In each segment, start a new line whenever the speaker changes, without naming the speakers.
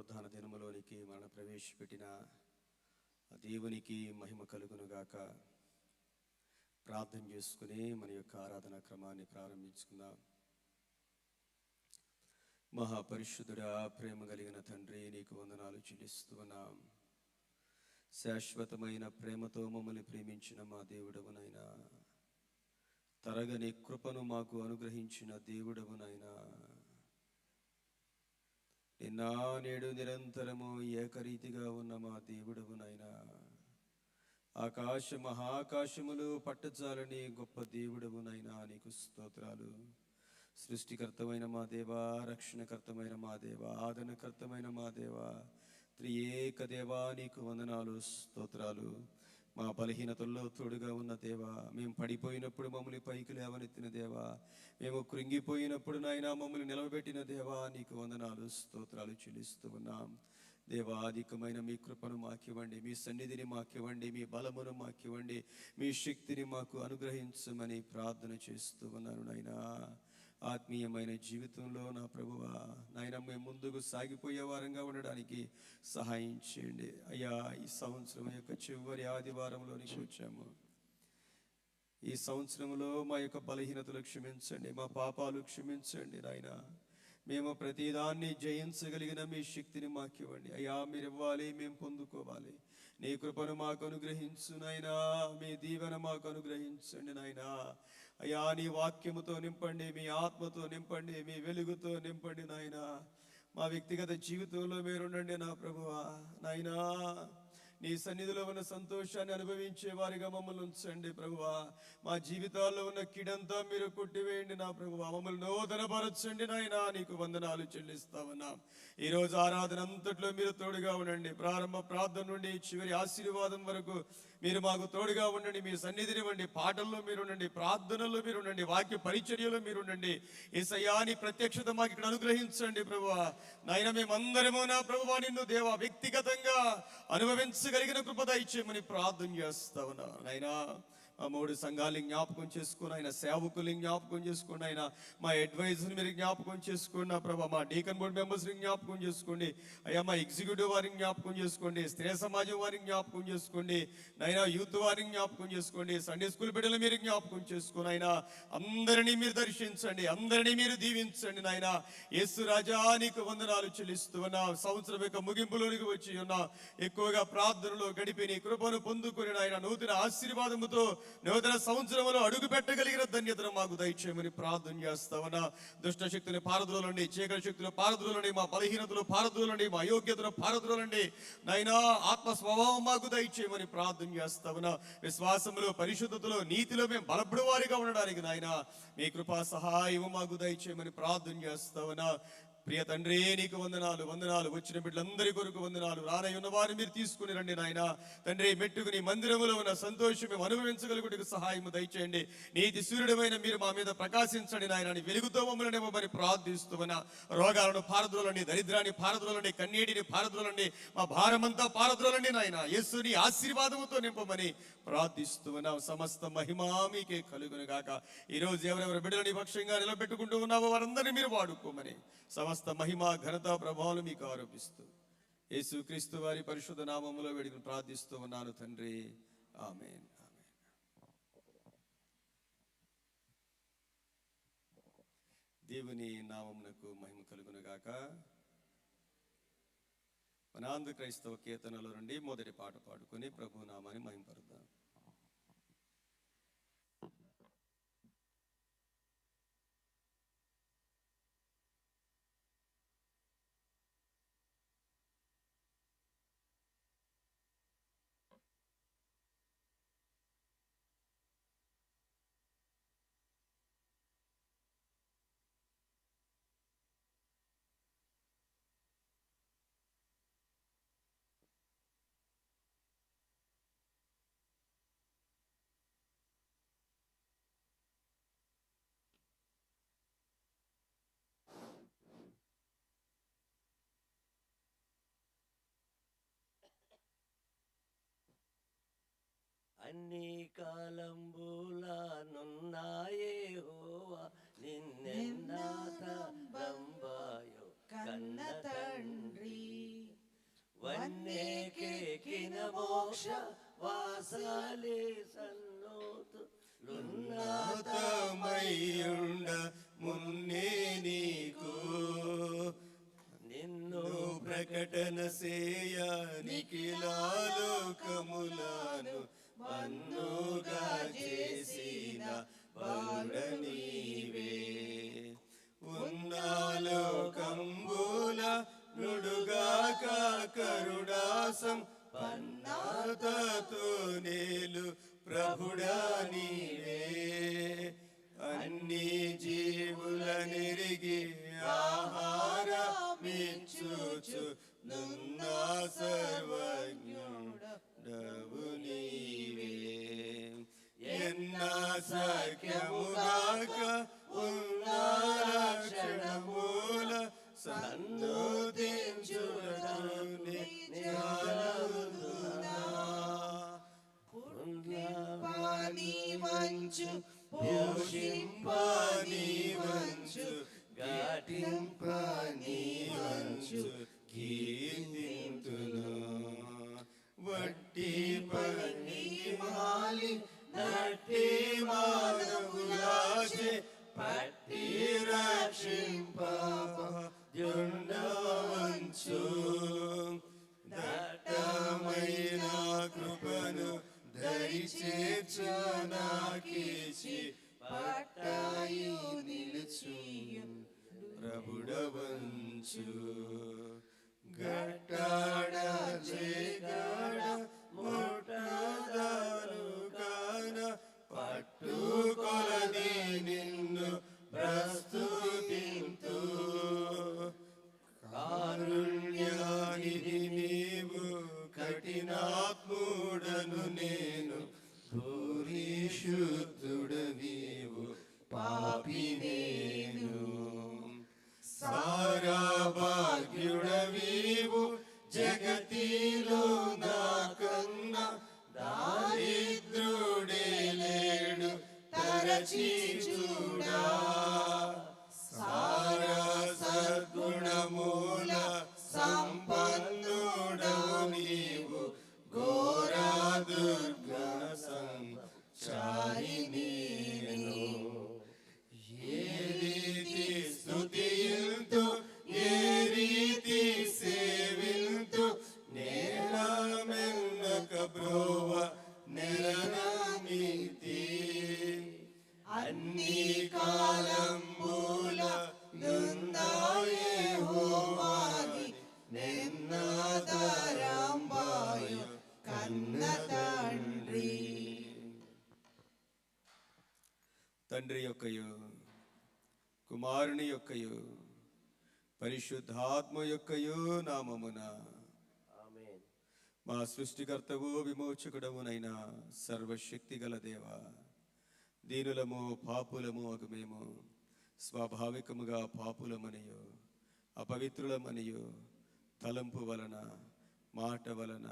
పునరుద్ధాన దినములోనికి మన ప్రవేశపెట్టిన దేవునికి మహిమ కలుగునుగాక. ప్రార్థన చేసుకుని మన యొక్క ఆరాధనా క్రమాన్ని ప్రారంభించుకుందాం. మహాపరిశుద్ధుడా, ప్రేమ కలిగిన తండ్రి, నీకు వందనాలు చెల్లిస్తున్నాం. శాశ్వతమైన ప్రేమతో మమ్మల్ని ప్రేమించిన మా దేవుడవునైనా, తరగని కృపను మాకు అనుగ్రహించిన దేవుడవునైనా, నిన్న నేడు నిరంతరము ఏకరీతిగా ఉన్న మా దేవుడవునైనా, ఆకాశ మహాకాశములు పట్టజాలని గొప్ప దేవుడవునైనా నీకు స్తోత్రాలు. సృష్టికర్తమైన మా దేవా, రక్షణకర్తమైన మా దేవా, ఆదరణకర్తమైన మా దేవా, త్రియేక దేవా, నీకు వందనాలు, స్తోత్రాలు. మా బలహీనతల్లో తోడుగా ఉన్న దేవా, మేము పడిపోయినప్పుడు మమ్మల్ని పైకి లేవనెత్తిన దేవా, మేము కృంగిపోయినప్పుడు నాయనా మమ్మల్ని నిలవబెట్టిన దేవా, నీకు వందనాలు, స్తోత్రాలు చెల్లిస్తూ ఉన్నాం. దేవా, అధికమైన మీ కృపను మాకివ్వండి, మీ సన్నిధిని మాకివ్వండి, మీ బలమును మాకివ్వండి, మీ శక్తిని మాకు అనుగ్రహించమని ప్రార్థన చేస్తూ ఉన్నాను నాయనా. ఆత్మీయమైన జీవితంలో నా ప్రభువా నాయన, మేము ముందుకు సాగిపోయే వారంగా ఉండడానికి సహాయం చేయండి అయ్యా. ఈ సంవత్సరం యొక్క చివరి ఆదివారంలోనికి వచ్చాము. ఈ సంవత్సరంలో మా యొక్క బలహీనతలు క్షమించండి, మా పాపాలు క్షమించండి నాయన. మేము ప్రతిదాన్ని జయించగలిగిన మీ శక్తిని మాకు ఇవ్వండి అయ్యా. మీరు ఇవ్వాలి, మేము పొందుకోవాలి. నీ కృపను మాకు అనుగ్రహించు నాయనా, మీ దీవెన మాకు అనుగ్రహించండి నాయనా. అయ్యా, నీ వాక్యముతో నింపండి, మీ ఆత్మతో నింపండి, మీ వెలుగుతో నింపండి నాయనా. మా వ్యక్తిగత జీవితంలో మీరుండండి నా ప్రభువా నాయనా. నీ సన్నిధిలో ఉన్న సంతోషాన్ని అనుభవించే వారిగా మమ్మల్ని ఉంచండి ప్రభువా. మా జీవితాల్లో ఉన్న కిడంతా మీరు కొట్టివేయండి నా ప్రభువా. మమ్మల్ని నూతనపరచండి నాయనా. నీకు వందనాలు చెల్లిస్తా ఉన్నాం. ఈరోజు ఆరాధన అంతట్లో మీరు తోడుగా ఉండండి. ప్రారంభ ప్రార్థన నుండి చివరి ఆశీర్వాదం వరకు మీరు మాకు తోడుగా ఉండండి. మీ సన్నిధిని ఇవ్వండి. పాటల్లో మీరు ఉండండి, ప్రార్థనలో మీరు ఉండండి, వాక్య పరిచర్యలో మీరు ఉండండి. యేసయ్యా, నీ ప్రత్యక్షత మాకు ఇక్కడ అనుగ్రహించండి ప్రభువా నాయన. మేమందరము నా ప్రభువా నిన్ను దేవా వ్యక్తిగతంగా అనుభవించగలిగిన కృప దయచేయమని ప్రార్థన చేస్తా ఉన్నా నాయనా. మా 3 సంఘాలని జ్ఞాపకం చేసుకుని ఆయన, సేవకుల్ని జ్ఞాపకం చేసుకోండి ఆయన, మా అడ్వైజర్ని మీరు జ్ఞాపకం చేసుకోండి నా ప్రభా. మా డీకన్ బోర్డ్ మెంబర్స్ని జ్ఞాపకం చేసుకోండి అయ్యా. మా ఎగ్జిక్యూటివ్ వారిని జ్ఞాపకం చేసుకోండి, స్త్రీ సమాజం వారిని జ్ఞాపకం చేసుకోండి నైనా, యూత్ వారిని జ్ఞాపకం చేసుకోండి, సండే స్కూల్ బిడ్డలు మీరు జ్ఞాపకం చేసుకోండి ఆయన. అందరినీ మీరు దర్శించండి, అందరినీ మీరు దీవించండి నాయన. యేసు రాజా, నీకు వందనాలు చెల్లిస్తూ ఉన్నా. సంవత్సరం యొక్క ముగింపులోనికి వచ్చి ఉన్నా, ఎక్కువగా ప్రార్థనలో గడిపి నీ కృపను పొందుకొని నాయన, నూతన ఆశీర్వాదముతో నూతన సంవత్సరంలో అడుగు పెట్టగలిగిన ధన్యతను మాకు దయచేయమని ప్రార్థన చేస్తామన్నా. దుష్ట శక్తులు పారద్రోలండి, చీకటి శక్తులు పారద్రోలండి, మా బలహీనతలు పారద్రోలండి, మా యోగ్యతను పారద్రోలండి నైనా. ఆత్మ స్వభావం మాకు దయచేయమని ప్రార్థన చేస్తామన్నా. విశ్వాసంలో, పరిశుద్ధతలో, నీతిలో మేము బలపడు వారిగా ఉండడానికి నాయన మీ కృపా సహాయం మాకు దయచేయమని ప్రార్థన చేస్తామన్నా. ప్రియ తండ్రి, నీకు వందనాలు, వందనాలు. వచ్చిన బిడ్డలందరి కొరకు వందనాలు. రానయ్యున్న వారిని మీరు తీసుకుని రండి నాయన తండ్రి. మెట్టుకుని మందిరములో ఉన్న సంతోషం మేము అనుభవించగలుగుటకు సహాయం దయచేయండి. నీతి సూర్యుడమైన మీరు మా మీద ప్రకాశించండి నాయన. వెలుగుతో మమ్మల్ని మరి ప్రార్థిస్తున్నా. రోగాలను పారద్రోలండి, దరిద్రాన్ని పారద్రోలండి, కన్నీటిని పారద్రోలండి, మా భారమంతా పారద్రోలండి నాయన. యేసుని ఆశీర్వాదముతో నింపమని ప్రార్థిస్తున్నాం. సమస్త మహిమా మీకే కలుగును గాక. ఈరోజు ఎవరెవరు బిడ్డలని పక్షంగా నిలబెట్టుకుంటూ ఉన్నావో వారందరినీ మీరు వాడుకోమని సమస్త మహిమ, ఘనత, ప్రభావాలు మీకు ఆరోపిస్తూ యేసుక్రీస్తు వారి పరిశుద్ధ నామములో వేడుకుని ప్రార్థిస్తూ ఉన్నాను తండ్రి, ఆమేన్. దేవుని నామమునకు మహిమ కలుగును గాక. మన ఆంధ్ర క్రైస్తవ కీర్తనలో నుండి మొదటి పాట పాడుకొని ప్రభు నామాన్ని మహిమపరుద్దాం.
అన్ని కాలంబులనున్నాయేహోవా నిన్నెన్న తలంబాయో కన్న తండ్రి. అన్నేకెక్కిన మోక్ష వాసాలే సన్నోతు
ఉన్నతమయ్యుండ మున్నే నీకు
నిన్ను
ప్రకటన సేయ నిఖిలాలోకములను మన్నుగా చేసిన బలుడ నీవే ఉన్నాలోకంబుల నుడుగాక కరుడాసం పన్నాతతో నేలు ప్రభుడా నీవే అన్ని జీవుల నిరిగి ఆహారమిచ్చుచు నున్న సర్వజ్ఞుడవు నీవే ఎన్న సఖ్యముగాక ఉన్న రక్షణమూల సంతోషించుటను
పుండ్లింపాని వంచు
పోషింపని వంచు ఘాటింపని వంచు కీర్తింతును వట్టి పని మాలి నట్టి మానవులాచే పట్టి రక్షింప వంచు దట్టమైన కృపను దరిచేర్చనాకిచి పట్టాయు నిలుచుయు ప్రభుడవంచు గట్టాడ చేగాడ ముట్టదాను కాన పట్టుకొలది నిన్ను ప్రస్తుతింతు కారుణ్యానిధి నీవు కఠినాత్ముడను నేను భూరిశుద్ధుడవీవు పాపి నేను సారా భాగ్యుడవీవు జగతిలో నాకన్న దారిద్రుడే లేడు తరచి చూడా సారా సద్గుణమూల సంపన్నుడవు నీవు ఘోరా దుర్గణ సంచారి నేను ఏ రీతి స్తుతింతు ఏ రీతి సేవింతు నేలమెన్నక బ్రోవ నెలనమితి అన్ని కాలంబుల యెహోవాని నిన్నదరంబాయు కన్న తండ్రి తండ్రి యొక్కయు కుమారుని యొక్కయు పరిశుద్ధాత్మ యొక్కయు నామమున
ఆమేన్.
మా సృష్టికర్తవు విమోచకుడవునైన సర్వశక్తి గల దేవ దీనులము పాపులము అగు మేము స్వాభావికముగా పాపులమనియు అపవిత్రులమనియు తలంపు వలన మాట వలన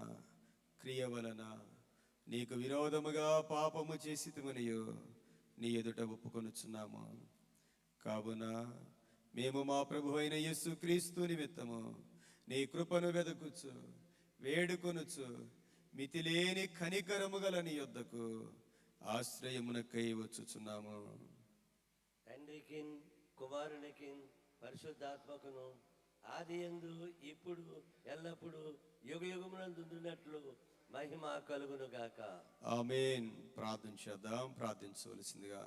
క్రియ వలన నీకు విరోధముగా పాపము చేసితిమనియు నీ ఎదుట ఒప్పుకొనుచున్నాము. కావున మేము మా ప్రభు అయిన యేసుక్రీస్తు నిమిత్తము నీ కృపను వెదకుచు వేడుకొనుచు మితిలేని కనికరము గల నీ యొద్దకు ఆశ్రయమునకై వచ్చుచున్నాము.
తండ్రికిన్ కుమారునికిన్ పరిశుద్ధాత్మకును ఆదియందు ఇప్పుడు ఎల్లప్పుడు యుగయుగమునందున్నట్లు మహిమ కలుగును గాక.
ఆమేన్. ప్రార్థన చేద్దాం. ప్రార్థించవలసిందిగా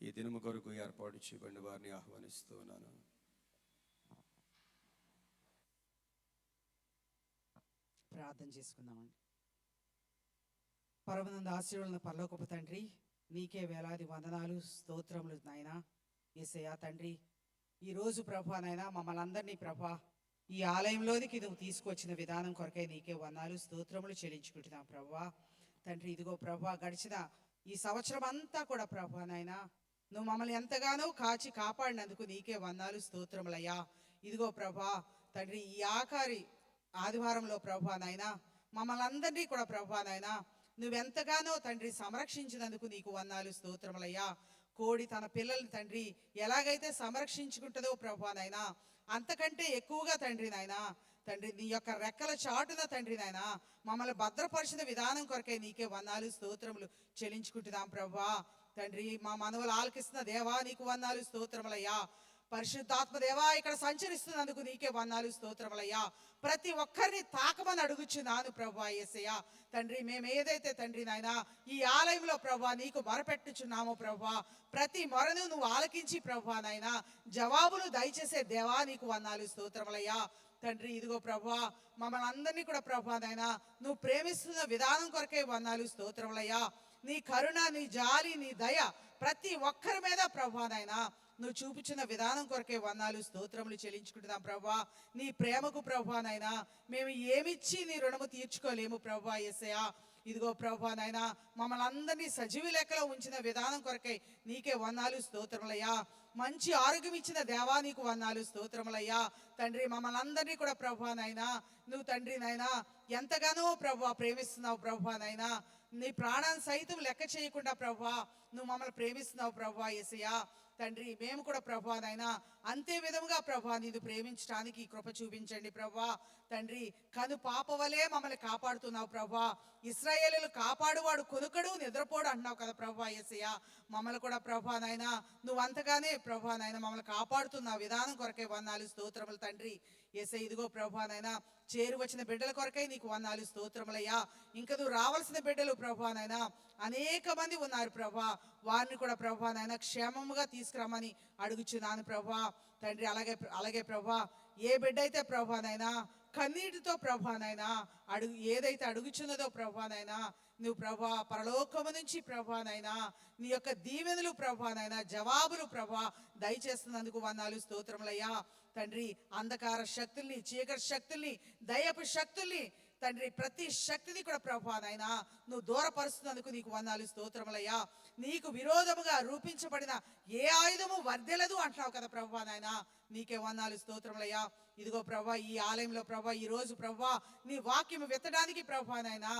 ఈ దినము కొరకు ఏర్పాటు చేయబడిన వారిని ఆహ్వానిస్తూ ఉన్నాను.
ప్రార్థన చేసుకుందామండి. పరమనంద ఆశీర్వాదాలను పరలోకపు తండ్రి, నీకే వేలాది వందనాలు స్తోత్రములు నాయనా. యేసయ్యా తండ్రి, ఈరోజు ప్రభా నాయనా మమ్మల్ని అందరినీ ప్రభా ఈ ఆలయంలోనికి నువ్వు తీసుకొచ్చిన విధానం కొరకై నీకే వందనాలు స్తోత్రములు చెల్లించుకుంటున్నాం ప్రభా. తండ్రి ఇదిగో ప్రభా గడిచిన ఈ సంవత్సరం అంతా కూడా ప్రభా నాయనా నువ్వు మమ్మల్ని ఎంతగానో కాచి కాపాడినందుకు నీకే వందనాలు స్తోత్రములయ్యా. ఇదిగో ప్రభా తండ్రి ఈ ఆఖరి ఆదివారంలో ప్రభా నాయనా మమ్మల్ని అందరినీ కూడా ప్రభా నాయనా నువ్వెంతగానో తండ్రి సంరక్షించినందుకు నీకు వందనాలు స్తోత్రములయ్యా. కోడి తన పిల్లల్ని తండ్రి ఎలాగైతే సంరక్షించుకుంటుందో ప్రభా నాయనా అంతకంటే ఎక్కువగా తండ్రి నాయనా తండ్రి నీ యొక్క రెక్కల చాటున తండ్రి నాయన మమ్మల్ని భద్రపరిచిన విధానం కొరకే నీకే వందనాలు స్తోత్రములు చెల్లించుకుంటున్నాం ప్రభా. తండ్రి మా మనవులు ఆలకిస్తున్న దేవా నీకు వందనాలు స్తోత్రములయ్యా. పరిశుద్ధాత్మ దేవా ఇక్కడ సంచరిస్తున్నందుకు నీకే వందనాలు స్తోత్రములయ్యా. ప్రతి ఒక్కరిని తాకమని అడుగుచున్నాను ప్రభా యేసయ్య. తండ్రి మేము ఏదైతే తండ్రి నాయన ఈ ఆలయంలో ప్రభా నీకు మొరపెట్టుచున్నామో ప్రభా, ప్రతి మొరను నువ్వు ఆలకించి ప్రభా నాయన జవాబులు దయచేసే దేవా నీకు వందనాలు స్తోత్రములయ్యా. తండ్రి ఇదిగో ప్రభా మమ్మల్ని అందరినీ కూడా ప్రభా నాయన నువ్వు ప్రేమిస్తున్న విధానం కొరకే వందనాలు స్తోత్రములయ్యా. నీ కరుణ, నీ జాలి, నీ దయ ప్రతి ఒక్కరి మీద ప్రభా నాయన నువ్వు చూపించిన విధానం కొరకే వందనాలు స్తోత్రములు చెల్లించుకుంటున్నాం ప్రభా. నీ ప్రేమకు ప్రభా నాయన మేము ఏమిచ్చి నీ రుణము తీర్చుకోలేము ప్రభా యేసయ్య. ఇదిగో ప్రభా నాయన మమ్మల్ని అందరినీ సజీవి లెక్కలో ఉంచిన విధానం కొరకై నీకే వందనాలు స్తోత్రములయ్యా. మంచి ఆరోగ్యం ఇచ్చిన దేవా నీకు వందనాలు స్తోత్రములయ్యా. తండ్రి మమ్మల్ని అందరినీ కూడా ప్రభా నాయనా నువ్వు తండ్రి నాయనా ఎంతగానో ప్రభా ప్రేమిస్తున్నావు ప్రభా నాయనా. నీ ప్రాణాన్ని సైతం లెక్క చేయకుండా ప్రభా నువ్వు మమ్మల్ని ప్రేమిస్తున్నావు ప్రభా యేసయ్యా. తండ్రి మేము కూడా ప్రభా నాయనా అంతే విధముగా ప్రభా నీవు ప్రేమించడానికి కృప చూపించండి ప్రభా. తండ్రి కను పాప వలే మమ్మల్ని కాపాడుతున్నావు ప్రభా. ఇశ్రాయేలును కాపాడువాడు కొనుకడు నిద్రపోడు అంటున్నావు కదా ప్రభా యేసయ్య. మమ్మల్ని కూడా ప్రభా నాయనా నువ్వు అంతగానే ప్రభా నాయన మమ్మల్ని కాపాడుతున్న విధానం కొరకే వందనాలు స్తోత్రములు తండ్రి యేసయ్య. ఇదిగో ప్రభా నాయనా చేరు వచ్చిన బిడ్డల కొరకై నీకు వందనాలు స్తోత్రములయ్యా. ఇంకా నువ్వు రావాల్సిన బిడ్డలు ప్రభా నాయనా అనేక మంది ఉన్నారు ప్రభా. వారిని కూడా ప్రభా నాయన క్షేమముగా తీసుకురమ్మని అడుగుచున్నాను ప్రభా. తండ్రి అలాగే ప్రభా ఏ బిడ్డ అయితే ప్రభా నాయనా కన్నీటితో ప్రభా నాయనా ఏదైతే అడుగుచున్నదో ప్రభా నాయనా నువ్వు ప్రభా పరలోకము నుంచి ప్రభా నాయనా నీ యొక్క దీవెనలు ప్రభా నాయనా జవాబులు ప్రభా దయచేస్తున్నందుకు వందనాలు స్తోత్రములయ్యా. తండ్రి అంధకార శక్తుల్ని, చీకటి శక్తుల్ని, దయపు శక్తుల్ని తండ్రి ప్రతి శక్తిని కూడా ప్రభా నాయనా నువ్వు దూరపరుస్తున్నందుకు నీకు వందనాలు స్తోత్రములయ్యా. నీకు విరోధముగా రూపించబడిన ఏ ఆయుధము వర్దెలదు అంటున్నావు కదా ప్రభా నాయనా నీకే వందనాలు స్తోత్రములయ్యా. ఇదిగో ప్రభా ఈ ఆలయంలో ప్రభా ఈ రోజు ప్రభా నీ వాక్యం విత్తడానికి ప్రభా నాయనా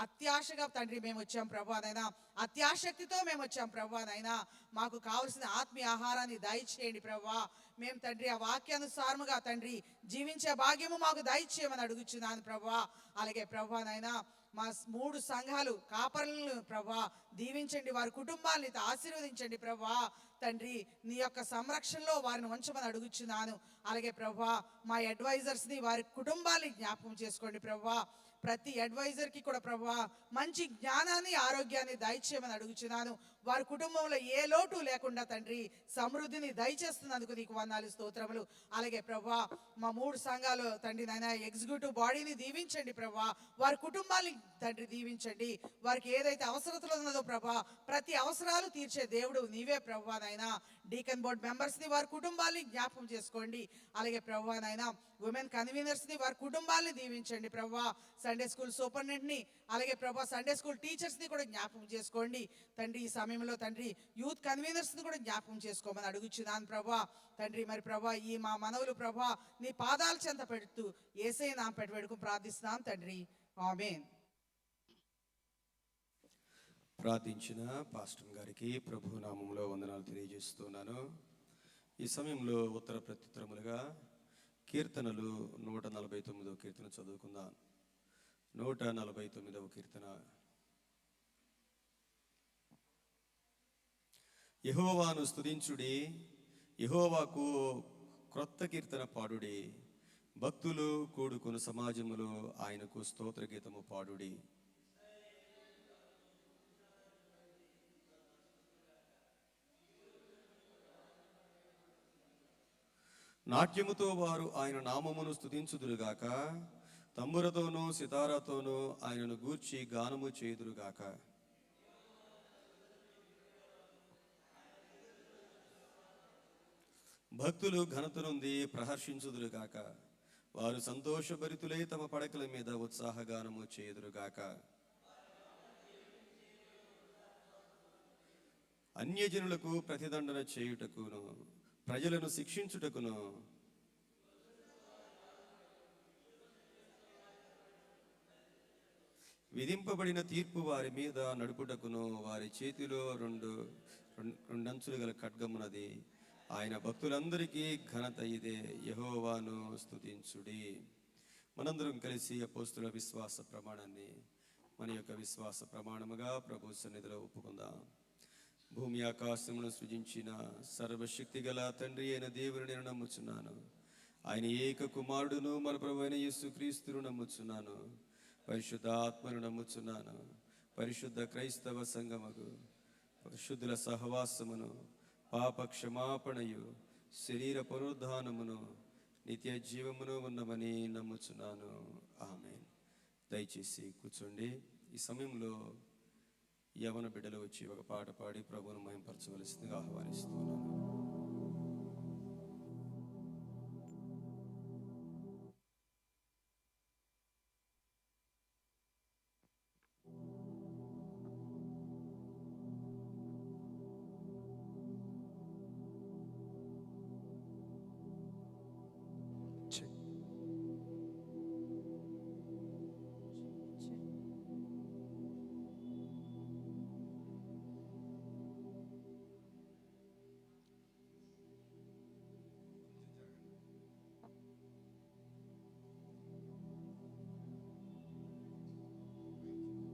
అత్యాశగా తండ్రి మేము వచ్చాం ప్రభా నాయనా. అత్యాశక్తితో మేము వచ్చాం ప్రభా నాయనా. మాకు కావలసిన ఆత్మీయ ఆహారాన్ని దయచేయండి ప్రభా. మేము తండ్రి ఆ వాక్యానుసారముగా తండ్రి జీవించే భాగ్యము మాకు దయచేయమని అడుగుచున్నాను ప్రభా. అలాగే ప్రభా నాయనా మా 3 సంఘాలు కాపరులను ప్రభా దీవించండి, వారి కుటుంబాలని ఆశీర్వదించండి ప్రభా. తండ్రి నీ యొక్క సంరక్షణలో వారిని ఉంచమని అడుగుచున్నాను. అలాగే ప్రభా మా అడ్వైజర్స్ని వారి కుటుంబాన్ని జ్ఞాపకం చేసుకోండి ప్రభా. ప్రతి అడ్వైజర్కి కూడా ప్రభా మంచి జ్ఞానాన్ని, ఆరోగ్యాన్ని దయచేయమని అడుగుచున్నాను. వారి కుటుంబంలో ఏ లోటు లేకుండా తండ్రి సమృద్ధిని దయచేస్తున్నందుకు నీకు వందనాలు స్తోత్రములు. అలాగే ప్రభా మా 3 సంఘాలు తండ్రి నాయన ఎగ్జిక్యూటివ్ బాడీని దీవించండి ప్రభా. వారి కుటుంబాన్ని తండ్రి దీవించండి. వారికి ఏదైతే అవసరతలు ఉన్నదో ప్రభా ప్రతి అవసరాలు తీర్చే దేవుడు నీవే ప్రభా నాయన. డీకన్ బోర్డ్ మెంబర్స్ని వారి కుటుంబాన్ని జ్ఞాపకం చేసుకోండి. అలాగే ప్రభా నాయన ఉమెన్ కన్వీనర్స్ని వారి కుటుంబాన్ని దీవించండి ప్రభా. సండే స్కూల్ సూపరింటెండెంట్ని అలాగే ప్రభా సండే స్కూల్ టీచర్స్ని కూడా జ్ఞాపకం చేసుకోండి తండ్రి. ఈ సమయంలో తండ్రి యూత్ కన్వీనర్స్ని కూడా జ్ఞాపకం చేసుకోమని అడుగుచున్నాను ప్రభా. తండ్రి మరి ప్రభా ఈ మా మనవులు ప్రభా నీ పాదాల చెంత పెడుతూ యేసయ్య నామమున పెట్టి వేడుకు ప్రార్థిస్తున్నాం తండ్రి, ఆమేన్.
ప్రార్థించిన పాస్టర్ గారికి ప్రభు నామములో వందనాలు తెలియజేస్తున్నాను. ఈ సమయంలో ఉత్తర ప్రత్యుత్తరములుగా కీర్తనలు 149వ కీర్తన చదువుకుందాం. 149వ కీర్తన. యెహోవాను స్తుతించుడి, యెహోవాకు క్రొత్త కీర్తన పాడుడి, భక్తులు కూడుకుని సమాజములో ఆయనకు స్తోత్ర గీతము పాడుడి. నాట్యముతో వారు ఆయన నామమును స్తుతించుదురుగాక, తంబురతోనూ సితారాతోనూ ఆయనను గూర్చి గానము చేయుదురుగాక. భక్తులు ఘనత నుండి ప్రహర్షించుదురుగాక, వారు సంతోషభరితులై తమ పడకల మీద ఉత్సాహగానము చేయుదురుగాక. అన్యజనులకు ప్రతిదండన చేయుటకును ప్రజలను శిక్షించుటకును విధింపబడిన తీర్పు వారి మీద నడుపుటకును వారి చేతిలో రెండంచులు గల ఖడ్గమున్నది. ఆయన భక్తులందరికీ ఘనత ఇదే. యెహోవాను స్తుతించుడి. మనందరం కలిసి అపోస్తుల విశ్వాస ప్రమాణాన్ని మన యొక్క విశ్వాస ప్రమాణముగా ప్రభు సన్నిధిలో ఒప్పుకుందాం. భూమి ఆకాశమును సృజించిన సర్వశక్తి గల తండ్రి అయిన దేవుని నేను నమ్ముచున్నాను. ఆయన ఏక కుమారుడును మన ప్రభు అయిన యేసుక్రీస్తును నమ్ముచున్నాను. పరిశుద్ధ ఆత్మను నమ్ముచున్నాను. పరిశుద్ధ క్రైస్తవ సంఘముకు పరిశుద్ధుల సహవాసమును, పాప క్షమాపణయు, శరీర పునరుద్ధానమును, నిత్య జీవమును ఉన్నమని నమ్ముచున్నాను. ఆమేన్. దయచేసి కూర్చోండి. ఈ సమయంలో యవన బిడ్డలు వచ్చి ఒక పాట పాడి ప్రభువును మహిమపరచవలసిందిగా ఆహ్వానిస్తున్నాను.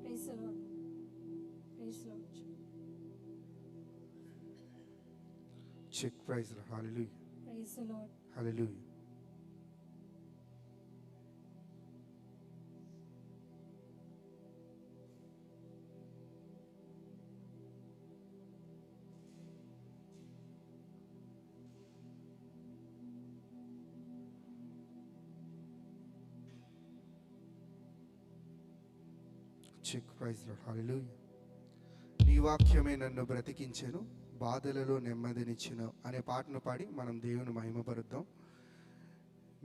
Praise the Lord. Praise the Lord.
Check, praise the Lord. Hallelujah.
Praise the Lord.
Hallelujah. Check, praise the Lord. Hallelujah. నీ వాక్యమే నన్ను బ్రతికించెను, బాధలలో నెమ్మదినిచ్చెను అనే పాటను పాడి మనం దేవుని మహిమపరుద్దాం.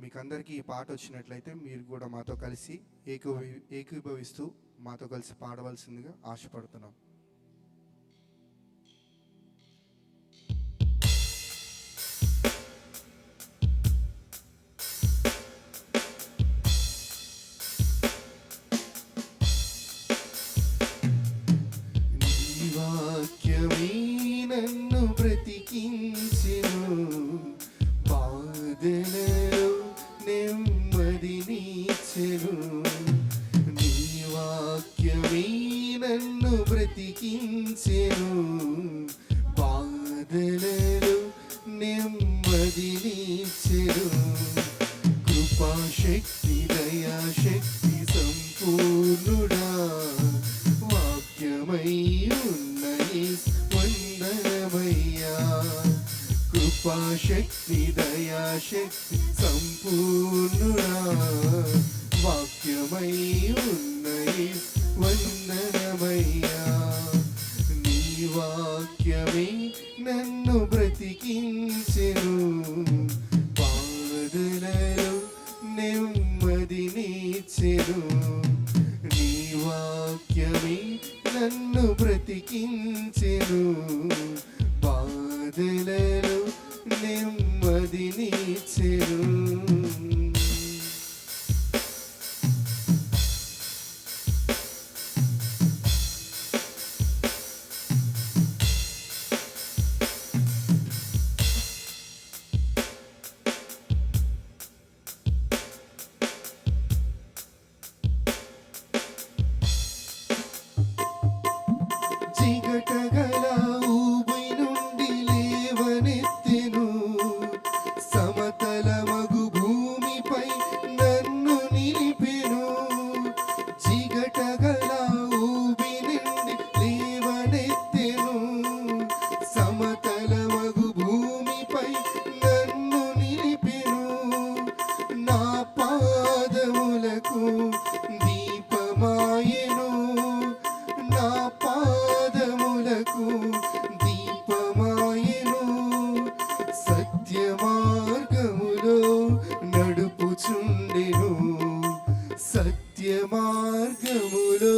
మీకు అందరికీ ఈ పాట వచ్చినట్లయితే మీరు కూడా మాతో కలిసి ఏకీభవిస్తూ మాతో కలిసి పాడవలసిందిగా ఆశపడుతున్నాం. వాక్యమే నన్ను బ్రతికించెను, బాధలలో నెమ్మదినిచ్చెను. నీ వాక్యమే నన్ను బ్రతికించెను, బాధలలో నెమ్మదినిచ్చెను. కృపాశక్తి దయాశక్తి సంపూర్ణుడా, వాక్యమై ఉన్నయి వందనమయ్యా. కృపాశక్తి దయాశక్తి సంపూర్ణుడా, వాక్యమై ఉన్నయి వందనమయ్యా. నీ వాక్యమే నన్ను బ్రతికించెను, బాధలలో నెమ్మదినిచ్చెను. నీ వాక్యమే నన్ను బ్రతికించెను, బాధలలో నెమ్మదినిచ్చెను. చిగటగల ఊబి నుండి లేవనెత్తెను, సమతలమగు భూమిపై నన్ను నిలిపెను. చిగటగల ఊబి నుండి లేవనెత్తెను, సమతలమగు భూమిపై నన్ను నిలిపెను. నా పాదములకు దీపమాయెను, నా పాదములకు దీపమాయెను. సత్య మార్గములో నడుపుచుండెను, సత్య మార్గములో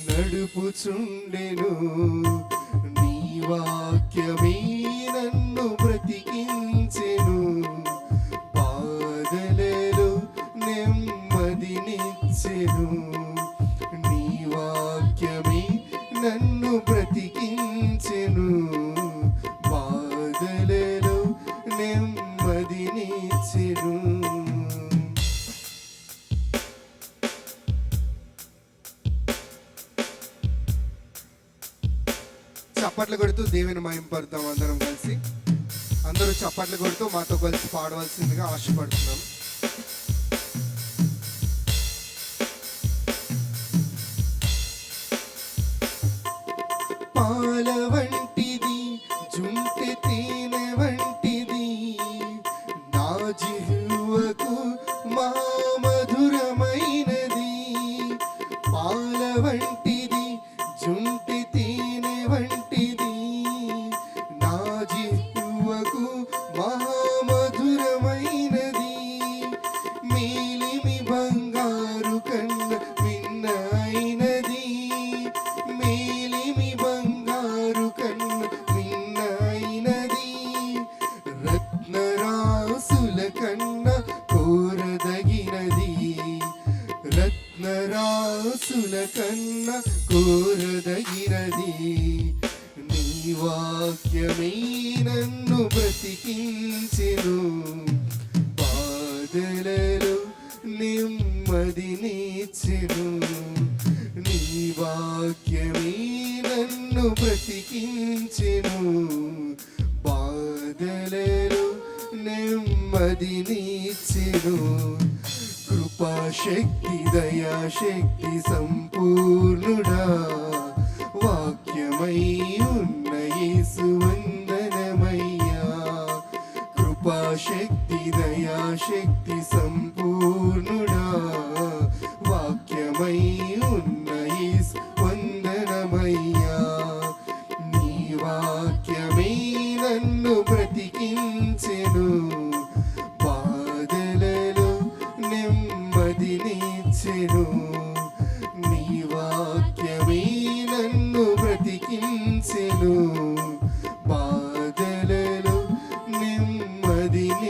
నడుపుచుండెను. నీ వాక్యమే నన్ను బ్రతికించెను, బాధలలో నెమ్మదినిచ్చెను. నీ వాక్యమే నన్ను బ్రతికించెను, బాధలలో నెమ్మదినిచ్చెను. చప్పట్లు కొడుతూ దేవుని మహింపడతాం అందరం కలిసి. అందరూ చప్పట్లు కొడుతూ మాతో కలిసి పాడవలసిందిగా ఆశపడుతున్నాం. పాల వంటిది జుంటె తేనె వంటిది నా జిహ్వకు మా మధురమైనది. పాల వంటిది జుంటె తేనె వంటిది నా జిహ్వకు మా మధురమైనది. మేలిమి బంగారు కన్న మిన్న అయినది. మేలిమి బంగారు కన్న మిన్న అయినది. రత్నరాసుల కన్న కోరదగినది. రత్నరాసుల కన్న కోరదగినది. నీ వాక్యమే నన్ను బ్రతికించెను. బాధలలో నెమ్మదినిచ్చెను. నీ వాక్యమే నన్ను బ్రతికించెను. బాధలలో నెమ్మదినిచ్చెను. కృపాశక్తి దయాశక్తి సంపూర్ణుడా వాక్యమై ఉన్న యేసు వందనమయ్యా. కృపాశక్తి దయాశక్తి సంపూర్ణుడా వాక్యమై ఉన్న యేసు వందనమయ్యా. నీ వాక్యమే నన్ను బ్రతికించెను. బాధలలో నెమ్మదినిచ్చెను. నీ వాక్యమే నన్ను బ్రతికించెను. బాధలలో నెమ్మదినిచ్చెను.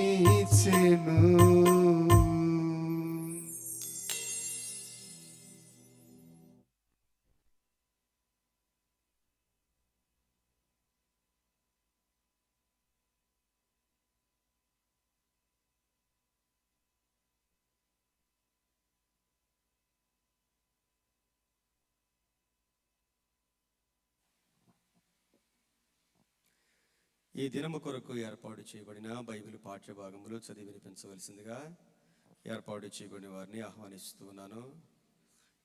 ఈ దినము కొరకు ఏర్పాటు చేయబడిన బైబిల్ పాఠ్య భాగములు చదివి వినిపించవలసిందిగా ఏర్పాటు చేయబడిన వారిని ఆహ్వానిస్తూ ఉన్నాను.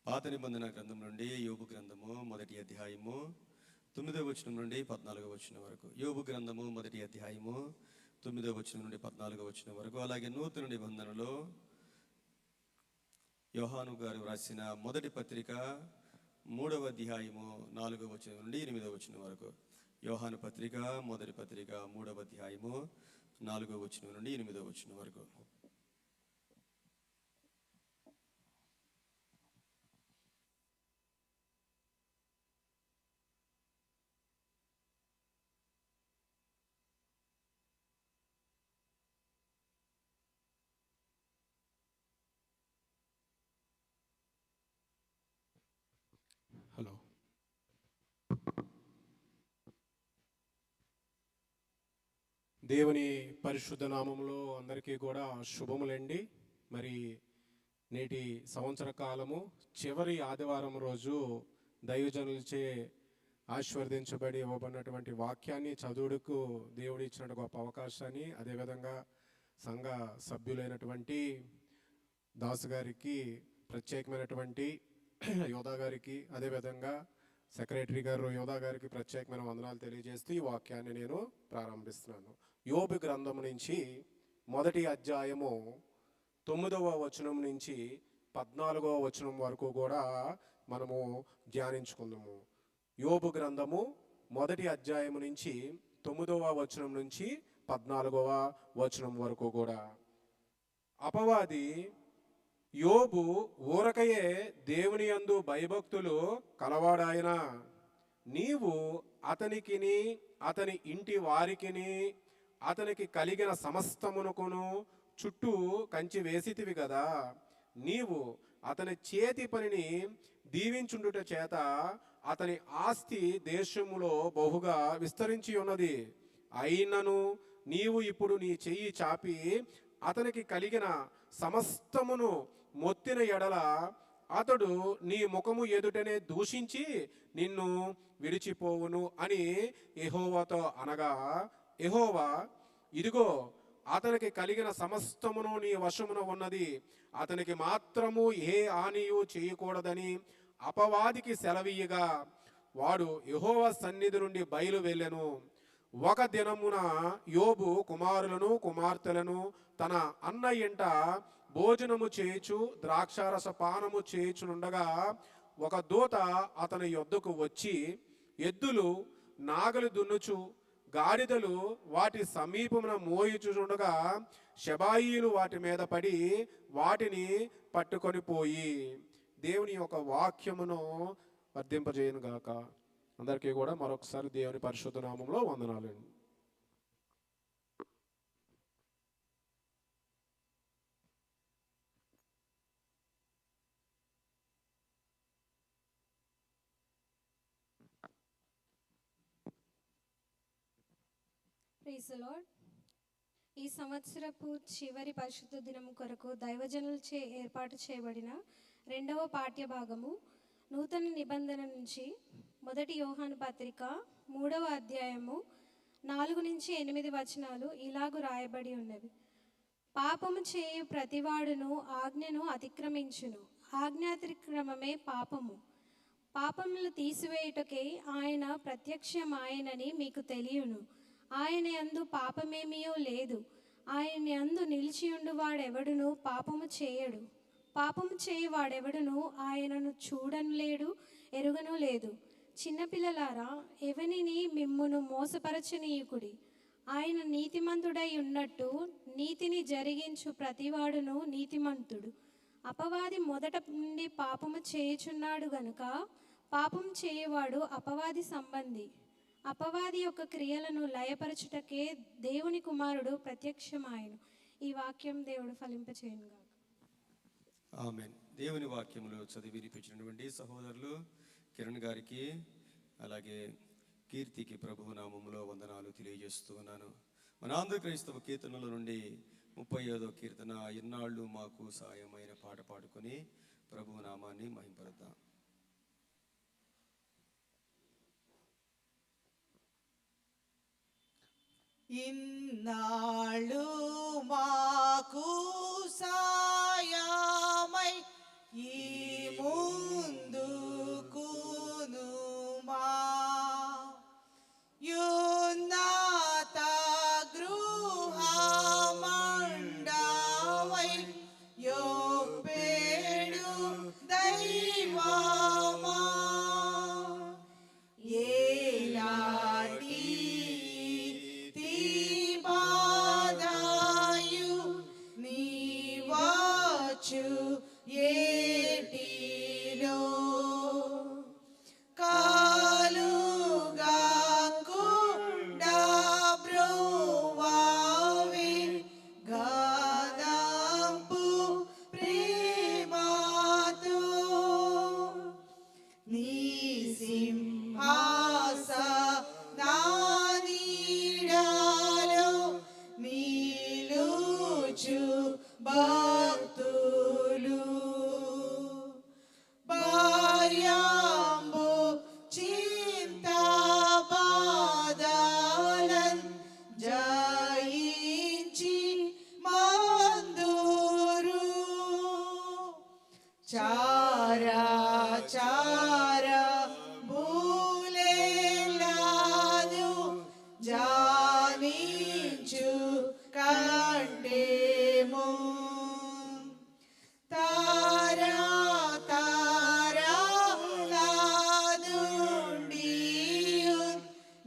పాత నిబంధన గ్రంథం నుండి యోబు గ్రంథము 1వ అధ్యాయము 9వ వచనం నుండి 14వ వచనం వరకు. యోబు గ్రంథము 1వ అధ్యాయము 9వ వచనం నుండి 14వ వచనం వరకు. అలాగే నూతన నిబంధనలో యోహాను గారు వ్రాసిన మొదటి పత్రిక 3వ అధ్యాయము 4వ వచనం నుండి 8వ వచనం వరకు. యోహాను పత్రిక మొదటి పత్రిక 3వ అధ్యాయము 4వ వచనం నుండి 8వ వచనం వరకు.
హలో, దేవుని పరిశుద్ధ నామంలో అందరికీ కూడా శుభములండి. మరి నేటి సంవత్సర కాలము చివరి ఆదివారం రోజు దైవజనులచే ఆశీర్వదించబడి ఇవ్వబడినటువంటి వాక్యాన్ని చదువుడుకు దేవుడు ఇచ్చిన గొప్ప అవకాశాన్ని, అదేవిధంగా సంఘ సభ్యులైనటువంటి దాసు గారికి, ప్రత్యేకమైనటువంటి యోధా గారికి, అదేవిధంగా సెక్రటరీ గారు యోధా గారికి ప్రత్యేకమైన వందనాలు తెలియజేస్తూ ఈ వాక్యాన్ని నేను ప్రారంభిస్తున్నాను. యోబు గ్రంథం నుంచి 1వ అధ్యాయము 9వ వచనం నుంచి 14వ వచనం వరకు కూడా మనము ధ్యానించుకుందాము. యోబు గ్రంథము 1వ అధ్యాయము నుంచి 9వ వచనం నుంచి 14వ వచనం వరకు కూడా. అపవాది యోబు ఊరకయే దేవుని యందు భయభక్తులు కలవాడాయన, నీవు అతనికిని అతని ఇంటి వారికిని అతనికి కలిగిన సమస్తమునకును చుట్టూ కంచి వేసితివి కదా. నీవు అతని చేతి పనిని దీవించుండుట చేత అతని ఆస్తి దేశములో బహుగా విస్తరించి ఉన్నది. అయినను నీవు ఇప్పుడు నీ చెయ్యి చాపి అతనికి కలిగిన సమస్తమును మొత్తిన ఎడల అతడు నీ ముఖము ఎదుటనే దూషించి నిన్ను విడిచిపోవును అని యెహోవాతో అనగా, యెహోవా, ఇదిగో అతనికి కలిగిన సమస్తమును నీ వశమున ఉన్నది, అతనికి మాత్రము ఏ హానియు చేయకూడదని అపవాదికి సెలవీయగా వాడు యెహోవా సన్నిధి నుండి బయలు వెళ్ళెను. ఒక దినమున యోబు కుమారులను కుమార్తెలను తన అన్న ఇంట భోజనము చేయుచు ద్రాక్షారస పానము చేయుచునుండగా ఒక దూత అతని యొద్దకు వచ్చి, ఎద్దులు నాగలి దున్నుచు గాడిదలు వాటి సమీపమున మోయుచుండగా శబాయిలు వాటి మీద పడి వాటిని పట్టుకొని పోయి. దేవుని యొక్క వాక్యమును వర్ధింపజేయను గాక. అందరికీ కూడా మరొకసారి దేవుని పరిశుద్ధ నామంలో వందనాలండి.
Praise the Lord. ఈ సంవత్సరపు చివరి పరిశుద్ధ దినము కొరకు దైవజనులచే ఏర్పాటు చేయబడిన రెండవ పాఠ్య భాగము నూతన నిబంధన నుంచి 1 యోహాను పత్రిక 3వ అధ్యాయము 4-8 వచనాలు ఇలాగు రాయబడి ఉన్నవి. పాపము చేయు ప్రతివాడును ఆజ్ఞను అతిక్రమించును, ఆజ్ఞాతిక్రమమే పాపము. పాపములు తీసివేయుటకే ఆయన ప్రత్యక్షమాయనని మీకు తెలియను. ఆయన యందు పాపమేమీయో లేదు. ఆయన యందు నిలిచియుండు వాడెవడును పాపము చేయడు. పాపము చేయు వాడెవడును ఆయనను చూడను లేడు, ఎరుగను లేదు. చిన్నపిల్లలారా, ఎవనిని మిమ్మును మోసపరచనీయుకుడి. ఆయన నీతిమంతుడై ఉన్నట్టు నీతిని జరిగించు ప్రతివాడును నీతిమంతుడు. అపవాది మొదట నుండి పాపము చేయుచున్నాడు గనుక పాపం చేయువాడు అపవాది సంబంధి. అపవాది యొక్క క్రియలను లయపరచుటకే దేవుని కుమారుడు ప్రత్యక్షమాయను. ఈ వాక్యం దేవుడు ఫలింపచేయునుగాక.
ఆమేన్. దేవుని వాక్యములు చదివి వినిపించినటువంటి సహోదరులు కిరణ్ గారికి అలాగే కీర్తికి ప్రభువు నామములో వందనాలు తెలియజేస్తూ ఉన్నాను. మన ఆంధ్ర క్రైస్తవ కీర్తనల నుండి 35వ కీర్తన, ఇన్నాళ్ళు మాకు సాయమైన పాట పాడుకొని ప్రభువు నామాన్ని మహింపరుద్దాం.
ఇన్నాళ్ళు మాకు సాయమై ఈ ముందుకునుమా యున్నత గృహమండవై యొప్పేడు దైవమా ఏలాటి బాధాయు నీవాచు ఏటిలో కాలుగా కుండా బ్రోవావి గాదంపు ప్రేమతో నీ సింహాసనానిడలో నిలుచు భక్తులు భార్యాంబు చింతా బాధలన్ జయించి మందురు చారా చారా భూలేలాను జానించు కండేము తారా తారా లాదుండియు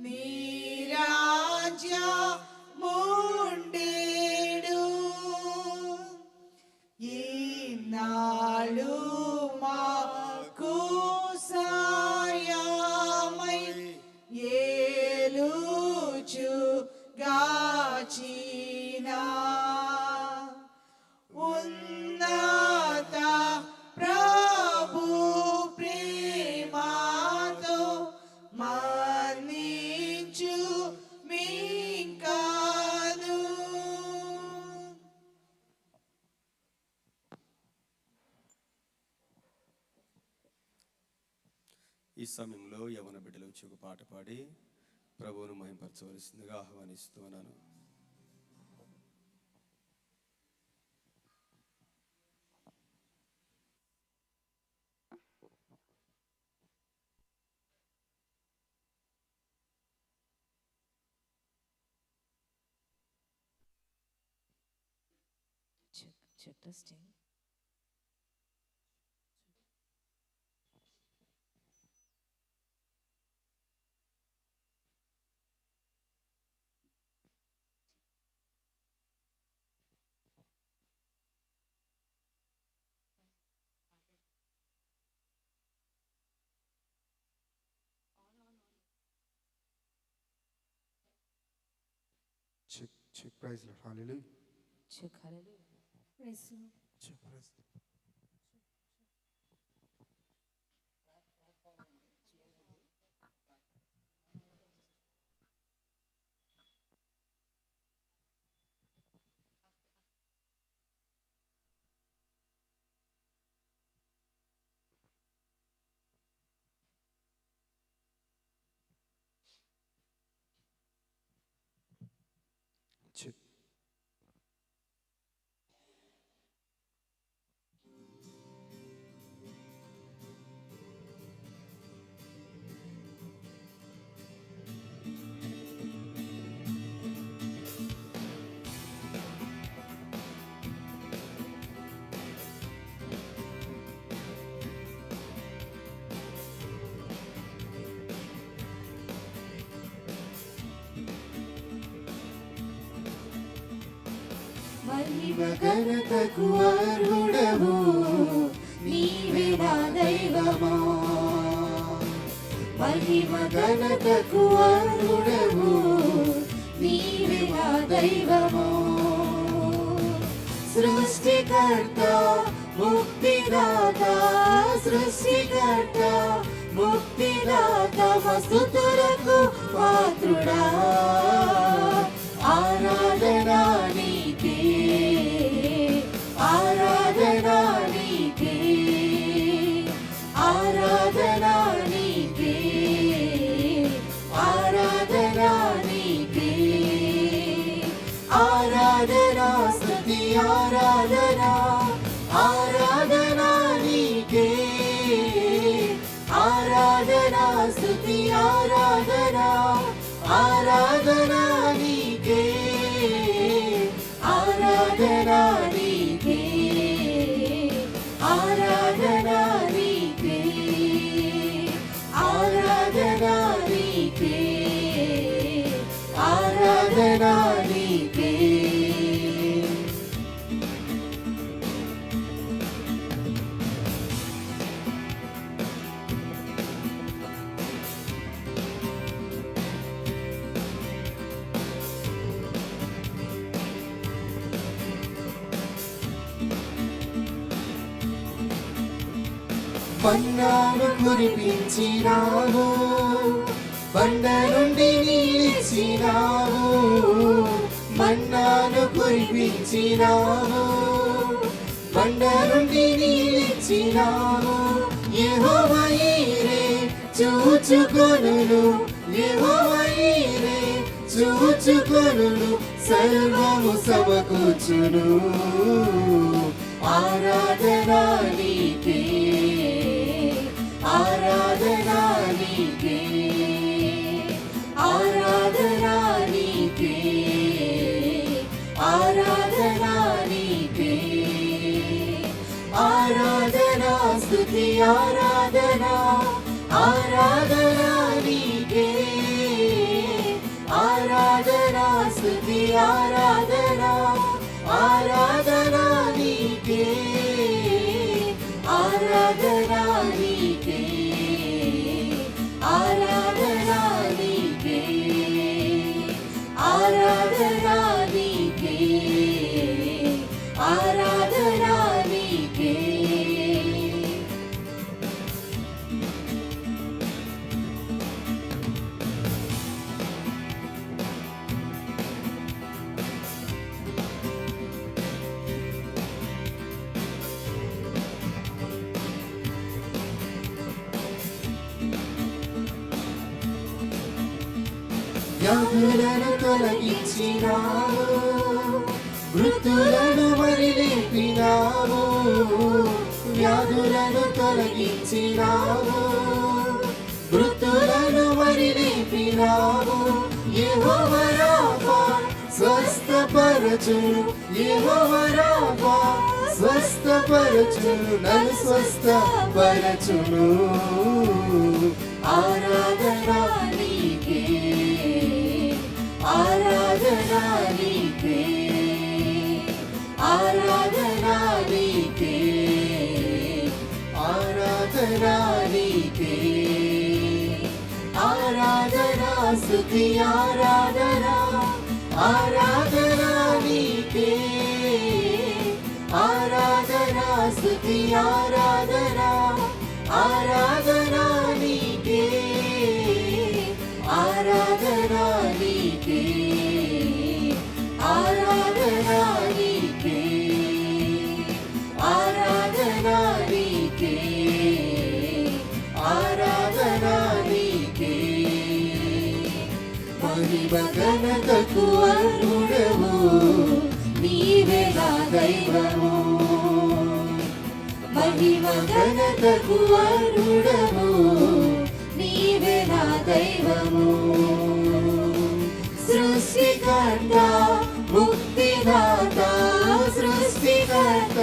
నీరాజ్య ముండేడు ఈనాడు మాకు సా
ఈ సమయంలో యవన బిడ్డలు వచ్చి ఒక పాట పాడి ప్రభువును మహింపరచవలసిందిగా ఆహ్వానిస్తున్నాను.
Check testing.
Check, praise Lord, hallelujah.
Check, hallelujah.
Praise Lord.
Check, praise Lord. Check.
మహిమ ఘనతకు అర్హుడవు నీవే నా దైవమా. మహిమ ఘనతకు అర్హుడవు నీవే నా దైవమా. సృష్టికర్త ముక్తిదాత, సృష్టికర్త ముక్తిదాత, స్తుతులకు పాత్రుడా. ఆరాధనా నీకే, ఆరాధనా నీకే, ఆరాధనా నీకే, ఆరాధనా నీకే, ఆరాధనా స్తుతి ఆరాధనా, ఆరాధనా నీకే, ఆరాధనా స్తుతి ఆరాధనా, ఆరాధనా నీకే, ఆరాధనా నీకే, ఆరాధనా నీకే, ఆరాధనా నీకే, ఆరాధనా నీకే. మన్నాను కురిపించినావు, బండ నుండి నీళ్ళిచ్చినావు. మన్నాను కురిపించినావు, బండ నుండి నీళ్ళిచ్చినావు. యెహోవా ఈరే చూచుకొనును, యెహోవా ఈరే చూచుకొనును, సర్వము సమకూర్చును. ఆరాధనా నీకే, ఆరాధనా నీకే, ఆరాధనా నీకే, ఆరాధనా నీకే, ఆరాధనా స్తుతి ఆరాధనా, ఆరాధనా నీకే, ఆరాధనా స్తుతి ఆరాధనా, ఆరాధనా నీకే, ఆరాధనా నీకే, ఆరాధనా నీకే, ఆరాధనా నీకే, ఆరాధనా నీకే.
వ్యాధులను తొలగించినావు, మృతులను మరి లేపినావు. వ్యాధులను తొలగించినావు, మృతులను మరి లేపినావు. యెహోవా రాఫా స్వస్థపరచును, యెహోవా రాఫా స్వస్థపరచును, నన్ను స్వస్థపరచును. ఆరాధన నీకే, ఆరాధన నీకే, ఆరాధన నీకే, ఆరాధన నీకే, ఆరాధన స్తుతి ఆరాధన, ఆరాధన నీకే, ఆరాధన స్తుతి ఆరాధన, ఆరాధన నీకే, ఆరాధన నీకే, ఆరాధన నీకే, ఆరాధన నీకే, ఆరాధన నీకే. మహిమ ఘనతకు అర్హుడవు, నీవే నా దైవము. మహిమ ఘనతకు అర్హుడవు, నీవే నా దైవము. సృష్టికర్త ముక్తిదాత, సృష్టికర్త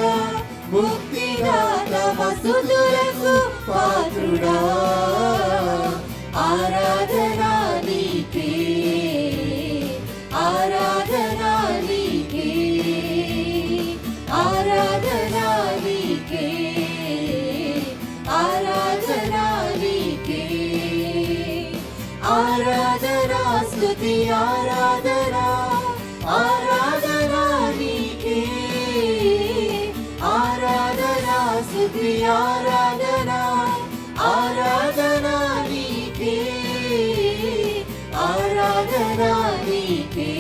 ముక్తిదాత, మస్తుతులకు పాత్రుడా. ఆరాధన నీకే, ఆరాధన నీకే, ఆరాధన నీకే, ఆరాధన నీకే, ఆరాధన స్తుతి ఆరాధన, ఆరాధన నీకే, ఆరాధన స్తుతి ఆరాధన, ఆరాధన నీకే, ఆరాధన నీకే,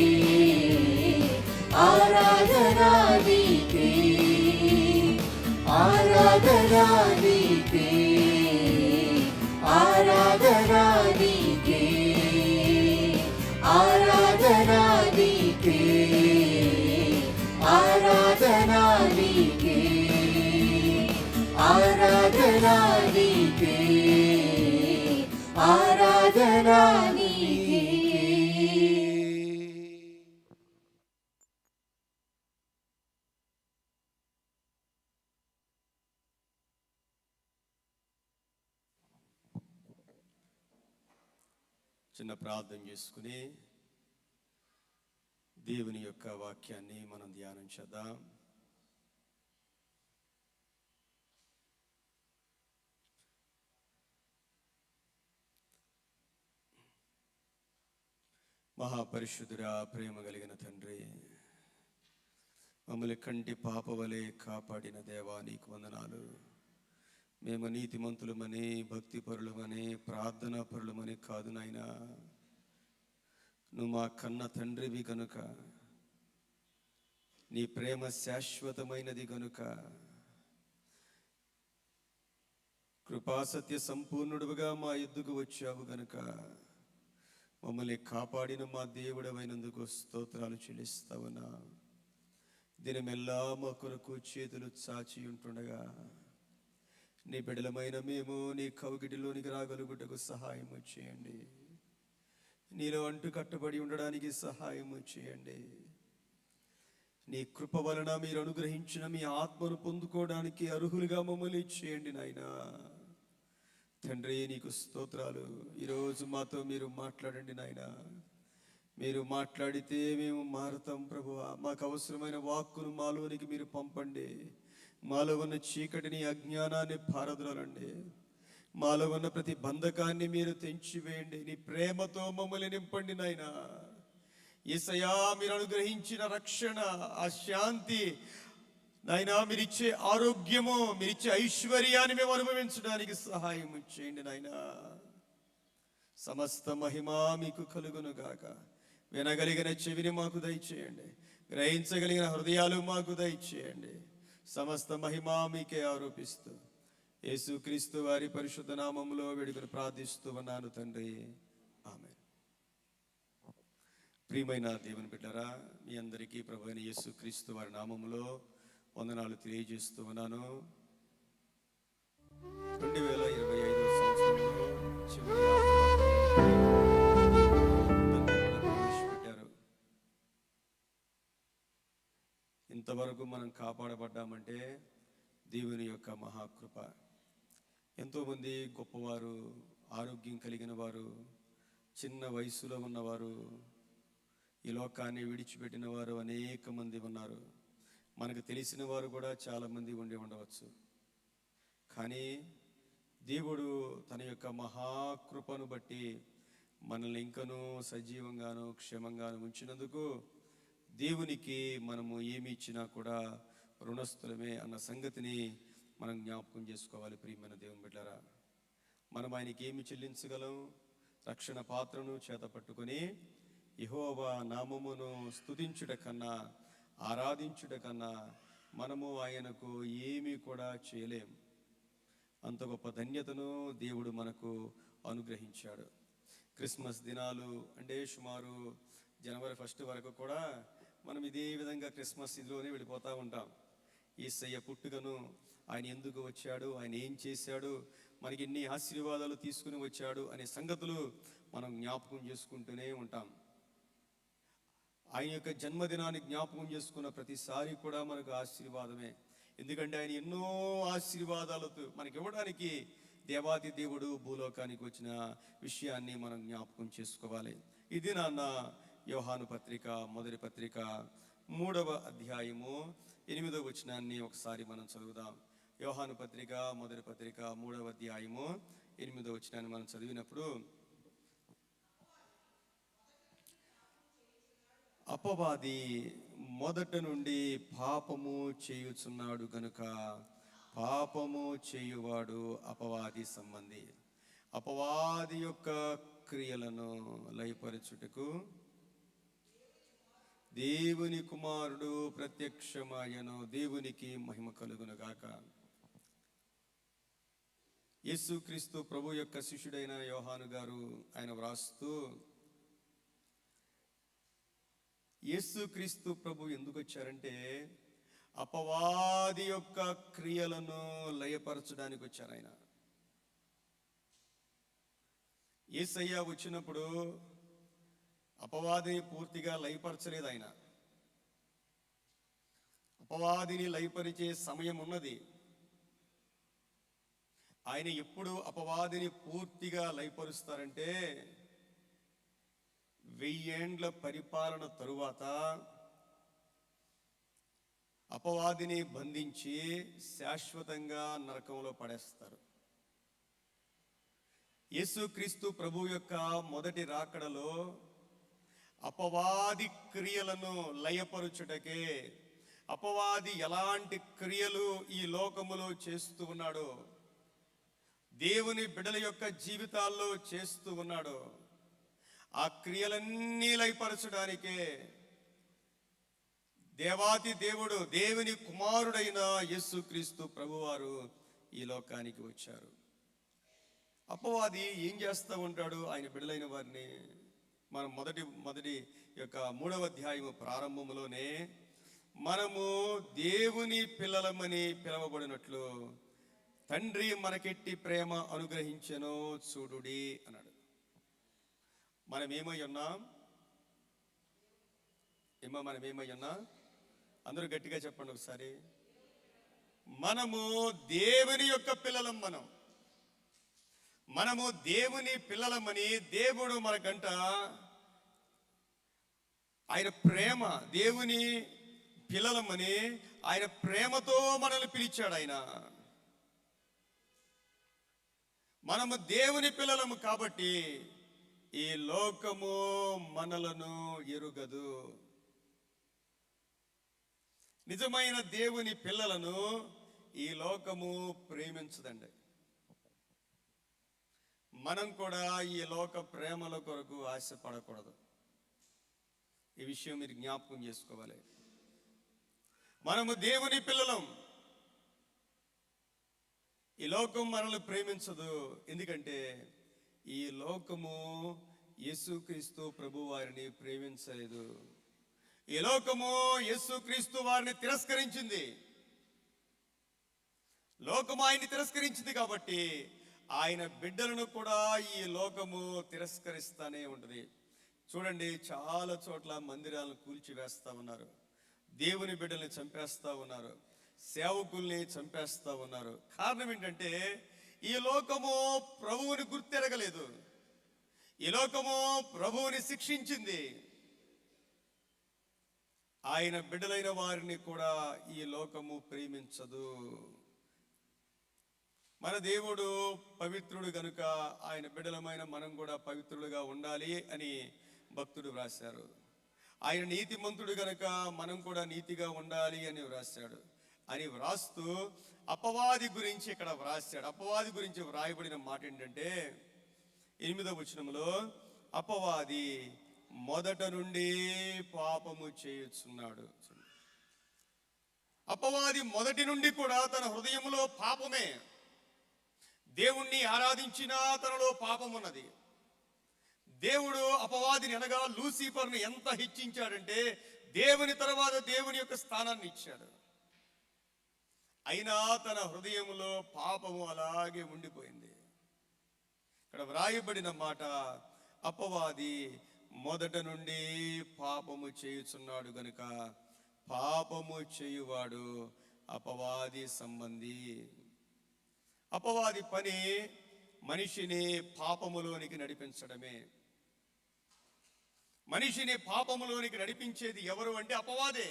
ఆరాధన నీకే, ఆరాధన నీకే, ఆరాధన నీకే, ఆరాధన నీకే, ఆరాధన నీకే, ఆరాధన నీకే, ఆరాధన నీకే.
చిన్న ప్రార్థన చేసుకుని దేవుని యొక్క వాక్యాన్ని మనం ధ్యానం చేద్దాం. మహాపరిశుద్ధుడా, ప్రేమ కలిగిన తండ్రి, మమ్మల్ని కంటి పాప వలె కాపాడిన దేవా నీకు వందనాలు. మేము నీతిమంతులమని, భక్తి పరులమని, ప్రార్థనా పరులమని కాదు నాయనా, నువ్వు మా కన్న తండ్రివి కనుక, నీ ప్రేమ శాశ్వతమైనది కనుక, కృపాసత్య సంపూర్ణుడుగా మా ఎద్దుకు వచ్చావు గనుక, మమ్మల్ని కాపాడిన మా దేవుడమైనందుకు స్తోత్రాలు చెల్లిస్తావునా. దినమెల్లా మా కొరకు చేతులు చాచి ఉంటుండగా నీ బిడ్డలమైన మేము నీ కౌగిటిలోనికి రాగలుగుటకు సహాయం చేయండి. నీలో అంటు కట్టబడి ఉండడానికి సహాయం చేయండి. నీ కృప వలన మీరు అనుగ్రహించిన మీ ఆత్మను పొందుకోవడానికి అర్హులుగా మమ్మల్ని చేయండి నాయనా. తండ్రి నీకు స్తోత్రాలు. ఈరోజు మాతో మీరు మాట్లాడండి నాయనా. మీరు మాట్లాడితే మేము మారుతాం ప్రభువా. మాకు అవసరమైన వాక్కును మాలోనికి మీరు పంపండి. మాలో ఉన్న చీకటిని, అజ్ఞానాన్ని పారద్రోలండి. మాలో ఉన్న ప్రతి బంధకాన్ని మీరు తెంచివేయండి. నీ ప్రేమతో మమ్మల్ని నింపండి నాయనా. యేసయ్యా, మీరు అనుగ్రహించిన రక్షణ, ఆ శాంతి నాయనా, మీరిచ్చే ఆరోగ్యము, మీరిచ్చే ఐశ్వర్యాన్ని మేము అనుభవించడానికి సహాయం చేయండి నాయనా. సమస్త మహిమ మీకు కలుగును గాక. వినగలిగిన చెవిని మాకు దయచేయండి. గ్రహించగలిగిన హృదయాలు మాకు దయచేయండి. సమస్త మహిమ మీకే ఆరోపిస్తూ యేసుక్రీస్తు వారి పరిశుద్ధ నామములో వేడుకను ప్రార్థిస్తూ ఉన్నాను తండ్రి. ఆమేన్. ప్రియమైన దేవుని బిడ్డరా, మీ అందరికీ ప్రభు అయిన యేసు క్రీస్తు వారి నామములో వందనాలు తెలియజేస్తూ ఉన్నాను. 2025 సంవత్సరంలో చివరి ప్రవేశపెట్టారు. ఇంతవరకు మనం కాపాడబడ్డామంటే దేవుని యొక్క మహాకృప. ఎంతోమంది గొప్పవారు, ఆరోగ్యం కలిగిన వారు, చిన్న వయసులో ఉన్నవారు, ఈ లోకాన్ని విడిచిపెట్టిన వారు అనేక మంది ఉన్నారు. మనకు తెలిసిన వారు కూడా చాలామంది ఉండి ఉండవచ్చు. కానీ దేవుడు తన యొక్క మహాకృపను బట్టి మనల్ని ఇంకనూ సజీవంగాను క్షేమంగాను ఉంచినందుకు దేవునికి మనము ఏమి ఇచ్చినా కూడా రుణస్థులమే అన్న సంగతిని మనం జ్ఞాపకం చేసుకోవాలి. ప్రియమైన దేవుని బిడ్డలారా, మనం ఆయనకి ఏమి చెల్లించగలం? రక్షణ పాత్రను చేత పట్టుకొని యెహోవా నామమును స్తుతించుట కన్నా, ఆరాధించుట కన్నా మనము ఆయనకు ఏమీ కూడా చేయలేం. అంత గొప్ప ధన్యతను దేవుడు మనకు అనుగ్రహించాడు. క్రిస్మస్ దినాలు అంటే సుమారు జనవరి 1 వరకు కూడా మనం ఇదే విధంగా క్రిస్మస్ ఇదిలోనే వెళ్ళిపోతూ ఉంటాం. యేసయ్య పుట్టుకను, ఆయన ఎందుకు వచ్చాడు, ఆయన ఏం చేశాడు, మనకి ఎన్ని ఆశీర్వాదాలు తీసుకుని వచ్చాడు అనే సంగతులు మనం జ్ఞాపకం చేసుకుంటూనే ఉంటాం. ఆయన యొక్క జన్మదినాన్ని జ్ఞాపకం చేసుకున్న ప్రతిసారి కూడా మనకు ఆశీర్వాదమే. ఎందుకంటే ఆయన ఎన్నో ఆశీర్వాదాలతో మనకి ఇవ్వడానికి దేవాది దేవుడు భూలోకానికి వచ్చిన విషయాన్ని మనం జ్ఞాపకం చేసుకోవాలి. ఇది నాన్న యోహాను పత్రిక మొదటి పత్రిక 3వ అధ్యాయము 8వ వచనాన్ని ఒకసారి మనం చదువుదాం. యోహాను పత్రిక మొదటి పత్రిక 3వ అధ్యాయము 8వ వచనాన్ని మనం చదివినప్పుడు, అపవాది మొదట నుండి పాపము చేయుచున్నాడు గనుక పాపము చేయువాడు అపవాది సంబంధి. అపవాది యొక్క క్రియలను లయపరచుటకు దేవుని కుమారుడు ప్రత్యక్షమాయను. దేవునికి మహిమ కలుగునుగాక. యేసుక్రీస్తు ప్రభు యొక్క శిష్యుడైన యోహాను గారు ఆయన వ్రాస్తూ, యేసుక్రీస్తు ప్రభు ఎందుకు వచ్చారంటే అపవాది యొక్క క్రియలను లయపరచడానికి వచ్చారు. ఆయన యేసయ్య వచ్చినప్పుడు అపవాదిని పూర్తిగా లయపరచలేదు. ఆయన అపవాదిని లయపరిచే సమయం ఉన్నది. ఆయన ఎప్పుడు అపవాదిని పూర్తిగా లయపరుస్తారంటే 1000 ఏండ్ల పరిపాలన తరువాత అపవాదిని బంధించి శాశ్వతంగా నరకంలో పడేస్తారు. యేసుక్రీస్తు ప్రభు యొక్క మొదటి రాకడలో అపవాది క్రియలను లయపరుచుటకే, అపవాది ఎలాంటి క్రియలు ఈ లోకములో చేస్తూ ఉన్నాడో, దేవుని బిడ్డల యొక్క జీవితాల్లో చేస్తూ ఉన్నాడో, ఆ క్రియలన్నీ లయపరచడానికే దేవాది దేవుడు, దేవుని కుమారుడైన యేసుక్రీస్తు ప్రభువారు ఈ లోకానికి వచ్చారు. అపవాది ఏం చేస్తూ ఉంటాడు? ఆయన బిడ్డలైన వారిని మనం మొదటి యొక్క 3వ అధ్యాయము ప్రారంభంలోనే మనము దేవుని పిల్లలమని పిలవబడినట్లు తండ్రి మనకెట్టి ప్రేమ అనుగ్రహించెను చూడుడి అన్నాడు. మనం ఏమై ఉన్నాం? మనం ఏమై ఉన్నాం? అందరూ గట్టిగా చెప్పండి ఒకసారి. మనము దేవుని యొక్క పిల్లలం. మనము దేవుని పిల్లలమని దేవుడు మనకంట ఆయన ప్రేమ, దేవుని పిల్లలమని ఆయన ప్రేమతో మనల్ని పిలిచాడు. ఆయన మనము దేవుని పిల్లలము కాబట్టి ఈ లోకము మనలను ఎరుగదు. నిజమైన దేవుని పిల్లలను ఈ లోకము ప్రేమించదండి. మనం కూడా ఈ లోక ప్రేమల కొరకు ఆశపడకూడదు. ఈ విషయం మీరు జ్ఞాపకం చేసుకోవాలి. మనము దేవుని పిల్లలం. ఈ లోకం మనల్ని ప్రేమించదు. ఎందుకంటే ఈ లోకము యేసుక్రీస్తు ప్రభు వారిని ప్రేమించలేదు. ఈ లోకము యేసుక్రీస్తు వారిని తిరస్కరించింది. లోకము ఆయన్ని తిరస్కరించింది కాబట్టి ఆయన బిడ్డలను కూడా ఈ లోకము తిరస్కరిస్తానే ఉంటుంది. చూడండి, చాలా చోట్ల మందిరాలను కూల్చివేస్తా ఉన్నారు, దేవుని బిడ్డల్ని చంపేస్తా ఉన్నారు, సేవకుల్ని చంపేస్తా ఉన్నారు. కారణం ఏంటంటే ఈ లోకము ప్రభువుని గుర్తెరగలేదు. ఈ లోకము ప్రభువుని శిక్షించింది. ఆయన బిడ్డలైన వారిని కూడా ఈ లోకము ప్రేమించదు. మన దేవుడు పవిత్రుడు గనుక ఆయన బిడ్డలమైన మనం కూడా పవిత్రులుగా ఉండాలి అని భక్తుడు వ్రాశారు. ఆయన నీతిమంతుడు గనుక మనం కూడా నీతిగా ఉండాలి అని వ్రాశాడు. అని వ్రాస్తూ అపవాది గురించి ఇక్కడ వ్రాశాడు. అపవాది గురించి వ్రాయబడిన మాట ఏంటంటే 8వ వచనంలో, అపవాది మొదట నుండి పాపము చేయుచున్నాడు. అపవాది మొదటి నుండి కూడా తన హృదయంలో పాపమే. దేవుణ్ణి ఆరాధించినా తనలో పాపమున్నది. దేవుడు అపవాదిని అనగా లూసిఫర్ని ఎంత హెచ్చించాడంటే దేవుని తర్వాత దేవుని యొక్క స్థానాన్ని ఇచ్చాడు. అయినా తన హృదయంలో పాపము అలాగే ఉండిపోయింది. ఇక్కడ వ్రాయబడిన మాట, అపవాది మొదట నుండి పాపము చేయుచున్నాడు గనుక పాపము చేయువాడు అపవాది సంబంధి. అపవాది పని మనిషిని పాపములోనికి నడిపించడమే. మనిషిని పాపములోనికి నడిపించేది ఎవరు అంటే అపవాదే.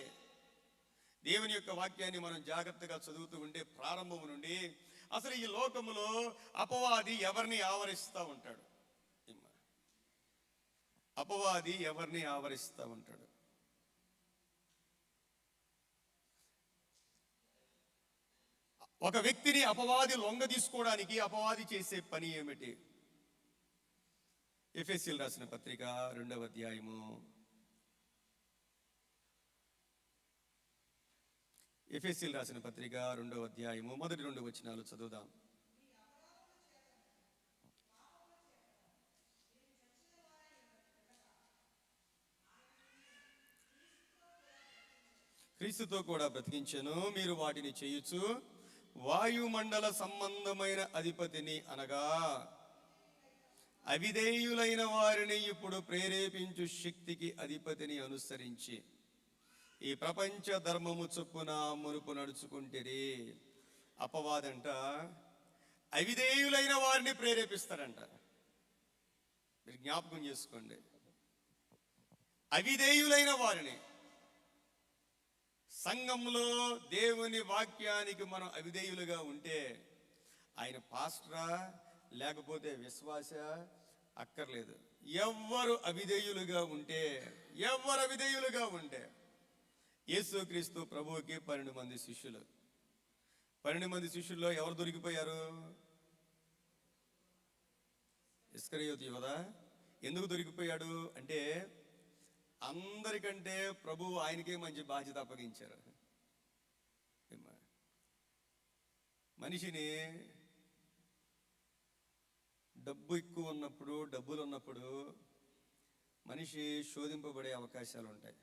దేవుని యొక్క వాక్యాన్ని మనం జాగ్రత్తగా చదువుతూ ఉంటే ప్రారంభం నుండి అసలు ఈ లోకములో అపవాది ఎవరిని ఆవరిస్తూ ఉంటాడు? అపవాది ఎవరిని ఆవరిస్తూ ఉంటాడు? ఒక వ్యక్తిని అపవాది లొంగ తీసుకోవడానికి అపవాది చేసే పని ఏమిటి? ఎఫెసీయులకు రాసిన పత్రిక 2వ అధ్యాయము, ఎఫెసీయులకు రాసిన పత్రిక 2వ అధ్యాయము మొదటి 2 వచనాలు చదువుదాం. క్రీస్తుతో కూడా బ్రతికించెను, మీరు వాటిని చేయుచు వాయుమండల సంబంధమైన అధిపతిని అనగా అవిధేయులైన వారిని ఇప్పుడు ప్రేరేపించు శక్తికి అధిపతిని అనుసరించి ఈ ప్రపంచ ధర్మము చొప్పున మునుపు నడుచుకుంటేరి. అపవాదంట అవిధేయులైన వారిని ప్రేరేపిస్తాడంట. మీరు జ్ఞాపకం చేసుకోండి, అవిధేయులైన వారిని. సంఘంలో దేవుని వాక్యానికి మనం అవిధేయులుగా ఉంటే ఆయన పాస్టరా లేకపోతే విశ్వాస అక్కర్లేదు. ఎవ్వరు అవిధేయులుగా ఉంటే యేసుక్రీస్తు ప్రభువుకి 12 మంది శిష్యులు. 12 మంది శిష్యుల్లో ఎవరు దొరికిపోయారు? ఇస్కరియోతు యోధా. ఎందుకు దొరికిపోయాడు అంటే అందరికంటే ప్రభువు ఆయనకే మంచి బాధ్యత అప్పగించారు. మనిషిని డబ్బు ఎక్కువ ఉన్నప్పుడు, డబ్బులు ఉన్నప్పుడు మనిషి శోధింపబడే అవకాశాలు ఉంటాయి.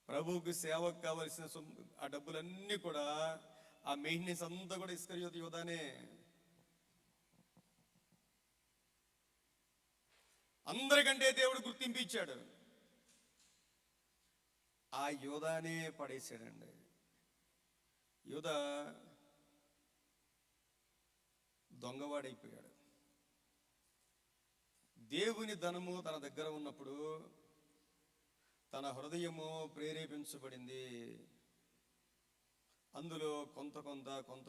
ప్రభువుకు సేవకు కావలసిన ఆ డబ్బులన్నీ కూడా, ఆ మెయింటెనెన్స్ అంతా కూడా ఇస్కరియోతు యోధానే. అందరికంటే దేవుడు గుర్తింపు ఇచ్చాడు, ఆ యోధానే పడేశాడండి. యోధా దొంగవాడైపోయాడు. దేవుని ధనము తన దగ్గర ఉన్నప్పుడు తన హృదయము ప్రేరేపించబడింది. అందులో కొంత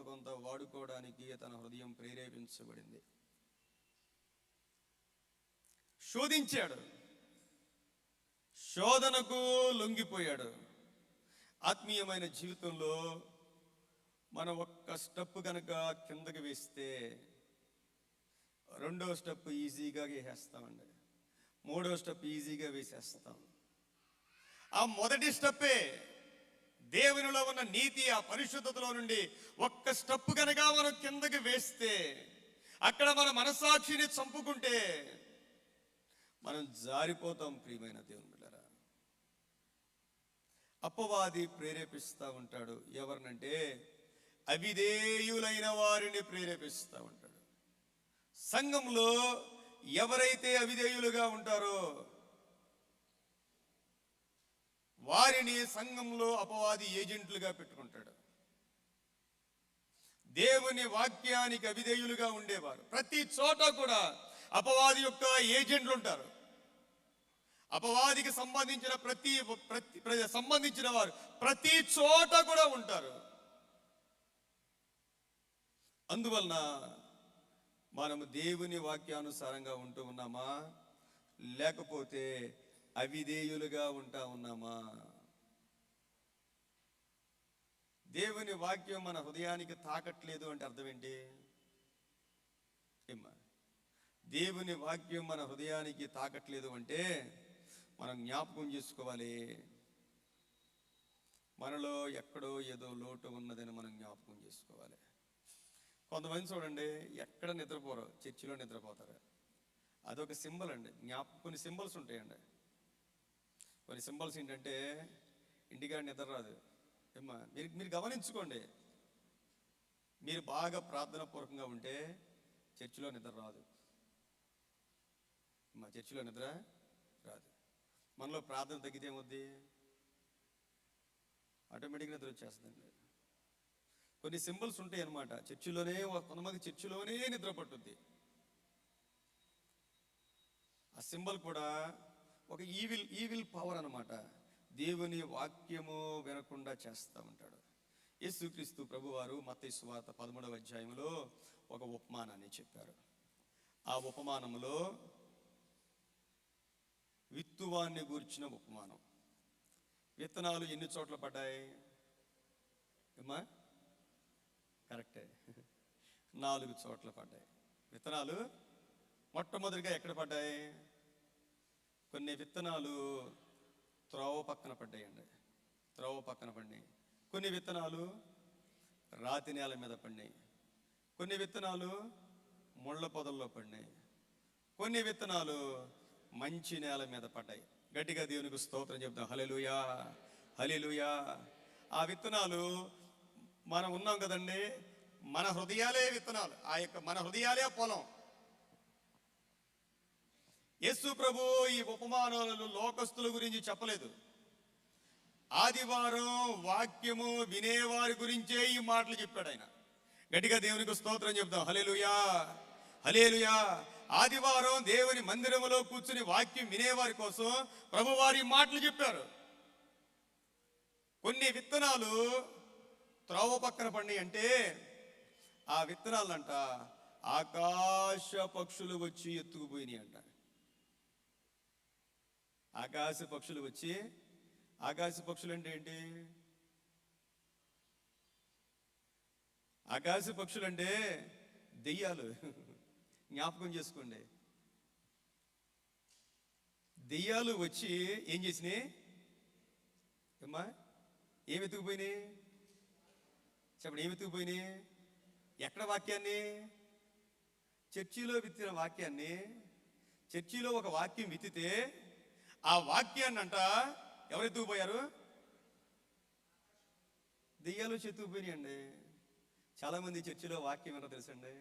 కొంత వాడుకోవడానికి తన హృదయం ప్రేరేపించబడింది. శోధించాడు, శోధనకు లొంగిపోయాడు. ఆత్మీయమైన జీవితంలో మనం ఒక్క స్టెప్ కనుక కిందకి వేస్తే 2వ స్టెప్ ఈజీగా వేసేస్తామండి, 3వ స్టెప్ ఈజీగా వేసేస్తాం. ఆ మొదటి స్టెప్పే దేవునిలో ఉన్న నీతి, ఆ పరిశుద్ధతలో నుండి ఒక్క స్టెప్ కనుక మనం కిందకి వేస్తే, అక్కడ మన మనసాక్షిని చంపుకుంటే మనం జారిపోతాం. ప్రియమైన దేవుని బిడ్డలారా, అపవాది ప్రేరేపిస్తూ ఉంటాడు. ఎవరినంటే అవిధేయులైన వారిని ప్రేరేపిస్తూ ఉంటాడు. సంఘంలో ఎవరైతే అవిధేయులుగా ఉంటారో వారిని సంఘంలో అపవాది ఏజెంట్లుగా పెట్టుకుంటాడు. దేవుని వాక్యానికి అవిధేయులుగా ఉండేవారు ప్రతి చోట కూడా అపవాది యొక్క ఏజెంట్లు ఉంటారు. అపవాదికి సంబంధించిన వారు ప్రతి చోట కూడా ఉంటారు. అందువలన మనము దేవుని వాక్యానుసారంగా ఉంటూ ఉన్నామా, లేకపోతే అవిధేయులుగా ఉంటా ఉన్నామా? దేవుని వాక్యం మన హృదయానికి తాకట్లేదు అంటే అర్థం ఏంటి? ఏమ్మా, దేవుని వాక్యం మన హృదయానికి తాకట్లేదు అంటే మనం జ్ఞాపకం చేసుకోవాలి, మనలో ఎక్కడో ఏదో లోటు ఉన్నదని మనం జ్ఞాపకం చేసుకోవాలి. కొంతమంది చూడండి, ఎక్కడ నిద్రపోరు, చర్చిలో నిద్రపోతారు. అదొక సింబల్ అండి. కొన్ని సింబల్స్ ఉంటాయండి. కొన్ని సింబల్స్ ఏంటంటే ఇంటికాడ నిద్ర రాదు. ఏమ్మా, మీరు గమనించుకోండి, మీరు బాగా ప్రార్థన పూర్వకంగా ఉంటే చర్చిలో నిద్ర రాదు. మా చర్చిలో నిద్ర రాదు. మనలో ప్రార్థన తగ్గితే ఏమవుద్ది? ఆటోమేటిక్గా నిద్ర వచ్చేస్తుందండి. కొన్ని సింబల్స్ ఉంటాయి అన్నమాట. కొంతమంది చర్చిలోనే నిద్ర పట్టుద్ది. ఆ సింబల్ కూడా ఒక ఈవిల్ పవర్ అన్నమాట. దేవుని వాక్యము వినకుండా చేస్తూ ఉంటాడు. యేసుక్రీస్తు ప్రభువారు మత్తయి సువార్త 13వ అధ్యాయంలో ఒక ఉపమానాన్ని చెప్పారు. ఆ ఉపమానంలో విత్తువాన్ని గూర్చిన ఉపమానం. విత్తనాలు ఎన్ని చోట్ల పడ్డాయి? ఏమ్మా, కరెక్టే, 4 చోట్ల పడ్డాయి. విత్తనాలు మొట్టమొదటిగా ఎక్కడ పడ్డాయి? కొన్ని విత్తనాలు త్రోవ పక్కన పడ్డాయండి. త్రోవ పక్కన పడినాయి. కొన్ని విత్తనాలు రాతి నేల మీద పడినాయి. కొన్ని విత్తనాలు ముళ్ళ పొదల్లో పడినాయి. కొన్ని విత్తనాలు మంచి నేల మీద పడ్డాయి. గట్టిగా దేవునికి స్తోత్రం చెప్తాం. హల్లెలూయా, హల్లెలూయా. ఆ విత్తనాలు మనం ఉన్నాం కదండి, మన హృదయాలే విత్తనాలు. మన హృదయాలే పొలం. యేసు ప్రభు ఈ ఉపమానాలను లోకస్తుల గురించి చెప్పలేదు. ఆదివారం వాక్యము వినేవారి గురించే ఈ మాటలు చెప్పాడు ఆయన. గట్టిగా దేవునికి స్తోత్రం చెప్తాం. హల్లెలూయా, హల్లెలూయా. ఆదివారం దేవుని మందిరంలో కూర్చుని వాక్యం వినేవారి కోసం ప్రభువారి మాటలు చెప్పారు. కొన్ని విత్తనాలు త్రోవ పక్కన పడినాయి అంటే ఆ విత్తనాలంట ఆకాశ పక్షులు వచ్చి ఎత్తుకుపోయినాయి అంట. ఆకాశ పక్షులు వచ్చి, ఆకాశ పక్షులు అంటే ఏంటి? ఆకాశ పక్షులు అంటే దెయ్యాలు. జ్ఞాపకం చేసుకోండి. దెయ్యాలు వచ్చి ఏం చేసినాయి? ఏమ్మా, ఏం ఎత్తుకుపోయినాయి? చెప్పండి, ఏం ఎత్తుకుపోయినాయి? ఎక్కడ వాక్యాన్ని? చర్చిలో విత్తిన వాక్యాన్ని. చర్చిలో ఒక వాక్యం విత్తితే ఆ వాక్యాన్ని అంట ఎవరు ఎత్తుకుపోయారు? దెయ్యాలు ఎత్తుకుపోయినాయి అండి. చాలామంది చర్చిలో వాక్యం ఏంటో తెలుసండి,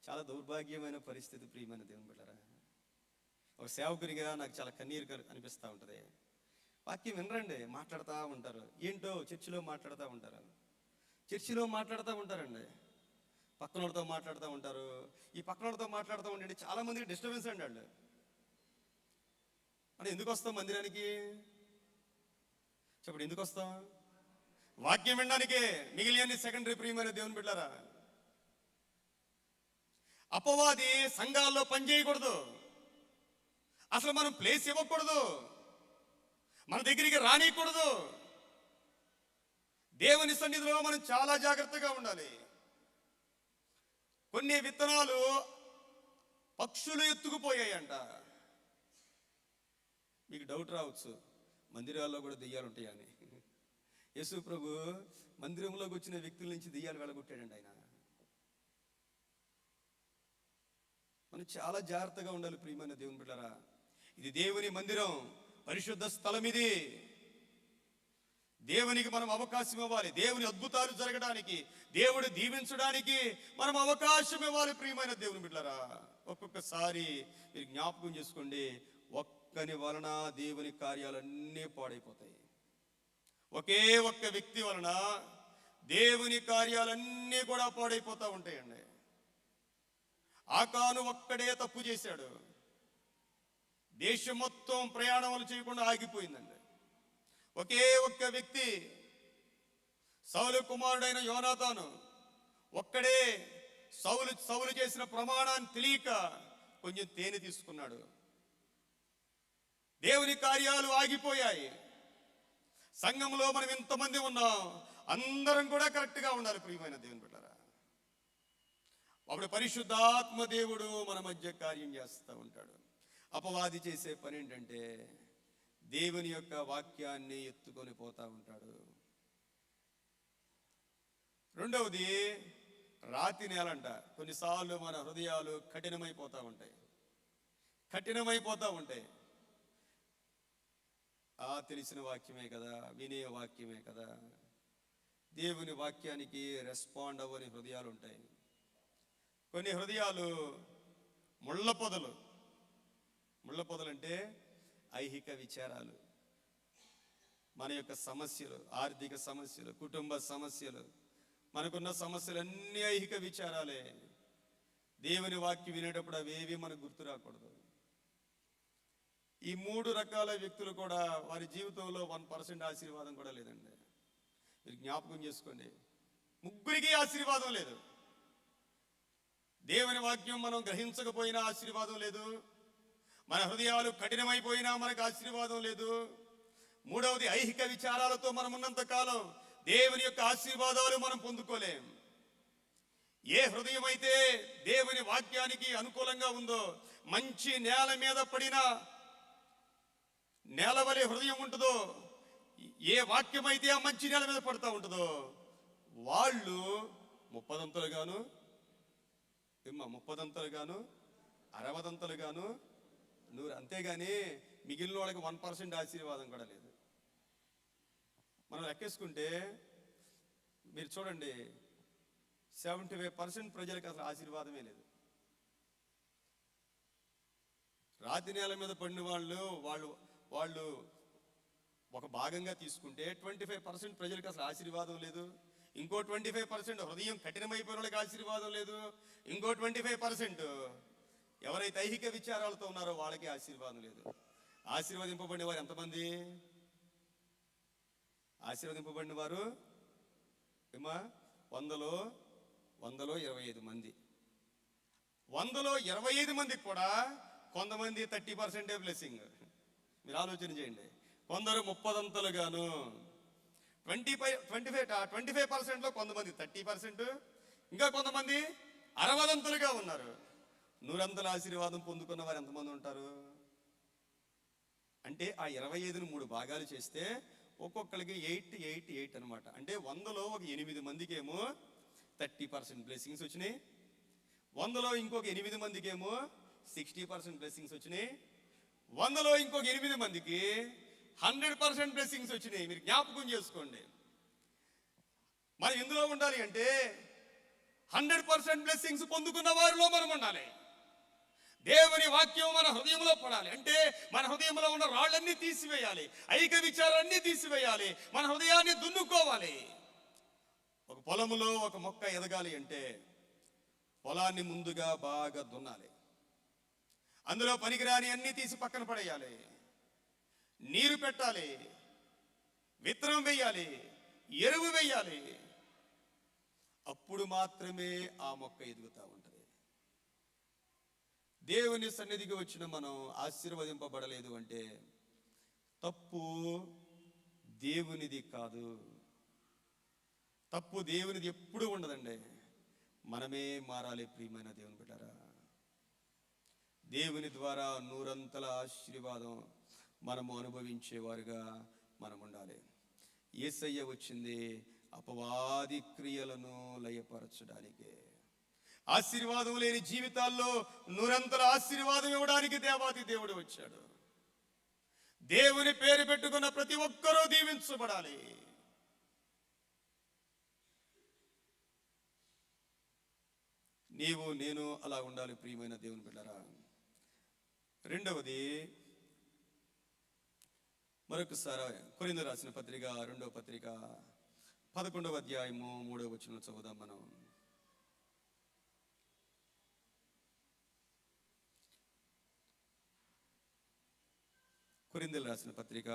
చాలా దౌర్భాగ్యమైన పరిస్థితి. ప్రియమైన దేవుని బిడ్డలారా, ఒక సేవకునిగా నాకు చాలా కన్నీరు అనిపిస్తూ ఉంటుంది. వాక్యం వినరండి, మాట్లాడుతూ ఉంటారు. ఏంటో చర్చిలో మాట్లాడుతూ ఉంటారు. చర్చిలో మాట్లాడుతూ ఉంటారండి, పక్కనోడితో మాట్లాడుతూ ఉంటారు. ఈ పక్కనోడితో మాట్లాడుతూ ఉండండి చాలా మందికి డిస్టర్బెన్స్ అండి. వాళ్ళు అంటే ఎందుకు వస్తాం మందిరానికి? చెప్పండి, ఎందుకు వస్తాం? వాక్యం వినడానికే. మిగిలిన సెకండరీ. ప్రియమైన దేవుని బిడ్డలారా, అపవాది సంఘాల్లో పనిచేయకూడదు. అసలు మనం ప్లేస్ ఇవ్వకూడదు, మన దగ్గరికి రానియకూడదు. దేవుని సన్నిధిలో మనం చాలా జాగ్రత్తగా ఉండాలి. కొన్ని విత్తనాలు పక్షులు ఎత్తుకుపోయాయంట. మీకు డౌట్ రావచ్చు, మందిరాల్లో కూడా దెయ్యాలు ఉంటాయని. యేసు ప్రభు మందిరంలోకి వచ్చిన వ్యక్తుల నుంచి దెయ్యాలు వెళ్ళగొట్టాడండి ఆయన. మనం చాలా జాగ్రత్తగా ఉండాలి ప్రియమైన దేవుని బిడ్డలారా. ఇది దేవుని మందిరం, పరిశుద్ధ స్థలం ఇది. దేవునికి మనం అవకాశం ఇవ్వాలి. దేవుని అద్భుతాలు జరగడానికి, దేవుడు దీవించడానికి మనం అవకాశం ఇవ్వాలి ప్రియమైన దేవుని బిడ్డలారా. ఒక్కొక్కసారి మీరు జ్ఞాపకం చేసుకోండి, ఒక్కని వలన దేవుని కార్యాలన్నీ పాడైపోతాయి. ఒకే ఒక్క వ్యక్తి వలన దేవుని కార్యాలన్నీ కూడా పాడైపోతూ ఉంటాయండి. ఆకాను ఒక్కడే తప్పు చేశాడు, దేశం మొత్తం ప్రయాణాలు చేయకుండా ఆగిపోయిందండి. ఒకే ఒక్క వ్యక్తి సౌలు కుమారుడైన యోనాతాను ఒక్కడే సౌలు చేసిన ప్రమాణాన్ని తెలియక కొంచెం తేనె తీసుకున్నాడు. దేవుని కార్యాలు ఆగిపోయాయి. సంఘంలో మనం ఎంతమంది ఉన్నాం, అందరం కూడా కరెక్ట్గా ఉండాలి ప్రియమైన దేవుని బిడ్డలారా. అప్పుడు పరిశుద్ధాత్మ దేవుడు మన మధ్య కార్యం చేస్తూ ఉంటాడు. అపవాది చేసే పని ఏంటంటే దేవుని యొక్క వాక్యాన్ని ఎత్తుకొని పోతా ఉంటాడు. రెండవది రాతి నేలంట. కొన్నిసార్లు మన హృదయాలు కఠినమైపోతూ ఉంటాయి. తెలిసిన వాక్యమే కదా, వినే వాక్యమే కదా, దేవుని వాక్యానికి రెస్పాండ్ అవ్వని హృదయాలు ఉంటాయి. కొన్ని హృదయాలు ముళ్ళ పొదలు అంటే ఐహిక విచారాలు, మన యొక్క సమస్యలు, ఆర్థిక సమస్యలు, కుటుంబ సమస్యలు, మనకున్న సమస్యలన్నీ ఐహిక విచారాలే. దేవుని వాక్యం వినేటప్పుడు అవేవి మనకు గుర్తు రాకూడదు. ఈ 3 రకాల వ్యక్తులు కూడా వారి జీవితంలో 1% ఆశీర్వాదం కూడా లేదండి. మీరు జ్ఞాపకం చేసుకోండి, ముగ్గురికి ఆశీర్వాదం లేదు. దేవుని వాక్యం మనం గ్రహించకపోయినా ఆశీర్వాదం లేదు. మన హృదయాలు కఠినమైపోయినా మనకు ఆశీర్వాదం లేదు. మూడవది, ఐహిక విచారాలతో మనం ఉన్నంత కాలం దేవుని యొక్క ఆశీర్వాదాలు మనం పొందుకోలేం. ఏ హృదయం అయితే దేవుని వాక్యానికి అనుకూలంగా ఉందో, మంచి నేల మీద పడిన నేల వలె హృదయం ఉంటుందో, ఏ వాక్యం అయితే ఆ మంచి నేల మీద పడుతూ ఉంటుందో, వాళ్ళు 30 గాను 60 గాను 100, అంతేగాని మిగిలిన వాళ్ళకి 1% ఆశీర్వాదం కూడా లేదు. మనం లెక్కేసుకుంటే మీరు చూడండి, 75% ప్రజలకు అసలు ఆశీర్వాదమే లేదు. రాతి నేల మీద పడిన వాళ్ళు ఒక భాగంగా తీసుకుంటే 25% ప్రజలకు అసలు ఆశీర్వాదం లేదు. ఇంకో 25% హృదయం కఠినమైపోయిన వాళ్ళకి ఆశీర్వాదం లేదు. ఇంకో 25% ఎవరైతే ఐహిక విచారాలతో ఉన్నారో వాళ్ళకి ఆశీర్వాదం లేదు. ఆశీర్వదింపబడిన వారు ఎంతమంది? ఆశీర్వదింపబడిన వారు 100లో 25 మంది. 100లో 25 మందికి కూడా కొంతమంది 30% బ్లెస్సింగ్. మీరు ఆలోచన చేయండి. కొందరు 30 గాను 25%లో కొంతమంది 30%, ఇంకా కొంతమంది 60 ఉన్నారు. 100 ఆశీర్వాదం పొందుకున్న వారు ఎంతమంది ఉంటారు అంటే, ఆ 25ని 3 భాగాలు చేస్తే ఒక్కొక్కరికి 8 అనమాట. అంటే 100లో ఒక 8 మందికేమో 30% బ్లెస్సింగ్స్ వచ్చినాయి. 100లో ఇంకొక 8 మందికేమో 60% బ్లెస్సింగ్స్ వచ్చినాయి. 100లో ఇంకొక 8 మందికి 100% బ్లెస్సింగ్స్ వచ్చినాయి. మీరు జ్ఞాపకం చేసుకోండి. మనం ఎందులో ఉండాలి అంటే 100% బ్లెస్సింగ్స్ పొందుకున్న వారిలో మనం ఉండాలి. దేవుని వాక్యం మన హృదయంలో పడాలి. అంటే మన హృదయంలో ఉన్న రాళ్ళన్నీ తీసివేయాలి, ఐహిక విచారాన్ని తీసివేయాలి, మన హృదయాన్ని దున్నుకోవాలి. ఒక పొలములో ఒక మొక్క ఎదగాలి అంటే పొలాన్ని ముందుగా బాగా దున్నాలి. అందులో పనికిరాని అన్ని తీసి పక్కన పడేయాలి, నీరు పెట్టాలి, విత్తనం వేయాలి, ఎరువు వేయాలి. అప్పుడు మాత్రమే ఆ మొక్క ఎదుగుతూ ఉంటుంది. దేవుని సన్నిధికి వచ్చిన మనం ఆశీర్వదింపబడలేదు అంటే తప్పు దేవునిది కాదు. తప్పు దేవునిది ఎప్పుడు ఉండదండి. మనమే మారాలి ప్రియమైన దేవుని బిడ్డలారా. దేవుని ద్వారా 100 ఆశీర్వాదం మనము అనుభవించేవారుగా మనం ఉండాలి. యేసయ్య వచ్చింది అపవాది క్రియలను లయపరచడానికే. ఆశీర్వాదం లేని జీవితాల్లో నూరంతల ఆశీర్వాదం ఇవ్వడానికి దేవాది దేవుడు వచ్చాడు. దేవుని పేరు పెట్టుకున్న ప్రతి ఒక్కరూ దీవించబడాలి. నీవు నేను అలా ఉండాలి ప్రియమైన దేవుని బిడ్డరా. రెండవది, మరొకసారి కొరింథీయులకు రాసిన పత్రిక 2వ పత్రిక 11వ అధ్యాయము 3వ వచనం చదువుదాం మనం. కొరింథీయులకు రాసిన పత్రిక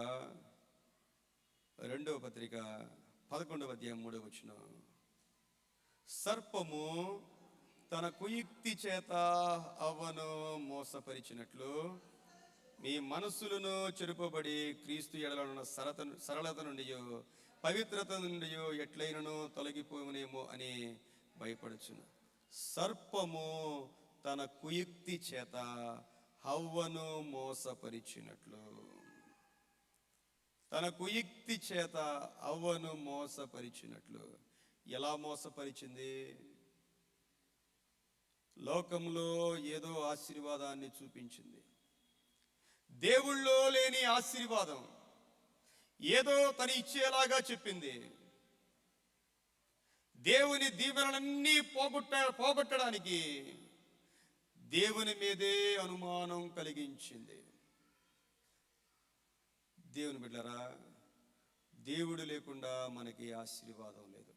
2వ పత్రిక 11వ అధ్యాయం 3వ వచనం. సర్పము తన కుయుక్తి చేత అవ్వను మోసపరిచినట్లు మీ మనస్సులను చెరుపబడి క్రీస్తు ఎడలనున్న సరళత నుండి పవిత్రత నుండి ఎట్లయినను తొలగిపోవునేమో అని భయపడుచును. సర్పము తన కుయుక్తి చేత హవ్వను మోసపరిచినట్లు, తన కుయుక్తి చేత హవ్వను మోసపరిచినట్లు. ఎలా మోసపరిచింది? లోకంలో ఏదో ఆశీర్వాదాన్ని చూపించింది. దేవుళ్ళో లేని ఆశీర్వాదం ఏదో తను ఇచ్చేలాగా చెప్పింది. దేవుని దీవెనలన్నీ పోగొట్టడానికి దేవుని మీదే అనుమానం కలిగించింది. దేవుని బిడ్డలారా, దేవుడు లేకుండా మనకి ఆశీర్వాదం లేదు.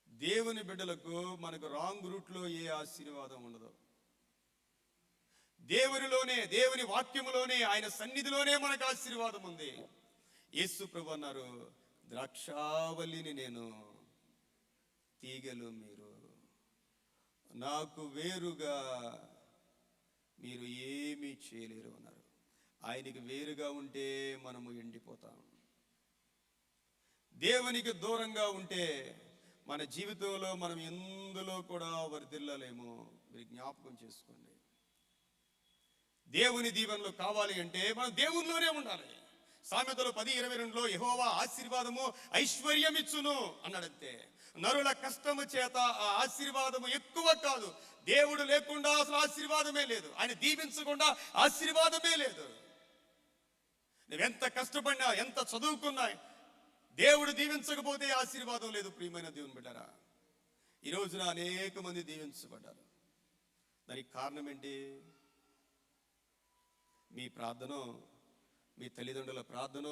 దేవుని బిడ్డలకు మనకు రాంగ్ రూట్లో ఏ ఆశీర్వాదం ఉండదు. దేవునిలోనే, దేవుని వాక్యములోనే, ఆయన సన్నిధిలోనే మనకు ఆశీర్వాదం ఉంది. యేసు ప్రభు అన్నారు, ద్రాక్షావల్లిని నేను, తీగలు మీరు, నాకు వేరుగా మీరు ఏమీ చేయలేరు అన్నారు. ఆయనకి వేరుగా ఉంటే మనము ఎండిపోతాం. దేవునికి దూరంగా ఉంటే మన జీవితంలో మనం ఎందులో కూడా వర్ధిల్లలేము. మీరు జ్ఞాపకం చేసుకోండి. దేవుని దీవెనలు కావాలి అంటే మనం దేవునిలోనే ఉండాలి. సామెతలు 10:22లో యెహోవా ఆశీర్వాదము ఐశ్వర్యమిచ్చును అన్నాడంతే. నరుల కష్టము చేత ఆ ఆశీర్వాదము ఎక్కువ కాదు. దేవుడు లేకుండా అసలు ఆశీర్వాదమే లేదు. ఆయన దీవించకుండా ఆశీర్వాదమే లేదు. నువ్వెంత కష్టపడినా, ఎంత చదువుకున్నా, దేవుడు దీవించకపోతే ఆశీర్వాదం లేదు. ప్రియమైన దేవుని బిడ్డరా, ఈ రోజున అనేక మంది దీవించబడ్డారు. దానికి కారణం ఏంటి? మీ ప్రార్థన, మీ తల్లిదండ్రుల ప్రార్థన,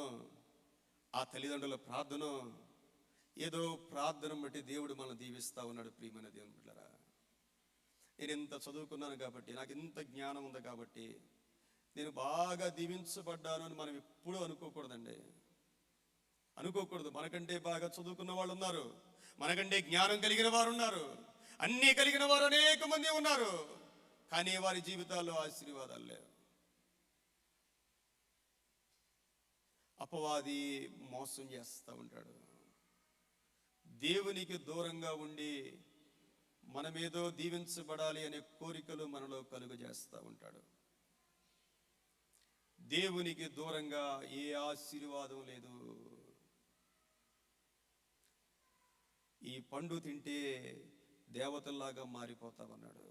ఆ తల్లిదండ్రుల ప్రార్థన, ఏదో ప్రార్థన బట్టి దేవుడు మనం దీవిస్తా ఉన్నాడు. ప్రియమైన దేవుని బిడ్డరా, నేను ఇంత చదువుకున్నాను కాబట్టి, నాకు ఇంత జ్ఞానం ఉంది కాబట్టి నేను బాగా దీవించబడ్డాను అని మనం ఎప్పుడూ అనుకోకూడదండి. అనుకోకూడదు. మనకంటే బాగా చదువుకున్న వాళ్ళు ఉన్నారు, మనకంటే జ్ఞానం కలిగిన వారు ఉన్నారు, అన్నీ కలిగిన వారు అనేక మంది ఉన్నారు. కానీ వారి జీవితాల్లో ఆశీర్వాదాలు లేవు. అపవాది మోసం చేస్తూ ఉంటాడు. దేవునికి దూరంగా ఉండి మనమేదో దీవించబడాలి అనే కోరికలు మనలో కలుగజేస్తూ ఉంటాడు. దేవునికి దూరంగా ఏ ఆశీర్వాదం లేదు. ఈ పండు తింటే దేవతల్లాగా మారిపోతామన్నాడు.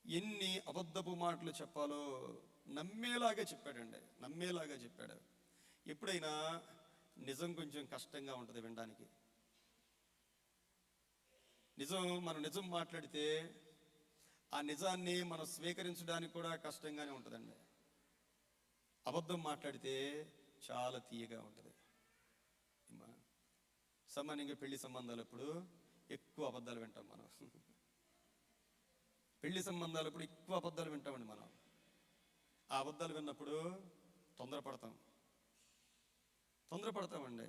ఎన్ని అబద్ధపు మాటలు చెప్పాలో నమ్మేలాగా చెప్పాడండి, నమ్మేలాగా చెప్పాడు. ఎప్పుడైనా నిజం కొంచెం కష్టంగా ఉంటుంది వినడానికి. మనం నిజం మాట్లాడితే ఆ నిజాన్ని మనం స్వీకరించడానికి కూడా కష్టంగానే ఉంటుందండి. అబద్ధం మాట్లాడితే చాలా తీయగా ఉంటుంది. సామాన్యంగా పెళ్లి సంబంధాలప్పుడు ఎక్కువ అబద్ధాలు వింటాం మనం. పెళ్లి సంబంధాలప్పుడు ఎక్కువ అబద్ధాలు వింటామండి మనం. ఆ అబద్ధాలు విన్నప్పుడు తొందరపడతామండి,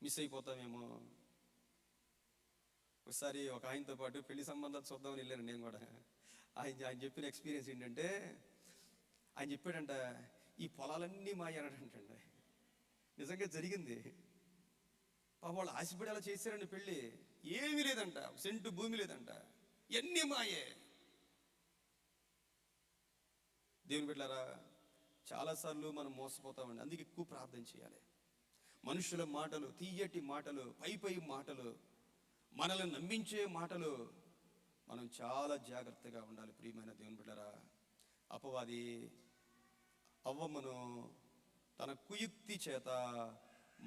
మిస్ అయిపోతామేమో. ఒకసారి ఒక ఆయనతో పాటు పెళ్లి సంబంధాలు చూద్దామని వెళ్ళాను నేను కూడా. ఆయన చెప్పిన ఎక్స్పీరియన్స్ ఏంటంటే, ఆయన చెప్పాడంట, ఈ పొలాలన్నీ మాయన్నాడంటండి. నిజంగా జరిగింది. వాళ్ళు ఆశపడి అలా చేశారండి పెళ్ళి. ఏమీ లేదంట, సెంటు భూమి లేదంట, ఎన్ని మాయే. దేవుని బిడ్డలారా, చాలాసార్లు మనం మోసపోతామండి. అందుకే ఎక్కువ ప్రార్థన చేయాలి. మనుషుల మాటలు, తీయటి మాటలు, పై మాటలు, మనల్ని నమ్మించే మాటలు, మనం చాలా జాగ్రత్తగా ఉండాలి ప్రియమైన దేవుని బిడ్డలారా. అపవాది అవ్వమ్మను తన కుయుక్తి చేత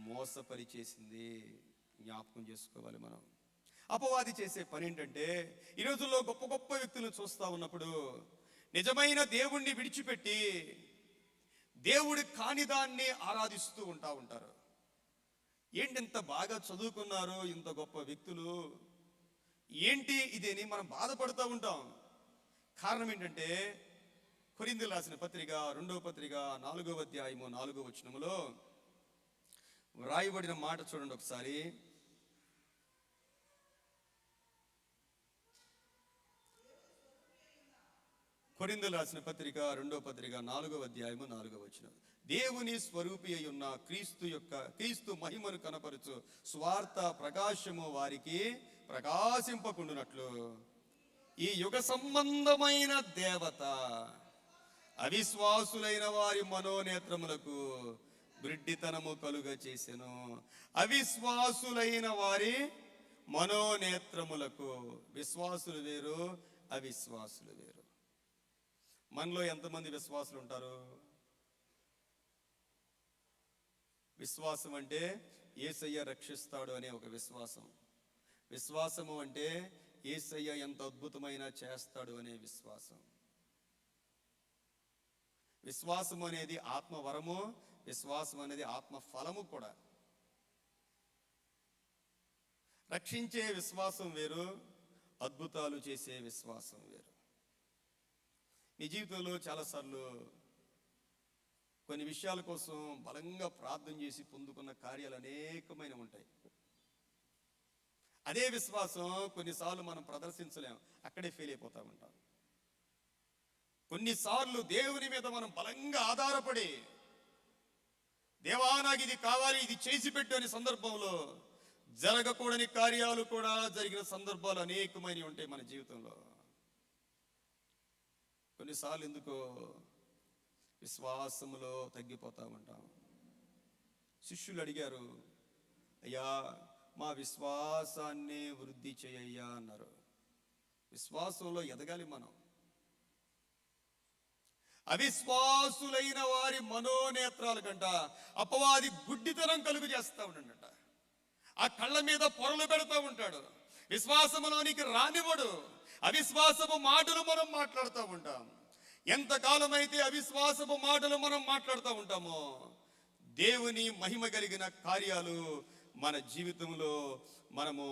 మోసపరిచేసింది, జ్ఞాపకం చేసుకోవాలి మనం. అపవాది చేసే పని ఏంటంటే, ఈ రోజుల్లో గొప్ప గొప్ప వ్యక్తులను చూస్తూ ఉన్నప్పుడు నిజమైన దేవుణ్ణి విడిచిపెట్టి దేవుడి కానిదాన్ని ఆరాధిస్తూ ఉంటారు. ఏంటి ఇంత బాగా చదువుకున్నారు ఇంత గొప్ప వ్యక్తులు, ఏంటి ఇదేని మనం బాధపడుతూ ఉంటాం. కారణం ఏంటంటే, కొరింథీయులకు రాసిన పత్రిక 2వ పత్రిక 4వ అధ్యాయము 4వ వచనములో వ్రాయబడిన మాట చూడండి ఒకసారి. కొరింథీయులకు రాసిన పత్రిక 2వ పత్రిక 4వ అధ్యాయము 4వ వచనం. దేవుని స్వరూపి అయి ఉన్న క్రీస్తు మహిమను కనపరుచు స్వార్థ ప్రకాశము వారికి ప్రకాశింపకుండునట్లు ఈ యుగ సంబంధమైన దేవత అవిశ్వాసులైన వారి మనోనేత్రములకు గ్రుడ్డితనము కలుగ చేసెను. అవిశ్వాసులైన వారి మనోనేత్రములకు, విశ్వాసులు వేరు, అవిశ్వాసులు వేరు. మనలో ఎంతమంది విశ్వాసులు ఉంటారు? విశ్వాసం అంటే యేసయ్య రక్షిస్తాడు అనే ఒక విశ్వాసం. విశ్వాసము అంటే యేసయ్య ఎంత అద్భుతమైన చేస్తాడు అనే విశ్వాసం. విశ్వాసం అనేది ఆత్మ వరము, విశ్వాసం అనేది ఆత్మ ఫలము కూడా. రక్షించే విశ్వాసం వేరు, అద్భుతాలు చేసే విశ్వాసం వేరు. నీ జీవితంలో చాలాసార్లు కొన్ని విషయాల కోసం బలంగా ప్రార్థన చేసి పొందుకున్న కార్యాలు అనేకమైన ఉంటాయి. అదే విశ్వాసం కొన్నిసార్లు మనం ప్రదర్శించలేం, అక్కడే ఫెయిల్ అయిపోతూ ఉంటాం. కొన్నిసార్లు దేవుని మీద మనం బలంగా ఆధారపడి, దేవా నాకు ఇది కావాలి, ఇది చేసి పెట్టు అనే సందర్భంలో జరగకూడని కార్యాలు కూడా జరిగిన సందర్భాలు అనేకమైనవి ఉంటాయి మన జీవితంలో. కొన్నిసార్లు ఎందుకో విశ్వాసములో తగ్గిపోతూ ఉంటాం. శిష్యులు అడిగారు, అయ్యా మా విశ్వాసాన్ని వృద్ధి చేయయ్యా అన్నారు. విశ్వాసంలో ఎదగాలి మనం. అవిశ్వాసులైన వారి మనోనేత్రాల కంట అపవాది గుడ్డితనం కలుగు చేస్తూ ఉంటాడట. ఆ కళ్ళ మీద పొరలు పెడతా ఉంటాడు, విశ్వాసములోనికి రానివ్వడు. అవిశ్వాసపు మాటలు మనం మాట్లాడుతూ ఉంటాం. ఎంతకాలం అయితే అవిశ్వాసపు మాటలు మనం మాట్లాడుతూ ఉంటామో దేవుని మహిమ కలిగిన కార్యాలు మన జీవితంలో మనము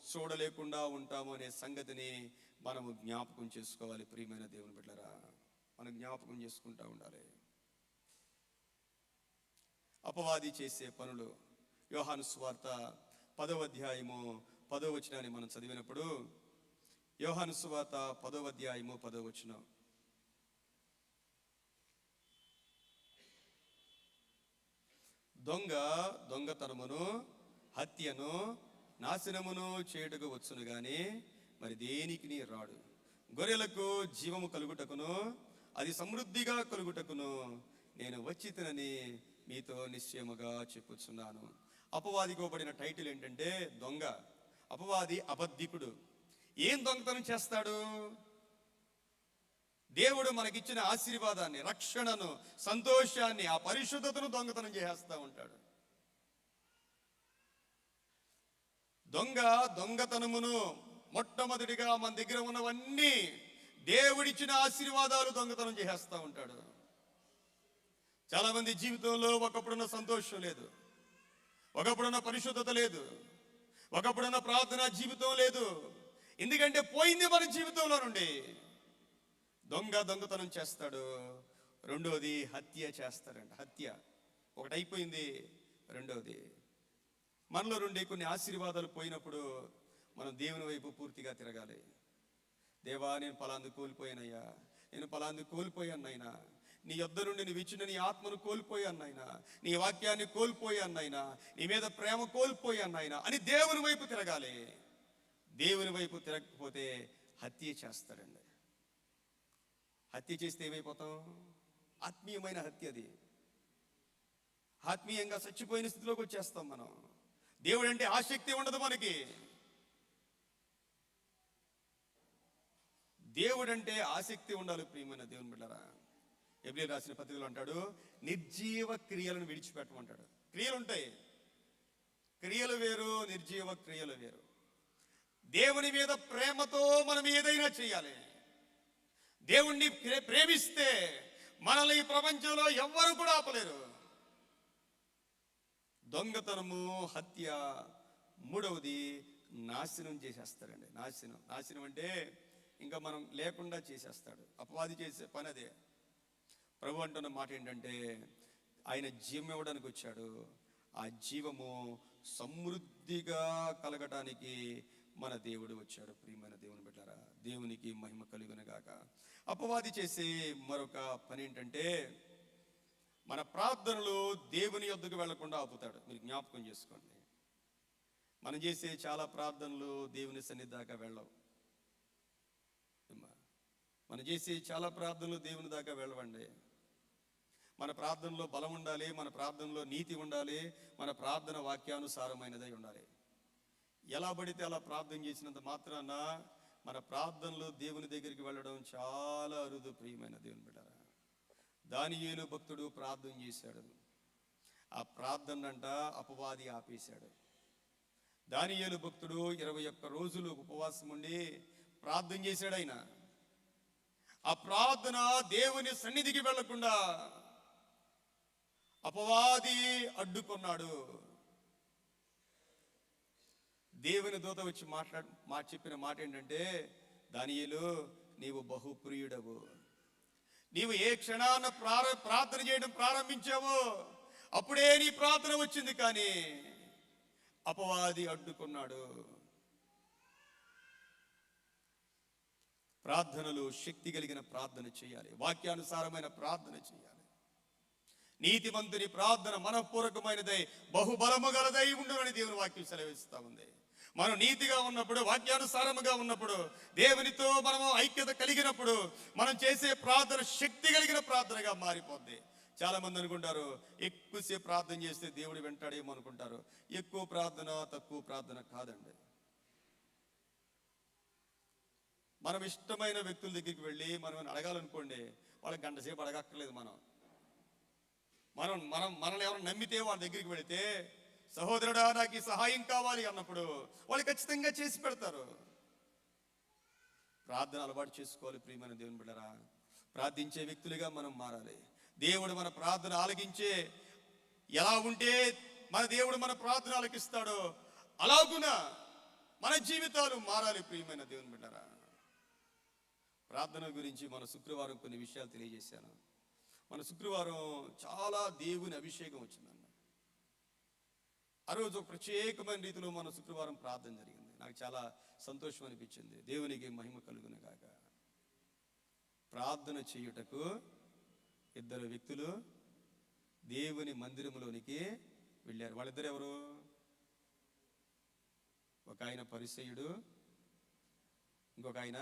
చూడలేకుండా ఉంటాము అనే సంగతిని మనము జ్ఞాపకం చేసుకోవాలి. ప్రియమైన దేవుని బిడ్డలారా, మనం జ్ఞాపకం చేసుకుంటూ ఉండాలి. అపవాది చేసే పనులు. యోహాను సువార్త 10వ అధ్యాయము 10వ వచనాన్ని మనం చదివినప్పుడు, యోహాను సువార్త 10వ అధ్యాయము 10వ వచనం, దొంగతనమును హత్యను నాశనమును చేయుటకు వచ్చును గాని మరి దేనికి రాడు. గొర్రెలకు జీవము కలుగుటకును అది సమృద్ధిగా కలుగుటకును నేను వచ్చితినని మీతో నిశ్చయముగా చెప్పుచున్నాను. అపవాదికి ఇవ్వబడిన టైటిల్ ఏంటంటే దొంగ. అపవాది అబద్ధికుడు. ఏం దొంగతనం చేస్తాడు? దేవుడు మనకిచ్చిన ఆశీర్వాదాన్ని, రక్షణను, సంతోషాన్ని, ఆ పరిశుద్ధతను దొంగతనం చేస్తూ ఉంటాడు. దొంగతనమును మొట్టమొదటిగా మన దగ్గర ఉన్నవన్నీ, దేవుడిచ్చిన ఆశీర్వాదాలు దొంగతనం చేస్తూ ఉంటాడు. చాలా మంది జీవితంలో ఒకప్పుడున్న సంతోషం లేదు, ఒకప్పుడున్న పరిశుద్ధత లేదు, ఒకప్పుడున్న ప్రార్థన జీవితం లేదు. ఎందుకంటే పోయింది మన జీవితంలో నుండి. దొంగతనం చేస్తాడు. రెండోది హత్య చేస్తాడంట. హత్య ఒకటి అయిపోయింది. రెండోది, మనలో నుండి కొన్ని ఆశీర్వాదాలు పోయినప్పుడు మనం దేవుని వైపు పూర్తిగా తిరగాలి. దేవా నేను పలాంది కోల్పోయానయ్యా, నేను పలాంది కోల్పోయానైనా, నీ యొద్ద నుండి నువ్వు ఇచ్చిన నీ ఆత్మను కోల్పోయానైనా, నీ వాక్యాన్ని కోల్పోయానైనా, నీ మీద ప్రేమ కోల్పోయానైనా అని దేవుని వైపు తిరగాలి. దేవుని వైపు తిరగకపోతే హత్య చేస్తాడండి. హత్య చేస్తే ఏమైపోతాం? ఆత్మీయమైన హత్య అది. ఆత్మీయంగా చచ్చిపోయిన స్థితిలోకి వచ్చేస్తాం మనం. దేవుడు అంటే ఆసక్తి ఉండదు మనకి. దేవుడు అంటే ఆసక్తి ఉండాలి ప్రియమైన దేవుని బిడ్డలారా. ఎబ్రియలు రాసిన పత్రికలో అంటాడు, నిర్జీవ క్రియలను విడిచిపెట్టమంటాడు. క్రియలు ఉంటాయి, క్రియలు వేరు, నిర్జీవ క్రియలు వేరు. దేవుని మీద ప్రేమతో మనం ఏదైనా చేయాలి. దేవుణ్ణి ప్రేమిస్తే మనల్ని ఈ ప్రపంచంలో ఎవ్వరు కూడా ఆపలేరు. దొంగతనము, హత్య, మూడవది నాశనం చేసేస్తారండి. నాశనం అంటే ఇంకా మనం లేకుండా చేసేస్తాడు. అపవాది చేసే పని అదే. ప్రభు అంటున్న మాట ఏంటంటే, ఆయన జీవం ఇవ్వడానికి వచ్చాడు. ఆ జీవము సమృద్ధిగా కలగటానికి మన దేవుడు వచ్చాడు. ప్రియమైన దేవుని బిడ్డలారా, దేవునికి మహిమ కలుగును గాక. అపవాది చేసే మరొక పని ఏంటంటే, మన ప్రార్థనలు దేవుని యొద్దకు వెళ్లకుండా ఆపుతాడు. మీరు జ్ఞాపకం చేసుకోండి, మనం చేసే చాలా ప్రార్థనలు దేవుని సన్నిధి దాకా వెళ్ళవు. మనం చేసే చాలా ప్రార్థనలు దేవుని దాకా వెళ్ళవండి. మన ప్రార్థనలో బలం ఉండాలి, మన ప్రార్థనలో నీతి ఉండాలి, మన ప్రార్థన వాక్యానుసారమైనదై ఉండాలి. ఎలా పడితే అలా ప్రార్థన చేసినంత మాత్రాన మన ప్రార్థనలు దేవుని దగ్గరికి వెళ్ళడం చాలా అరుదు. ప్రియమైన దేవుని బిడ్డలారా, దానియేలు భక్తుడు ప్రార్థన చేశాడు. ఆ ప్రార్థన అంట అపవాది ఆపేశాడు. దానియేలు భక్తుడు 21 రోజులు ఉపవాసం ఉండి ప్రార్థన చేశాడు. ఆయన ఆ ప్రార్థన దేవుని సన్నిధికి వెళ్లకుండా అపవాది అడ్డుకున్నాడు. దేవుని దూత వచ్చి చెప్పిన మాట ఏంటంటే, దానియేలు, నీవు బహుప్రియుడవు. నీవు ఏ క్షణాన ప్రార్థన చేయడం ప్రారంభించావో అప్పుడే నీ ప్రార్థన వచ్చింది, కానీ అపవాది అడ్డుకున్నాడు. ప్రార్థనలు శక్తి కలిగిన ప్రార్థన చేయాలి, వాక్యానుసారమైన ప్రార్థన చేయాలి. నీతిమంతుని ప్రార్థన మనఃపూర్వకమైనదై బహుబలము గలదై ఉండునని దేవుని వాక్యం సెలవిస్తా ఉంది. మనం నీతిగా ఉన్నప్పుడు, వాక్యానుసారముగా ఉన్నప్పుడు, దేవునితో మనము ఐక్యత కలిగినప్పుడు మనం చేసే ప్రార్థన శక్తి కలిగిన ప్రార్థనగా మారిపోద్ది. చాలా మంది అనుకుంటారు, ఎక్కువసేపు ప్రార్థన చేస్తే దేవుడు వెంటాడేమో అనుకుంటారు. ఎక్కువ ప్రార్థన తక్కువ ప్రార్థన కాదండి. మనం ఇష్టమైన వ్యక్తుల దగ్గరికి వెళ్ళి మనం అడగాలనుకోండి, వాళ్ళకి గంట సేపు అడగక్కర్లేదు. మనల్ని ఎవరు నమ్మితే వాళ్ళ దగ్గరికి వెళితే, సహోదరుడా నాకు ఈ సహాయం కావాలి అన్నప్పుడు వాళ్ళు ఖచ్చితంగా చేసి పెడతారు. ప్రార్థన అలవాటు చేసుకోవాలి ప్రియమైన దేవుని బిడ్డలారా. ప్రార్థించే వ్యక్తులుగా మనం మారాలి. దేవుడు మన ప్రార్థన ఆలకించే, ఎలా ఉంటే మన దేవుడు మన ప్రార్థన ఆలకిస్తాడో అలాగున మన జీవితాలు మారాలి ప్రియమైన దేవుని బిడ్డలారా. ప్రార్థన గురించి మన శుక్రవారం కొన్ని విషయాలు తెలియజేశాను. మన శుక్రవారం చాలా దేవుని అభిషేకం వచ్చిందన్న. ఆ రోజు ప్రత్యేకమైన రీతిలో మన శుక్రవారం ప్రార్థన జరిగింది. నాకు చాలా సంతోషం అనిపించింది. దేవునికి మహిమ కలుగును గాక. ప్రార్థన చేయుటకు 2 వ్యక్తులు దేవుని మందిరంలోనికి వెళ్ళారు. వాళ్ళిద్దరు ఎవరు? ఒక ఆయన పరిసయ్యుడు, ఇంకొక ఆయన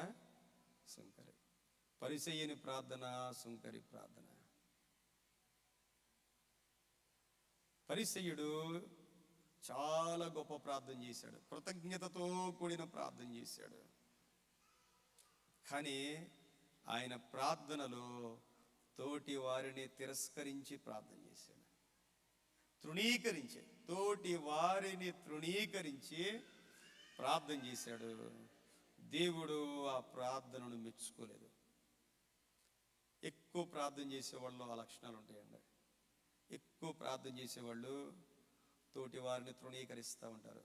సుంకరి. పరిసయ్యుని ప్రార్థన, సుంకరి ప్రార్థన. పరిసయ్యుడు చాలా గొప్ప ప్రార్థన చేశాడు, కృతజ్ఞతతో కూడిన ప్రార్థన చేశాడు. కానీ ఆయన ప్రార్థనలో తోటి వారిని తిరస్కరించి ప్రార్థన చేశాడు. తోటి వారిని తృణీకరించి ప్రార్థన చేశాడు. దేవుడు ఆ ప్రార్థనను మెచ్చుకోలేదు. ఎక్కువ ప్రార్థన చేసేవాళ్ళు ఆ లక్షణాలు ఉంటాయండి. ఎక్కువ ప్రార్థన చేసేవాళ్ళు తోటి వారిని తృణీకరిస్తూ ఉంటారు.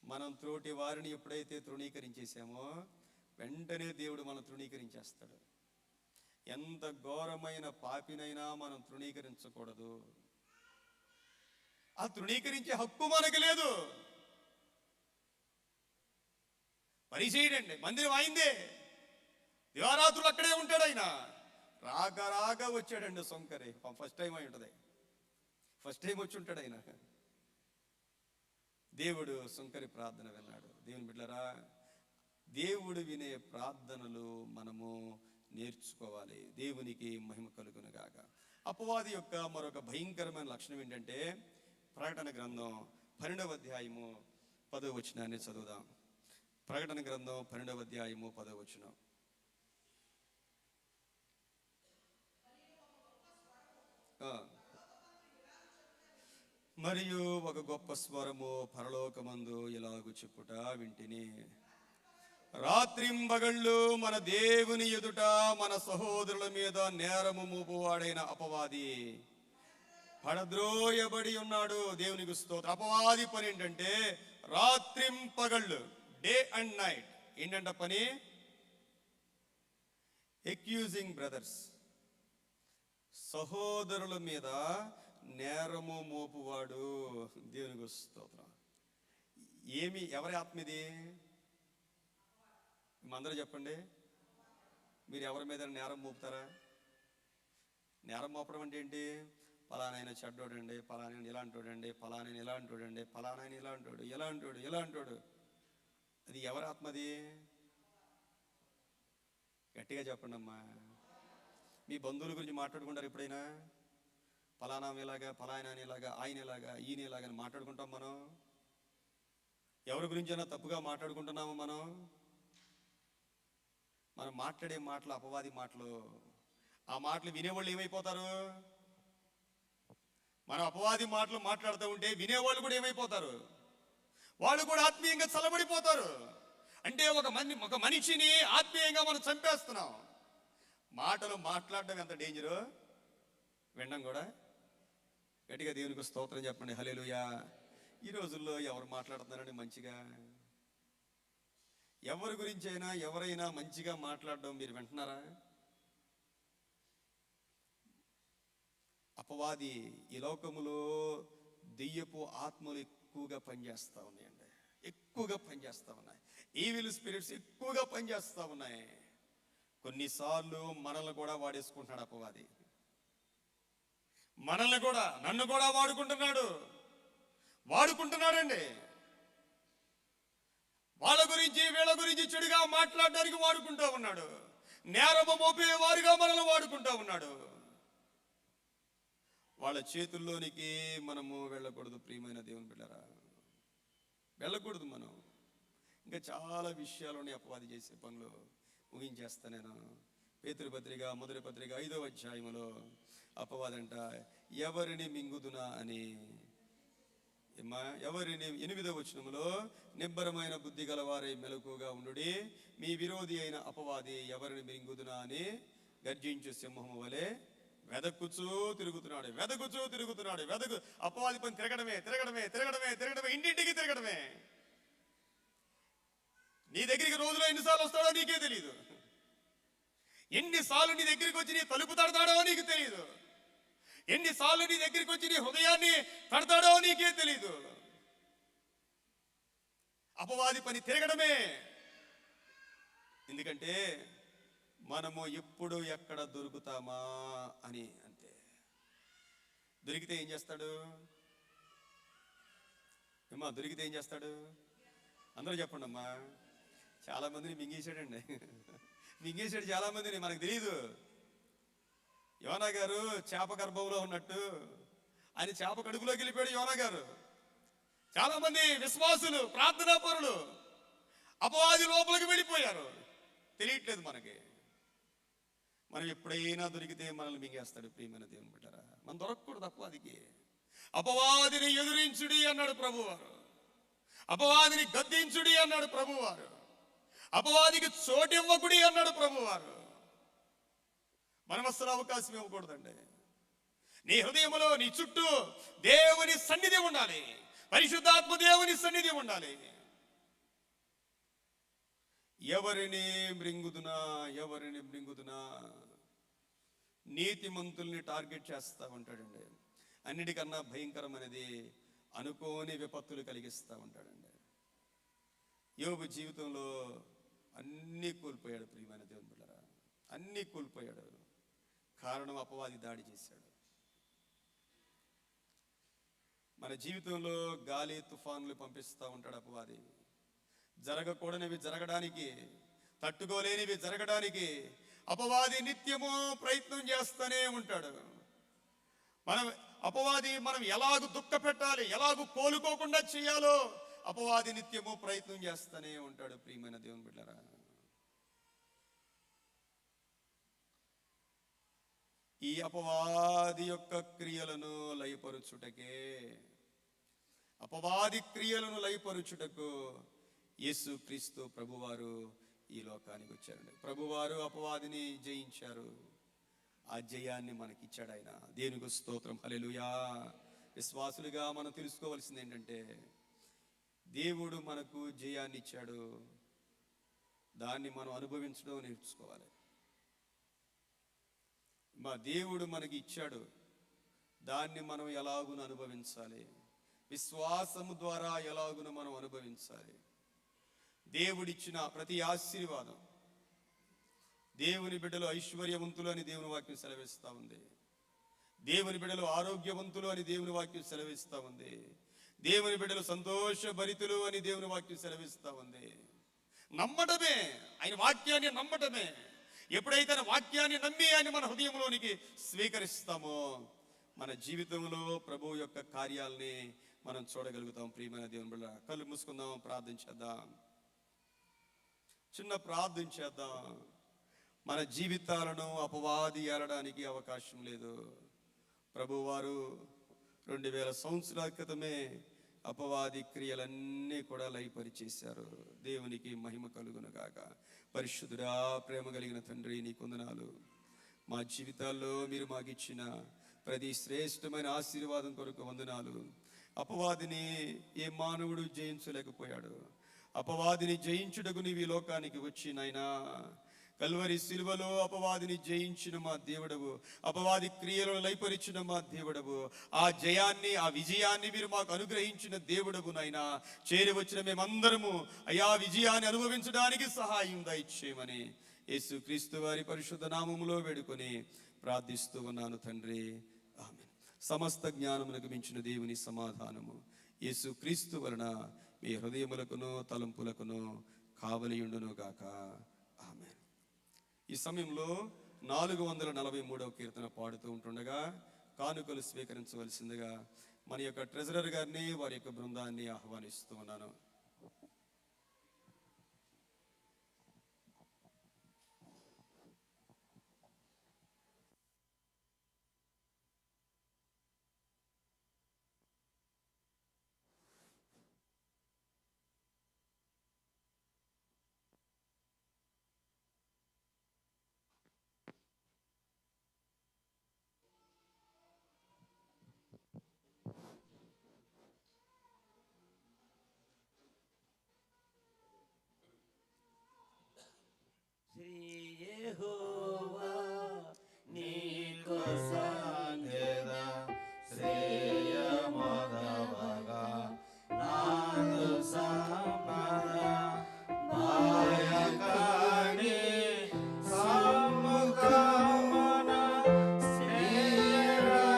మనం తోటి వారిని ఎప్పుడైతే తృణీకరించేసామో వెంటనే దేవుడు మనం తృణీకరించేస్తాడు. ఎంత ఘోరమైన పాపినైనా మనం తృణీకరించకూడదు. ఆ తృణీకరించే హక్కు మనకు లేదు. పరిచయుడండి, మందిరం అయిందే, దివారాత్రులు అక్కడే ఉంటాడు. ఆయన రాగా వచ్చాడండి సొంకరి. ఫస్ట్ టైం అయి ఉంటుంది, ఫస్ట్ టైం వచ్చి ఉంటాడు ఆయన. దేవుడు సొంకరి ప్రార్థన విన్నాడు. దేవుని బిడ్డలారా, దేవుడు వినే ప్రార్థనలు మనము నేర్చుకోవాలి. దేవునికి మహిమ కలుగును గాక. అపవాది యొక్క మరొక భయంకరమైన లక్షణం ఏంటంటే, ప్రకటన గ్రంథం 12వ అధ్యాయము 10వ వచనాన్ని చదువుదాం. ప్రకటన గ్రంథం 12వ అధ్యాయము 10వ వచనం. మరియు ఒక గొప్ప స్వరము పరలోకమందు ఇలాగు చెప్పుట వింటిని, రాత్రింబగళ్ళు మన దేవుని ఎదుట మన సహోదరుల మీద నేరము మోపువాడైన అపవాది పడద్రోయబడి ఉన్నాడు. దేవునికి స్తోత్రం. అపవాది పని ఏంటంటే రాత్రింపగళ్ళు, డే అండ్ నైట్ ఏంటంట పని? ఎక్యూజింగ్ బ్రదర్స్, సహోదరుల మీద నేరము మోపువాడు. దేవునికి స్తోత్రం. ఎవరి ఆత్మ ఇది? అందరూ చెప్పండి, మీరు ఎవరి మీద నేరం మోపుతారా? నేరం మోపడం అంటే ఏంటి? పలానాయన చెడ్డోడండి, పలానాయన ఇలాంటోడండి, పలానాయన ఇలాంటోడండి, పలానాయన ఇలాంటోడు, ఇలాంటోడు, ఇలాంటోడు. అది ఎవరి ఆత్మది? గట్టిగా చెప్పండి అమ్మా. మీ బంధువుల గురించి మాట్లాడుకుంటారు ఎప్పుడైనా? పలానా ఇలాగా, పలానా ఇలాగా, ఆయన ఇలాగా, ఈయన ఇలాగా అని మాట్లాడుకుంటాం మనం. ఎవరి గురించైనా తప్పుగా మాట్లాడుకుంటున్నాము మనం. మనం మాట్లాడే మాటలు అపవాది మాటలు. ఆ మాటలు వినేవాళ్ళు ఏమైపోతారు? మనం అపవాది మాటలు మాట్లాడుతూ ఉంటే వినేవాళ్ళు కూడా ఏమైపోతారు? వాళ్ళు కూడా ఆత్మీయంగా చల్లబడిపోతారు. అంటే ఒక మనిషిని ఆత్మీయంగా మనం చంపేస్తున్నాం. మాటలు మాట్లాడడం ఎంత డేంజరు, వినడం కూడా. గట్టిగా దేవునికి స్తోత్రం చెప్పండి. హల్లెలూయా. ఈ రోజుల్లో ఎవరు మాట్లాడుతున్నారండి మంచిగా? ఎవరి గురించి అయినా ఎవరైనా మంచిగా మాట్లాడడం మీరు వింటున్నారా? అపవాది ఈ లోకములో దెయ్యపు ఆత్మలు ఎక్కువగా పనిచేస్తూ ఉన్నాయండి. ఎక్కువగా పనిచేస్తూ ఉన్నాయి. ఈవిల్ స్పిరిట్స్ ఎక్కువగా పనిచేస్తూ ఉన్నాయి. కొన్నిసార్లు మనల్ని కూడా వాడేసుకుంటున్నాడు అపవాది. మనల్ని కూడా, నన్ను కూడా వాడుకుంటున్నాడండి. వాళ్ళ గురించి వీళ్ళ గురించి చెడుగా మాట్లాడడానికి వాడుకుంటూ ఉన్నాడు. నేరము మోపే వారిగా మనల్ని వాడుకుంటూ ఉన్నాడు. వాళ్ళ చేతుల్లోనికి మనము వెళ్ళకూడదు. ప్రియమైన దేవుని బిడ్డరా, వెళ్ళకూడదు మనం. ఇంకా చాలా విషయాలు ఉన్నాయి అపవాది చేసే పనులు. ముగించేస్తా నేను. పేతురు పత్రిక 1వ పత్రిక 5వ అధ్యాయములో అపవాదంట ఎవరిని మింగుదునా అని, ఎవరిని 8వ వచనములో నిబ్బరమైన బుద్ధి గలవారై మెలకుగా ఉండుడి, మీ విరోధి అయిన అపవాది ఎవరిని మింగుదునా అని గర్జించు సింహము వలె వెదకుచూ తిరుగుతున్నాడు. అపవాది పని తిరగడమే, ఇంటింటికి తిరగడమే. నీ దగ్గరికి రోజులో ఎన్నిసార్లు వస్తాడో నీకే తెలియదు. ఎన్నిసార్లు నీ దగ్గరికి వచ్చి నీ తలుపు తడతాడో నీకు తెలియదు. ఎన్నిసార్లు నీ దగ్గరికి వచ్చి నీ హృదయాన్ని తడతాడో నీకే తెలియదు. అపవాది పని తిరగడమే. ఎందుకంటే మనము ఎప్పుడు ఎక్కడ దొరుకుతామా అని. అంతే. దొరికితే ఏం చేస్తాడు? దొరికితే ఏం చేస్తాడు? అందరూ చెప్పండి అమ్మా. చాలా మందిని మింగేశాడండి. మింగేశాడు చాలా మందిని, మనకు తెలియదు. యోనా గారు చేప గర్భంలో ఉన్నట్టు ఆయన చేప కడుపులోకి వెళ్ళిపోయాడు యోనా గారు. చాలా మంది విశ్వాసులు, ప్రార్థనా పరులు అపవాది లోపలికి వెళ్ళిపోయారు. తెలియట్లేదు మనకి. మనం ఎప్పుడైనా దొరికితే మనల్ని మింగేస్తాడు. ప్రియమైన దేవుని బిడ్డరా, మనం దొరకకూడదు అపవాదికి. అపవాదిని ఎదురించుడి అన్నాడు ప్రభువారు. అపవాదిని గద్దించుడి అన్నాడు ప్రభువారు. అపవాదికి చోటివ్వకుడి అన్నాడు ప్రభువారు. మనం అసలు అవకాశం ఇవ్వకూడదండి. నీ హృదయంలో, నీ చుట్టూ దేవుని సన్నిధి ఉండాలి. పరిశుద్ధాత్మ దేవుని సన్నిధి ఉండాలి. ఎవరిని మృంగుదునా నీతిమంతుల్ని టార్గెట్ చేస్తూ ఉంటాడండి. అన్నిటికన్నా భయంకరమైనది అనుకోని విపత్తులు కలిగిస్తూ ఉంటాడండి. యోబు జీవితంలో అన్నీ కోల్పోయాడు. ప్రియమైన దేవుని బిడ్డలారా, అన్నీ కోల్పోయాడు. కారణం అపవాది దాడి చేశాడు. మన జీవితంలో గాలి తుఫానులు పంపిస్తూ ఉంటాడు అపవాది. జరగకూడనివి జరగడానికి, తట్టుకోలేనివి జరగడానికి అపవాది నిత్యము ప్రయత్నం చేస్తూనే ఉంటాడు. మనం ఎలాగూ దుఃఖ పెట్టాలి, ఎలాగూ కోలుకోకుండా చేయాలో అపవాది నిత్యము ప్రయత్నం చేస్తూనే ఉంటాడు. ప్రియమైన దేవుని బిడ్డలారా, ఈ అపవాది యొక్క క్రియలను లయపరుచుటకే, అపవాది క్రియలను లయపరుచుటకు యేసుక్రీస్తు ప్రభువారు ఈ లోకానికి వచ్చారండి. ప్రభువారు అపవాదిని జయించారు. ఆ జయాన్ని మనకిచ్చాడు ఆయన. దేవునికి స్తోత్రం, హల్లెలూయా. విశ్వాసులుగా మనం తెలుసుకోవాల్సింది ఏంటంటే, దేవుడు మనకు జయాన్ని ఇచ్చాడు, దాన్ని మనం అనుభవించడం నేర్చుకోవాలి. మా దేవుడు మనకి ఇచ్చాడు, దాన్ని మనం ఎలాగున అనుభవించాలి, విశ్వాసము ద్వారా ఎలాగున మనం అనుభవించాలి. దేవుడిచ్చిన ప్రతి ఆశీర్వాదం, దేవుని బిడ్డలు ఐశ్వర్యవంతులు అని దేవుని వాక్యం సెలవిస్తూ ఉంది. దేవుని బిడ్డలు ఆరోగ్యవంతులు అని దేవుని వాక్యం సెలవిస్తూ ఉంది. దేవుని బిడ్డలు సంతోషభరితులు అని దేవుని వాక్యం సెలవిస్తూ ఉంది. నమ్మటమే, ఆయన వాక్యాన్ని నమ్మటమే. ఎప్పుడైతే ఆయన వాక్యాన్ని నమ్మి ఆయన మన హృదయంలోనికి స్వీకరిస్తామో, మన జీవితంలో ప్రభు యొక్క కార్యాలని మనం చూడగలుగుతాం. ప్రియమైన దేవుని బిడ్డ, కళ్ళు మూసుకుందాం, ప్రార్థన చేద్దాం. చిన్న ప్రార్థన చేద్దాం. మన జీవితాలను అపవాది ఏలడానికి అవకాశం లేదు. ప్రభువారు 2000 సంవత్సరాల క్రితమే అపవాది క్రియలన్నీ కూడా లయపరిచేశారు. దేవునికి మహిమ కలుగునుగాక. పరిశుద్ధుడా, ప్రేమ కలిగిన తండ్రి, నీ వందనాలు. మా జీవితాల్లో మీరు మాకు ఇచ్చిన ప్రతి శ్రేష్టమైన ఆశీర్వాదం కొరకు వందనాలు. అపవాదిని ఏ మానవుడు జయించలేకపోయాడు. అపవాదిని జయించుటకు నీవు ఈ లోకానికి వచ్చి నాయనా, కల్వరి సిలువలో అపవాదిని జయించిన మా దేవుడవు, అపవాది క్రియలను లయపరిచిన మా దేవుడవు, ఆ జయాన్ని, ఆ విజయాన్ని మీరు మాకు అనుగ్రహించిన దేవుడవు నాయనా. చేరి వచ్చిన మేమందరము అయా విజయాన్ని అనుభవించడానికి సహాయం దయచేయమని యేసుక్రీస్తు వారి పరిశుద్ధ నామములో వేడుకొని ప్రార్థిస్తూ ఉన్నాను తండ్రి, ఆమేన్. సమస్త జ్ఞానమునకు మించిన దేవుని సమాధానము యేసుక్రీస్తు వలన మీ హృదయములకును తలంపులకును కావలియుండును గాక, ఆమేన్. ఈ సమయంలో 443వ కీర్తన పాడుతూ ఉంటుండగా కానుకలు స్వీకరించవలసిందిగా మన యొక్క ట్రెజరర్ గారిని, వారి యొక్క బృందాన్ని ఆహ్వానిస్తూ ఉన్నాను.
శ్రీ యెహోవా నీకు సాంగెదా శ్రేయమోదవగా నాదు సంపద మాయకాని సమ్ముఖమున శ్రీరానివా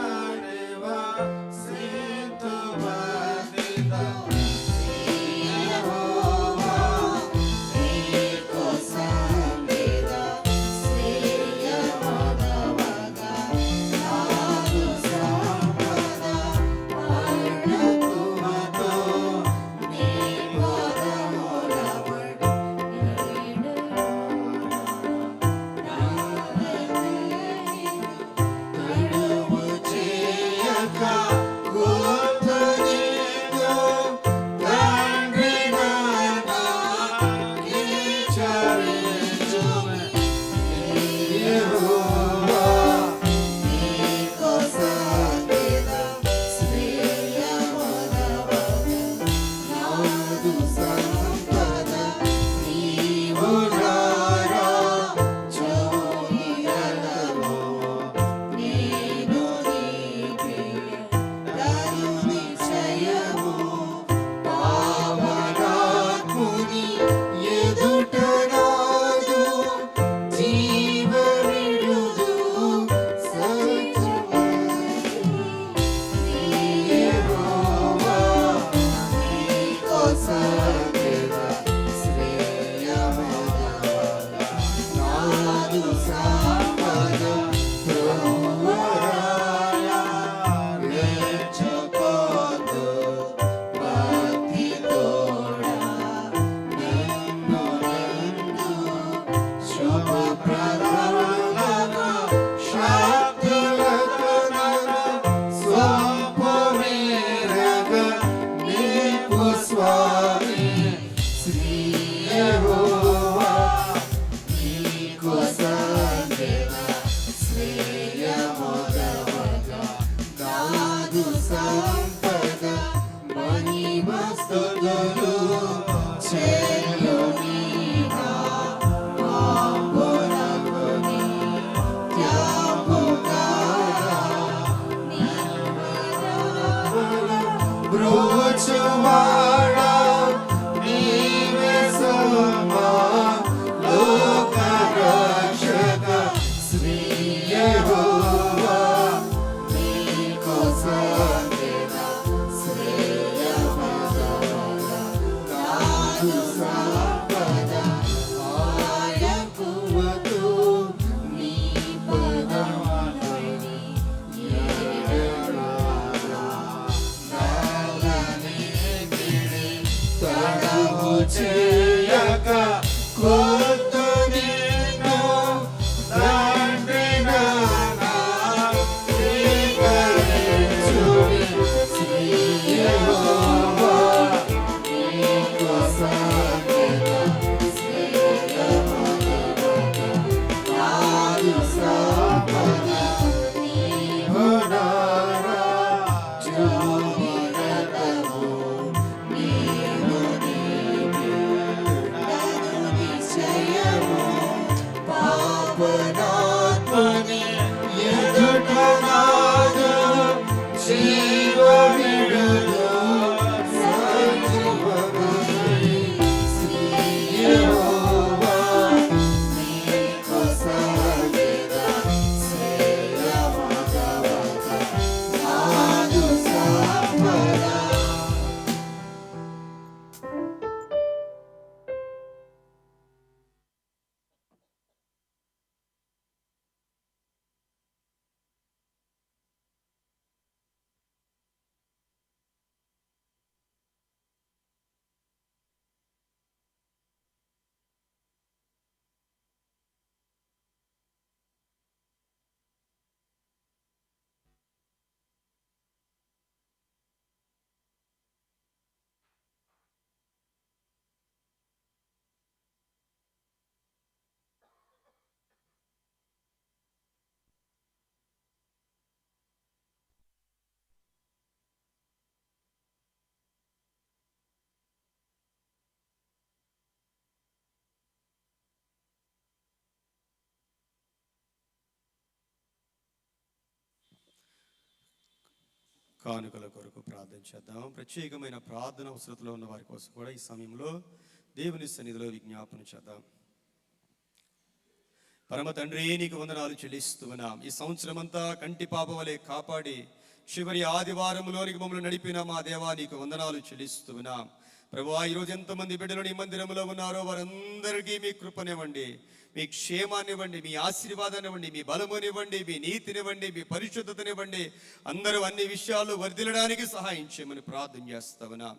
సింతువదిద
స్వామి శ్రీ యెహోవా నీకోసమేగా శ్రేయమొదవగా నాదు సంపద మహిమ స్తుతులు చెల్లునిగా ఆంబునకుని త్యాముగారా బ్రోచువాడా నీవే సమా లోకరక్షక శ్రీ యెహోవా నీకోసమేగా శ్రేయమొదవగా నాదు సంపద ఆయకువతు నీ పదమని తడవు చేయక కొద్దు నిన్ను తండ్రి నానా స్వీకరించుడి శ్రీ యెహోవా నీకోసమేగా శ్రేయమొదవగా నాదు సంపద నీవనారా జోగిరతము నీవు నీవే నన్ను నిశ్చయము పాపనాత్మని ఎదుట నాదు జీవ విడుదు సజీవమని శ్రీ యెహోవా నీకోసమేగా శ్రేయమొదవగా నాదు సంపద.
కానుకల కొరకు ప్రార్థన చేద్దాం. ప్రత్యేకమైన ప్రార్థన అవసరతలో ఉన్న వారి కోసం కూడా ఈ సమయంలో దేవుని సన్నిధిలో విజ్ఞాపన చేద్దాం. పరమ తండ్రి, నీకు వందనాలు చెల్లిస్తున్నాం. ఈ సంవత్సరం అంతా కంటి పాప వలె కాపాడి చివరి ఆదివారంలోనికి మమ్మల్ని నడిపిన మా దేవా, నీకు వందనాలు చెల్లిస్తున్నాం. ప్రభువా, ఈరోజు ఎంతమంది బిడ్డలు నీ మందిరంలో ఉన్నారో వారందరికీ మీ కృపనివ్వండి, మీ క్షేమాన్నివ్వండి, మీ ఆశీర్వాదాన్నివ్వండి, మీ బలమునివ్వండి, మీ నీతినివ్వండి, మీ పరిశుద్ధతనివ్వండి. అందరూ అన్ని విషయాలు వర్ధిల్లడానికి సహాయం చేయమని ప్రార్థన చేస్తామన్నా.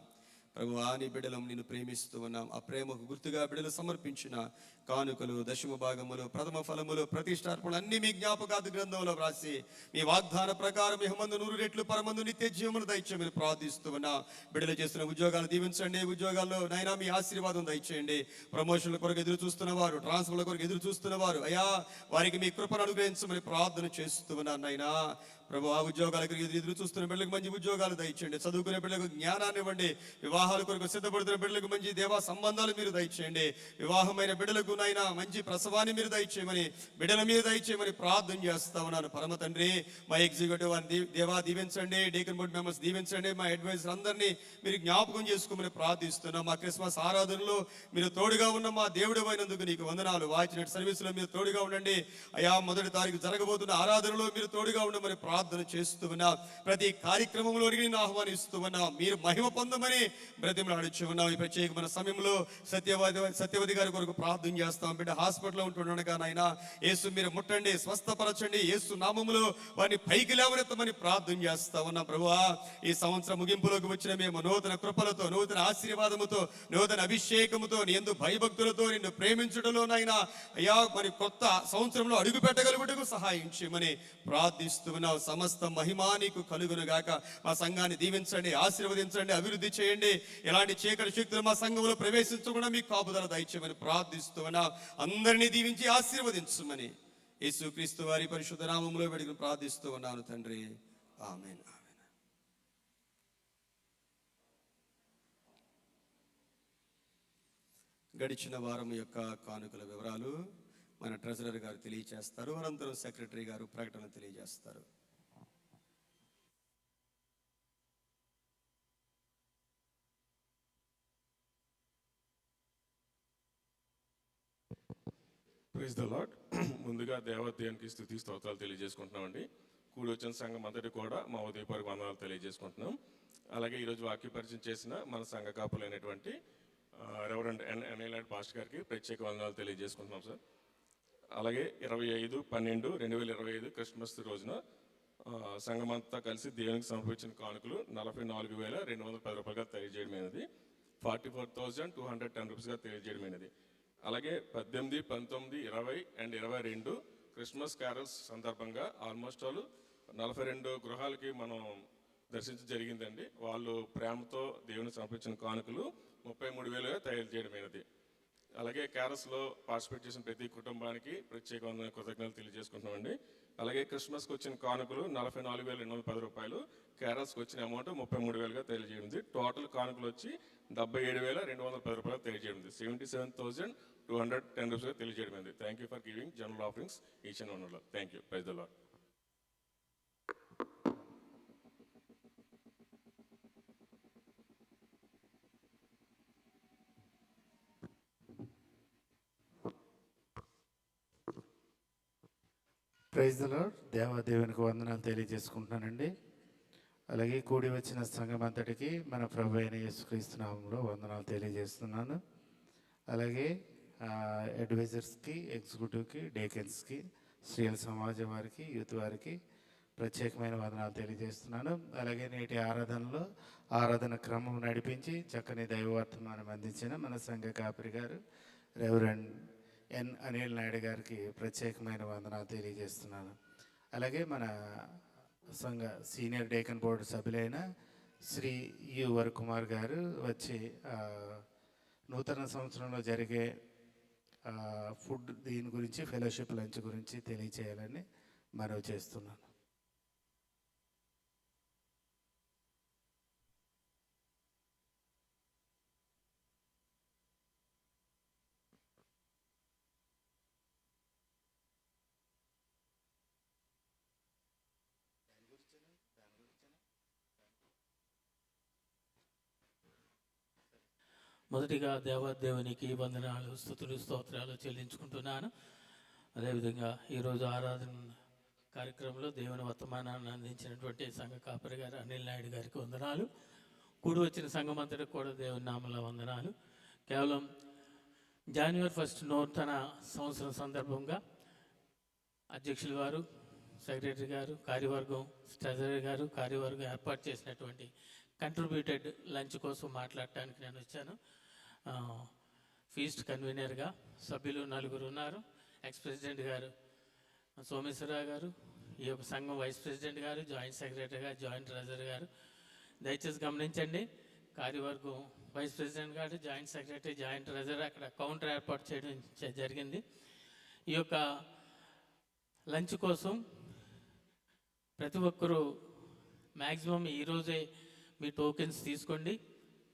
ప్రభువా, నీ బిడ్డలం నిన్ను ప్రేమిస్తూ ఉన్నాం. ఆ ప్రేమకు గుర్తుగా బిడ్డలు సమర్పించిన కానుకలు, దశమ భాగములు, ప్రథమ ఫలములు, ప్రతిష్టార్పణలు అన్ని మీ జ్ఞాపకార్థ గ్రంథంలో వ్రాసి మీ వాగ్దాన ప్రకారం ఇహమందు 100 రెట్లు పరమందు నిత్య జీవమును దయచేయమని ప్రార్థిస్తూ ఉన్నా. బిడ్డలు చేస్తున్న ఉద్యోగాలు దీవించండి. ఉద్యోగాల్లో నైనా మీ ఆశీర్వాదం దయచేయండి. ప్రమోషన్ల కొరకు ఎదురు చూస్తున్న వారు, ట్రాన్స్ఫర్ల కొరకు ఎదురు చూస్తున్న వారు, అయ్యా వారికి మీ కృపను అనుగ్రహించమని ప్రార్థన చేస్తూ ఉన్నాను నైనా. ప్రభు, ఆ ఉద్యోగాలకు ఎదురు చూస్తున్న బిడ్డలకు మంచి ఉద్యోగాలు దయచేయండి. చదువుకునే బిడ్డలకు జ్ఞానాన్ని ఇవ్వండి. వివాహాల కొరకు సిద్ధపడుతున్న బిడ్డలకు మంచి దేవా సంబంధాలు మీరు దయచేయండి. వివాహమైన బిడ్డలకు నైనా మంచి ప్రసవాన్ని మీరు దయచేయమని, బిడ్డల మీద దయచేయమని ప్రార్థన చేస్తా ఉన్నాను. పరమ తండ్రి, మా ఎగ్జిక్యూటివ్ వారిని దేవా దీవించండి. డీకన్ బోర్డ్ మెంబర్స్ దీవించండి. మా అడ్వైజర్ అందరినీ మీరు జ్ఞాపకం చేసుకోమని ప్రార్థిస్తున్నాం. మా క్రిస్మస్ ఆరాధనలో మీరు తోడుగా ఉన్న మా దేవుడు అయినందుకు నీకు వందనాలు. వాయిస్ సర్వీసులో మీరు తోడుగా ఉండండి. అయా, 1వ తారీఖు జరగబోతున్న ఆరాధనలో మీరు తోడుగా ఉండమని ప్రార్థన చేస్తూ ఉన్నా. ప్రతి కార్యక్రమంలోనికి నేను ఆహ్వానిస్తూ ఉన్నా. మీరు మహిమ పొందమని బ్రతిమలాడుచు ఉన్నాం. ఈ ప్రత్యేకమైన సమయంలో సత్యవతి గారి కొరకు ప్రార్థన చేస్తాం. బిడ్డ హాస్పిటల్లో ఉంటుండగా నాయన యేసు మీరు ముట్టండి, స్వస్థపరచండి. యేసు నామములో వారిని పైకి లేవనెత్తమని ప్రార్థన చేస్తా ఉన్నాం. ప్రభువా, ఈ సంవత్సరం ముగింపులోకి వచ్చిన మేము నూతన కృపలతో, నూతన ఆశీర్వాదముతో, నూతన అభిషేకముతో, నీ యందు భయభక్తులతో నిన్ను ప్రేమించడంలో నాయన అయ్యా మరి కొత్త సంవత్సరంలో అడుగు పెట్టగలుగుటకు సహాయం చేయమని ప్రార్థిస్తూ ఉన్నాం. సమస్త మహిమా నీకు కలుగునుగాక. మా సంఘాన్ని దీవించండి, ఆశీర్వదించండి, అభివృద్ధి చేయండి. ఎలాంటి చీకటి శక్తులు మా సంఘంలో ప్రవేశించకుండా మీకు కాపుదల దయచేయమని ప్రార్థిస్తూ ఉన్నాం. అందరినీ దీవించి ఆశీర్వదించమని యేసుక్రీస్తు వారి పరిశుద్ధ నామములో వేడుకుని ప్రార్థిస్తూ ఉన్నాను తండ్రి. ఆమేన్. గడిచిన వారం యొక్క కానుకల వివరాలు మన ట్రెజరర్ గారు తెలియజేస్తారు. అనంతరం సెక్రటరీ గారు ప్రకటన తెలియజేస్తారు.
Praise the Lord. ముందుగా దేవాదేవునికి స్తుతి స్తోత్రాలు తెలియజేసుకుంటున్నామండి. కూడి వచ్చిన సంఘం అంతటి కూడా మా ఉదయపూర్వక వందనాలు తెలియజేసుకుంటున్నాం. అలాగే ఈరోజు వాక్య పరిచయం చేసిన మన సంఘ కాపులైనటువంటి రెవరెండ్ ఎన్ఎల్ఆర్ పాస్టర్ గారికి ప్రత్యేక వందనాలు తెలియజేసుకుంటున్నాం సార్. అలాగే 25/12/2025 క్రిస్మస్ రోజున సంఘమంతా కలిసి దేవునికి సమర్పించిన కానుకలు 44,210 రూపాయలుగా తెలియజేయడమైనది. 44,210 రూపీస్గా తెలియజేయడమైనది. అలాగే 18, 19, 20 అండ్ 22 క్రిస్మస్ క్యారల్స్ సందర్భంగా ఆల్మోస్ట్ ఆల్ 42 గృహాలకి మనం దర్శించడం జరిగిందండి. వాళ్ళు ప్రేమతో దేవుని సమర్పించిన కానుకలు 33,000గా తయారు చేయడమైనది. అలాగే క్యారల్స్లో పార్టిసిపేట్ చేసిన ప్రతి కుటుంబానికి ప్రత్యేకమైన కృతజ్ఞతలు తెలియజేసుకుంటున్నామండి. అలాగే క్రిస్మస్కి వచ్చిన కానుకలు 44,210 రూపాయలు, క్యారల్స్కి వచ్చిన అమౌంట్ 33,000గా తెలియజేయడం. టోటల్ కానుకలు వచ్చి 77,210 రూపాయలు తెలియజేయడం. 77,210 రూపీస్గా తెలియజేయడం. Thank you for giving general offerings each and one. Thank you. Praise the Lord.
Praise the Lord. దేవాదేవునికి వందనాలు తెలియజేసుకుంటున్నానండి. అలాగే కూడి వచ్చిన సంఘం అంతటికి మన ప్రభు అయిన యేసుక్రీస్తు నామములో వందనాలు తెలియజేస్తున్నాను. అలాగే అడ్వైజర్స్కి, ఎగ్జిక్యూటివ్కి, డేకెన్స్కి, స్త్రీల సమాజం వారికి, యూత్ వారికి ప్రత్యేకమైన వందనాలు తెలియజేస్తున్నాను. అలాగే నేటి ఆరాధనలో ఆరాధన క్రమం నడిపించి చక్కని దైవవర్తమానం అందించిన మన సంఘ కాపరి గారు రెవరెండ్ ఎన్ అనిల్ నాయుడు గారికి ప్రత్యేకమైన వందనాలు తెలియజేస్తున్నాను. అలాగే మన సంఘ సీనియర్ డేకన్ బోర్డు సభ్యులైన శ్రీ యు వరకుమార్ గారు వచ్చి నూతన సంవత్సరంలో జరిగే ఫుడ్ దీని గురించి, ఫెలోషిప్ లంచ్ గురించి తెలియచేయాలని మనవి చేస్తున్నాను.
మొదటిగా దేవాదేవునికి వందనాలు, స్తుతులు, స్తోత్రాలు చెల్లించుకుంటున్నాను. అదేవిధంగా ఈరోజు ఆరాధన కార్యక్రమంలో దేవుని వర్తమానాన్ని అందించినటువంటి సంఘ కాపరి గారు అనిల్ నాయుడు గారికి వందనాలు. కూడి వచ్చిన సంఘం అంతటికి కూడా దేవుని నామములో వందనాలు. కేవలం జనవరి 1 నూతన సంవత్సరం సందర్భంగా అధ్యక్షుల వారు, సెక్రటరీ గారు, కార్యవర్గం, ట్రెజరర్ గారు, కార్యవర్గం ఏర్పాటు చేసినటువంటి కంట్రిబ్యూటెడ్ లంచ్ కోసం మాట్లాడటానికి నేను వచ్చాను. ఫీస్ట్ కన్వీనర్గా సభ్యులు 4 ఉన్నారు. ఎక్స్ ప్రెసిడెంట్ గారు సోమేశ్వరరావు గారు, ఈ యొక్క సంఘం వైస్ ప్రెసిడెంట్ గారు, జాయింట్ సెక్రటరీ గారు, జాయింట్ ట్రెజరర్ గారు. దయచేసి గమనించండి, కార్యవర్గం వైస్ ప్రెసిడెంట్ గారు, జాయింట్ సెక్రటరీ, జాయింట్ ట్రెజరర్ అక్కడ కౌంటర్ ఏర్పాటు చేయడం జరిగింది. ఈ యొక్క లంచ్ కోసం ప్రతి ఒక్కరూ మ్యాక్సిమం ఈరోజే మీ టోకెన్స్ తీసుకోండి.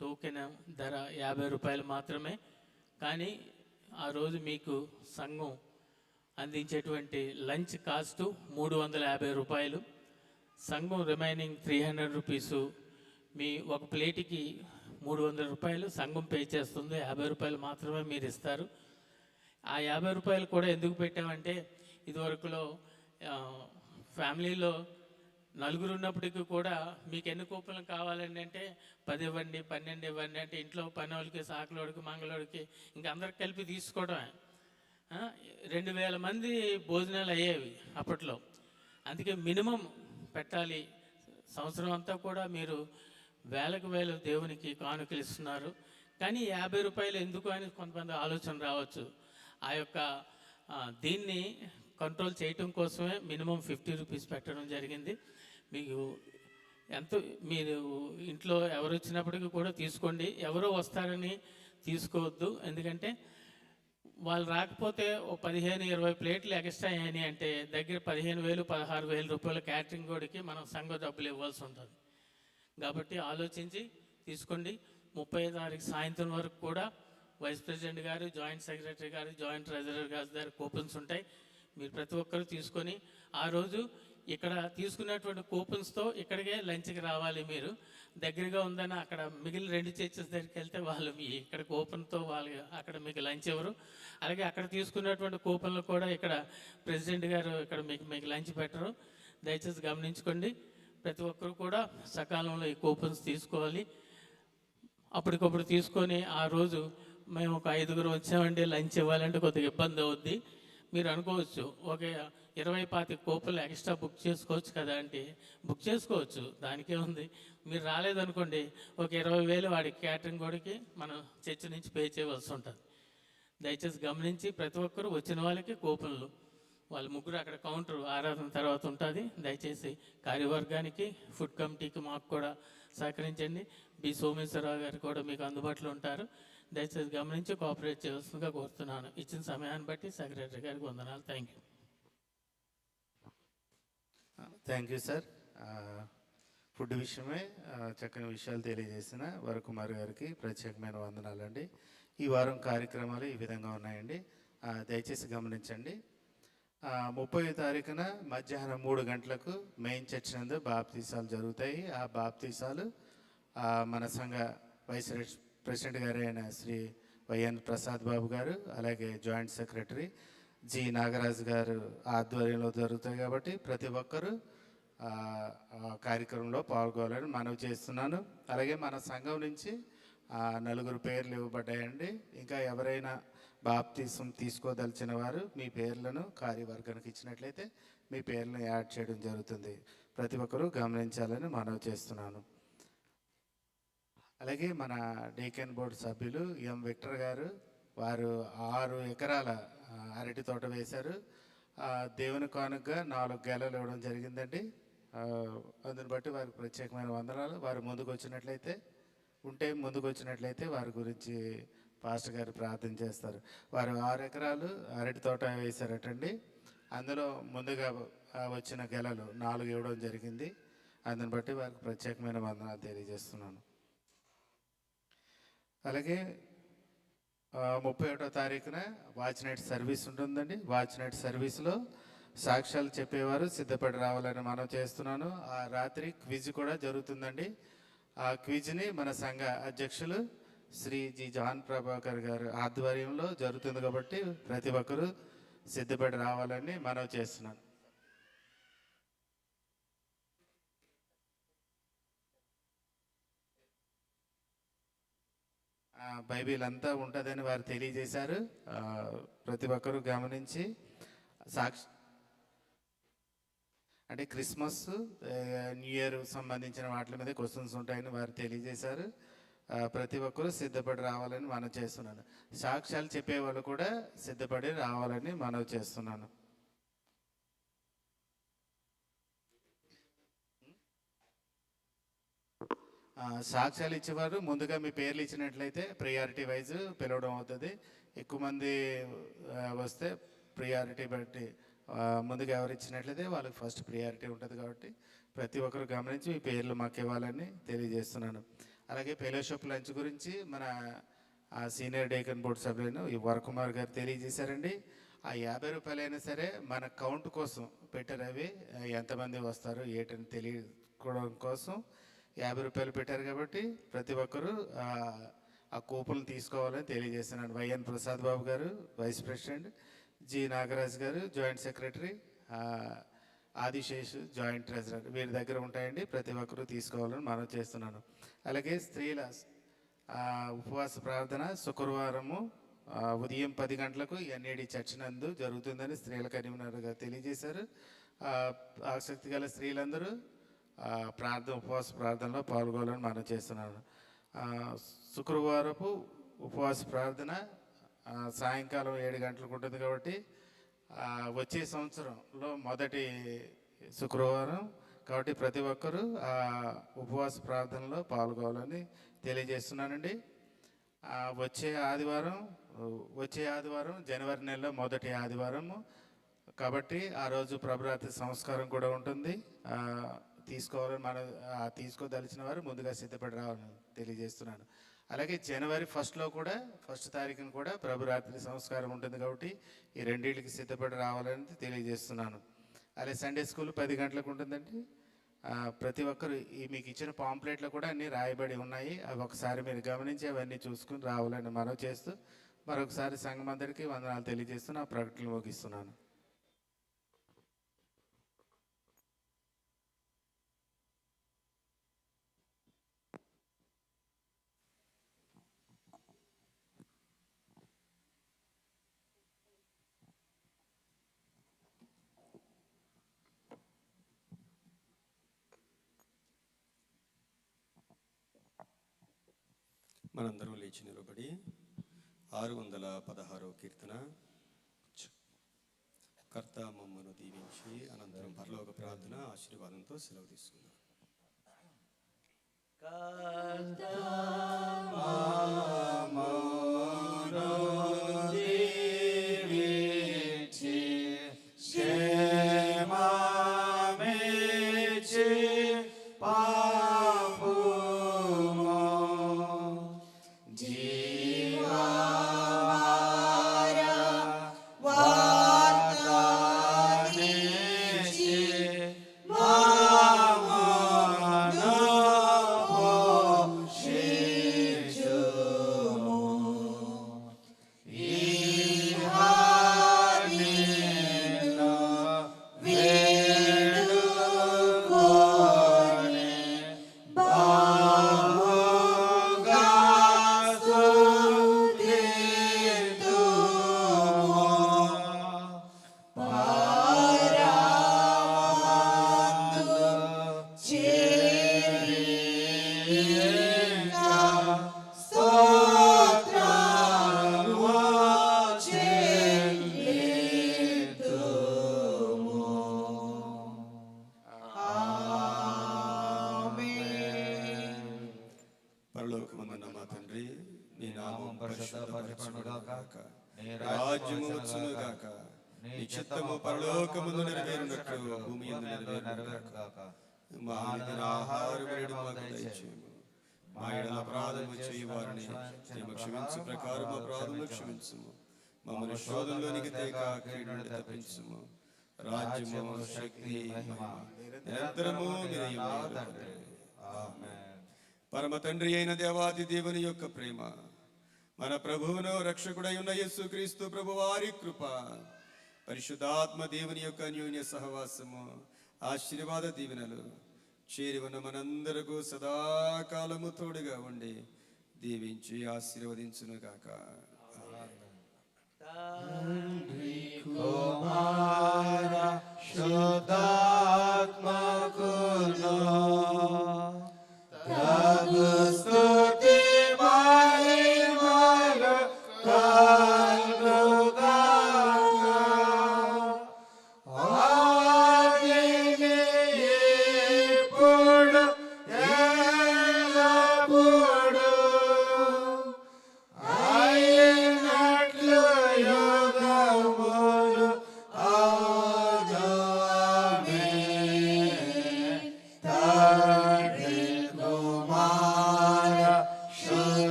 టోకెన్ ధర 50 రూపాయలు మాత్రమే. కానీ ఆ రోజు మీకు సంఘం అందించేటువంటి లంచ్ కాస్ట్ 350 రూపాయలు. సంఘం రిమైనింగ్ 300 రూపీసు. మీ ఒక ప్లేట్కి 300 రూపాయలు సంఘం పే చేస్తుంది. 50 రూపాయలు మాత్రమే మీరు ఇస్తారు. ఆ 50 రూపాయలు కూడా ఎందుకు పెట్టామంటే, ఇదివరకులో ఫ్యామిలీలో 4 ఉన్నప్పటికీ కూడా మీకు ఎన్ని కూపన్లు కావాలండి అంటే 10 ఇవ్వండి, 12 ఇవ్వండి అంటే ఇంట్లో పని వాళ్ళకి, సాకులోడికి, మంగళోడికి ఇంకా అందరికి కలిపి తీసుకోవడమే. 2,000 మంది భోజనాలు అయ్యేవి అప్పట్లో. అందుకే మినిమం పెట్టాలి. సంవత్సరం అంతా కూడా మీరు వేలకు వేలు దేవునికి కానుకలు ఇస్తున్నారు. కానీ 50 రూపాయలు ఎందుకు అని కొంతమంది ఆలోచన రావచ్చు. ఆ యొక్క దీన్ని కంట్రోల్ చేయటం కోసమే మినిమం 50 రూపీస్ పెట్టడం జరిగింది. మీకు ఎంతో మీరు ఇంట్లో ఎవరు వచ్చినప్పటికీ కూడా తీసుకోండి. ఎవరో వస్తారని తీసుకోవద్దు. ఎందుకంటే వాళ్ళు రాకపోతే ఓ 15-20 ప్లేట్లు ఎక్స్ట్రా అయినాయి అంటే దగ్గర 15,000-16,000 రూపాయల క్యాటరింగ్ కోడికి మనం సంఘ డబ్బులు ఇవ్వాల్సి ఉంటుంది. కాబట్టి ఆలోచించి తీసుకోండి. 30వ తారీఖు సాయంత్రం వరకు కూడా వైస్ ప్రెసిడెంట్ గారు, జాయింట్ సెక్రటరీ గారు, జాయింట్ ట్రెజరర్ గారి దగ్గర కూపన్స్ ఉంటాయి. మీరు ప్రతి ఒక్కరు తీసుకొని ఆ రోజు ఇక్కడ తీసుకున్నటువంటి కూపన్స్తో ఇక్కడికే లంచ్కి రావాలి. మీరు దగ్గరగా ఉందని అక్కడ మిగిలిన 2 చర్చెస్ దగ్గరికి వెళ్తే వాళ్ళు మీ ఇక్కడ కూపన్తో వాళ్ళు అక్కడ మీకు లంచ్ ఇవ్వరు. అలాగే అక్కడ తీసుకున్నటువంటి కూపన్లు కూడా ఇక్కడ ప్రెసిడెంట్ గారు ఇక్కడ మీకు లంచ్ పెట్టరు. దయచేసి గమనించుకోండి. ప్రతి ఒక్కరు కూడా సకాలంలో ఈ కూపన్స్ తీసుకోవాలి. అప్పటికప్పుడు తీసుకొని ఆ రోజు మేము ఒక 5గురు వచ్చామండి లంచ్ ఇవ్వాలంటే కొద్దిగా ఇబ్బంది అవుద్ది. మీరు అనుకోవచ్చు ఒక 20-25 కూపన్లు ఎక్స్ట్రా బుక్ చేసుకోవచ్చు కదా అంటే బుక్ చేసుకోవచ్చు, దానికే ఉంది. మీరు రాలేదనుకోండి ఒక 20,000 వాడికి క్యాటరింగ్ కోడికి మనం చర్చి నుంచి పే చేయవలసి ఉంటుంది. దయచేసి గమనించి ప్రతి ఒక్కరు వచ్చిన వాళ్ళకి కూపన్లు వాళ్ళు ముగ్గురు అక్కడ కౌంటర్ ఆరాధన తర్వాత ఉంటుంది. దయచేసి కార్యవర్గానికి ఫుడ్ కమిటీకి మాకు కూడా సహకరించండి. బి సోమేశ్వరరావు గారు కూడా మీకు అందుబాటులో ఉంటారు. దయచేసి గమనించి కోఆపరేట్ చేయాల్సిందిగా కోరుతున్నాను. ఇచ్చిన సమయాన్ని బట్టి సెక్రటరీ గారికి వందనాలు. Thank you.
Thank you sir. Food విషయమే చక్కని విషయాలు తెలియజేసిన వరకుమార్ గారికి ప్రత్యేకమైన వందనాలండి. ఈ వారం కార్యక్రమాలు ఈ విధంగా ఉన్నాయండి. దయచేసి గమనించండి. 30వ తారీఖున మధ్యాహ్నం 3 గంటలకు మెయిన్ చర్చ్ నందు బాప్తీసాలు జరుగుతాయి. ఆ బాప్తీసాలు మన సంఘ వైస్ ప్రెసిడెంట్ గారు అయిన శ్రీ వైఎన్ ప్రసాద్ బాబు గారు, అలాగే జాయింట్ సెక్రటరీ జి నాగరాజు గారు ఆధ్వర్యంలో జరుగుతాయి. కాబట్టి ప్రతి ఒక్కరూ కార్యక్రమంలో పాల్గొనాలని మనవి చేస్తున్నాను. అలాగే మన సంఘం నుంచి 4 పేర్లు ఇవ్వబడ్డాయండి. ఇంకా ఎవరైనా బాప్తీసం తీసుకోదలిచిన వారు మీ పేర్లను కార్యవర్గానికి ఇచ్చినట్లయితే మీ పేర్లను యాడ్ చేయడం జరుగుతుంది. ప్రతి ఒక్కరూ గమనించాలని మనవి చేస్తున్నాను. అలాగే మన డీకెన్ బోర్డు సభ్యులు ఎం విక్టర్ గారు వారు 6 ఎకరాల అరటి తోట వేశారు. దేవుని కానుకగా 4 గెలలు ఇవ్వడం జరిగిందండి. అందుని బట్టి వారికి ప్రత్యేకమైన వందనాలు. వారు ముందుకు వచ్చినట్లయితే వారి గురించి పాస్టర్ గారు ప్రార్థన చేస్తారు. వారు 6 ఎకరాలు అరటి తోట వేశారటండి. అందులో ముందుగా వచ్చిన గెలలు 4 ఇవ్వడం జరిగింది. అందుని బట్టి వారికి ప్రత్యేకమైన వందనాలు తెలియజేస్తున్నాను. అలాగే 31వ తారీఖున వాచ్ నైట్ సర్వీస్ ఉంటుందండి. వాచ్ నైట్ సర్వీస్లో సాక్ష్యాలు చెప్పేవారు సిద్ధపడి రావాలని మనం చేస్తున్నాను. ఆ రాత్రి క్విజ్ కూడా జరుగుతుందండి. ఆ క్విజ్ని మన సంఘ అధ్యక్షులు శ్రీ జి జాన్ ప్రభాకర్ గారు ఆధ్వర్యంలో జరుగుతుంది. కాబట్టి ప్రతి ఒక్కరూ సిద్ధపడి రావాలని మనం చేస్తున్నాను. బైబిల్ అంతా ఉంటుందని వారు తెలియజేశారు. ప్రతి ఒక్కరూ గమనించి అంటే క్రిస్మస్, న్యూ ఇయర్ సంబంధించిన వాటి మీద క్వశ్చన్స్ ఉంటాయని వారు తెలియజేశారు. ప్రతి ఒక్కరూ సిద్ధపడి రావాలని మనం చేస్తున్నాను. సాక్ష్యాలు చెప్పేవాళ్ళు కూడా సిద్ధపడి రావాలని మనం చేస్తున్నాను. సాక్ష్యాలు ఇచ్చేవారు ముందుగా మీ పేర్లు ఇచ్చినట్లయితే ప్రియారిటీ వైజ్ పిలవడం అవుతుంది. ఎక్కువ మంది వస్తే ప్రియారిటీ బట్టి ముందుగా ఎవరు ఇచ్చినట్లయితే వాళ్ళకి ఫస్ట్ ప్రియారిటీ ఉంటుంది. కాబట్టి ప్రతి ఒక్కరు గమనించి మీ పేర్లు మాకు ఇవ్వాలని తెలియజేస్తున్నాను. అలాగే ఫెలోషిప్ లంచ్ గురించి మన సీనియర్ డేకన్ బోర్డు సభ్యులను ఈ వరకుమార్ గారు తెలియజేశారండి. ఆ 50 రూపాయలైనా సరే మన కౌంట్ కోసం పెట్టారు. అవి ఎంతమంది వస్తారు ఏటని తెలియకోవడం కోసం 50 రూపాయలు పెట్టారు. కాబట్టి ప్రతి ఒక్కరూ ఆ కూపన్లు తీసుకోవాలని తెలియజేస్తున్నాను. వైఎన్ ప్రసాద్ బాబు గారు వైస్ ప్రెసిడెంట్, జి నాగరాజ్ గారు joint secretary, Adisesh joint treasurer వీరి దగ్గర ఉంటాయండి. ప్రతి ఒక్కరూ తీసుకోవాలని మనం చేస్తున్నాను. అలాగే స్త్రీల ఉపవాస ప్రార్థన శుక్రవారము ఉదయం 10 గంటలకు ఎన్ఏడి చర్చ్ నందు జరుగుతుందని స్త్రీల కన్వీనర్ గారు తెలియజేశారు. ఆసక్తి గల స్త్రీలందరూ ఉపవాస ప్రార్థనలో పాల్గొనాలని మనం చేస్తున్నాను. శుక్రవారపు ఉపవాస ప్రార్థన సాయంకాలం 7 గంటలకు ఉంటుంది. కాబట్టి వచ్చే సంవత్సరంలో మొదటి శుక్రవారం కాబట్టి ప్రతి ఒక్కరూ ఆ ఉపవాస ప్రార్థనలో పాల్గొవాలని తెలియజేస్తున్నానండి. వచ్చే ఆదివారం జనవరి నెలలో మొదటి ఆదివారము కాబట్టి ఆ రోజు ప్రభురాత్రి సంస్కారం కూడా ఉంటుంది. తీసుకోదలిచిన వారు ముందుగా సిద్ధపడి రావాలని తెలియజేస్తున్నాను. అలాగే జనవరి ఫస్ట్ తారీఖున కూడా ప్రభురాత్రి సంస్కారం ఉంటుంది కాబట్టి ఈ రెండింటికి సిద్ధపడి రావాలని తెలియజేస్తున్నాను. అలాగే సండే స్కూల్ 10 గంటలకు ఉంటుందండి. ప్రతి ఒక్కరు మీకు ఇచ్చిన పాంప్లెట్లో కూడా అన్నీ రాయబడి ఉన్నాయి. అవి ఒకసారి మీరు గమనించి అవన్నీ చూసుకుని రావాలని మనవి చేస్తూ మరొకసారి సంఘం అందరికీ వందనాలు తెలియజేస్తూ నా ప్రకటనలు ముగిస్తున్నాను.
మనందరం లేచి నిలబడి 616వ కీర్తన కర్త మమ్మను దీవించి అనంతరం పరలోక ప్రార్థన ఆశీర్వాదంతో సెలవు తీసుకుందాం. పరలోకమందున్న మా తండ్రి, నీ నామం పరిశుద్ధపరచబడుగాక, నీ రాజ్యము వచ్చునుగాక, నీ చిత్తము పరలోకమందు నెరవేరునట్లు భూమి యందు నెరవేరునుగాక. మా అనుదిన ఆహారము నేడు మాకు దయచేయము. మా యెడల అపరాధము చేయువారిని మేము క్షమించు ప్రకారం అపరాధములు క్షమించుము. మమ్మల్ని శోధనలోనికి తేక కీడు నుండి తప్పించుము. రాజ్యము, శక్తి, మహిమ నిరంతరము మీరే తండ్రి. ఆమేన్. పరమ తండ్రి అయిన దేవాది దేవుని యొక్క ప్రేమ, మన ప్రభువును రక్షకుడై ఉన్న యేసుక్రీస్తు ప్రభువారి కృప, పరిశుద్ధాత్మ దేవుని యొక్క అన్యోన్య సహవాసము, ఆశీర్వాద దీవెనలు చేరి ఉన్న మనందరకు సదాకాలము తోడుగా ఉండి దీవించి ఆశీర్వదించును గాక.
తండ్రి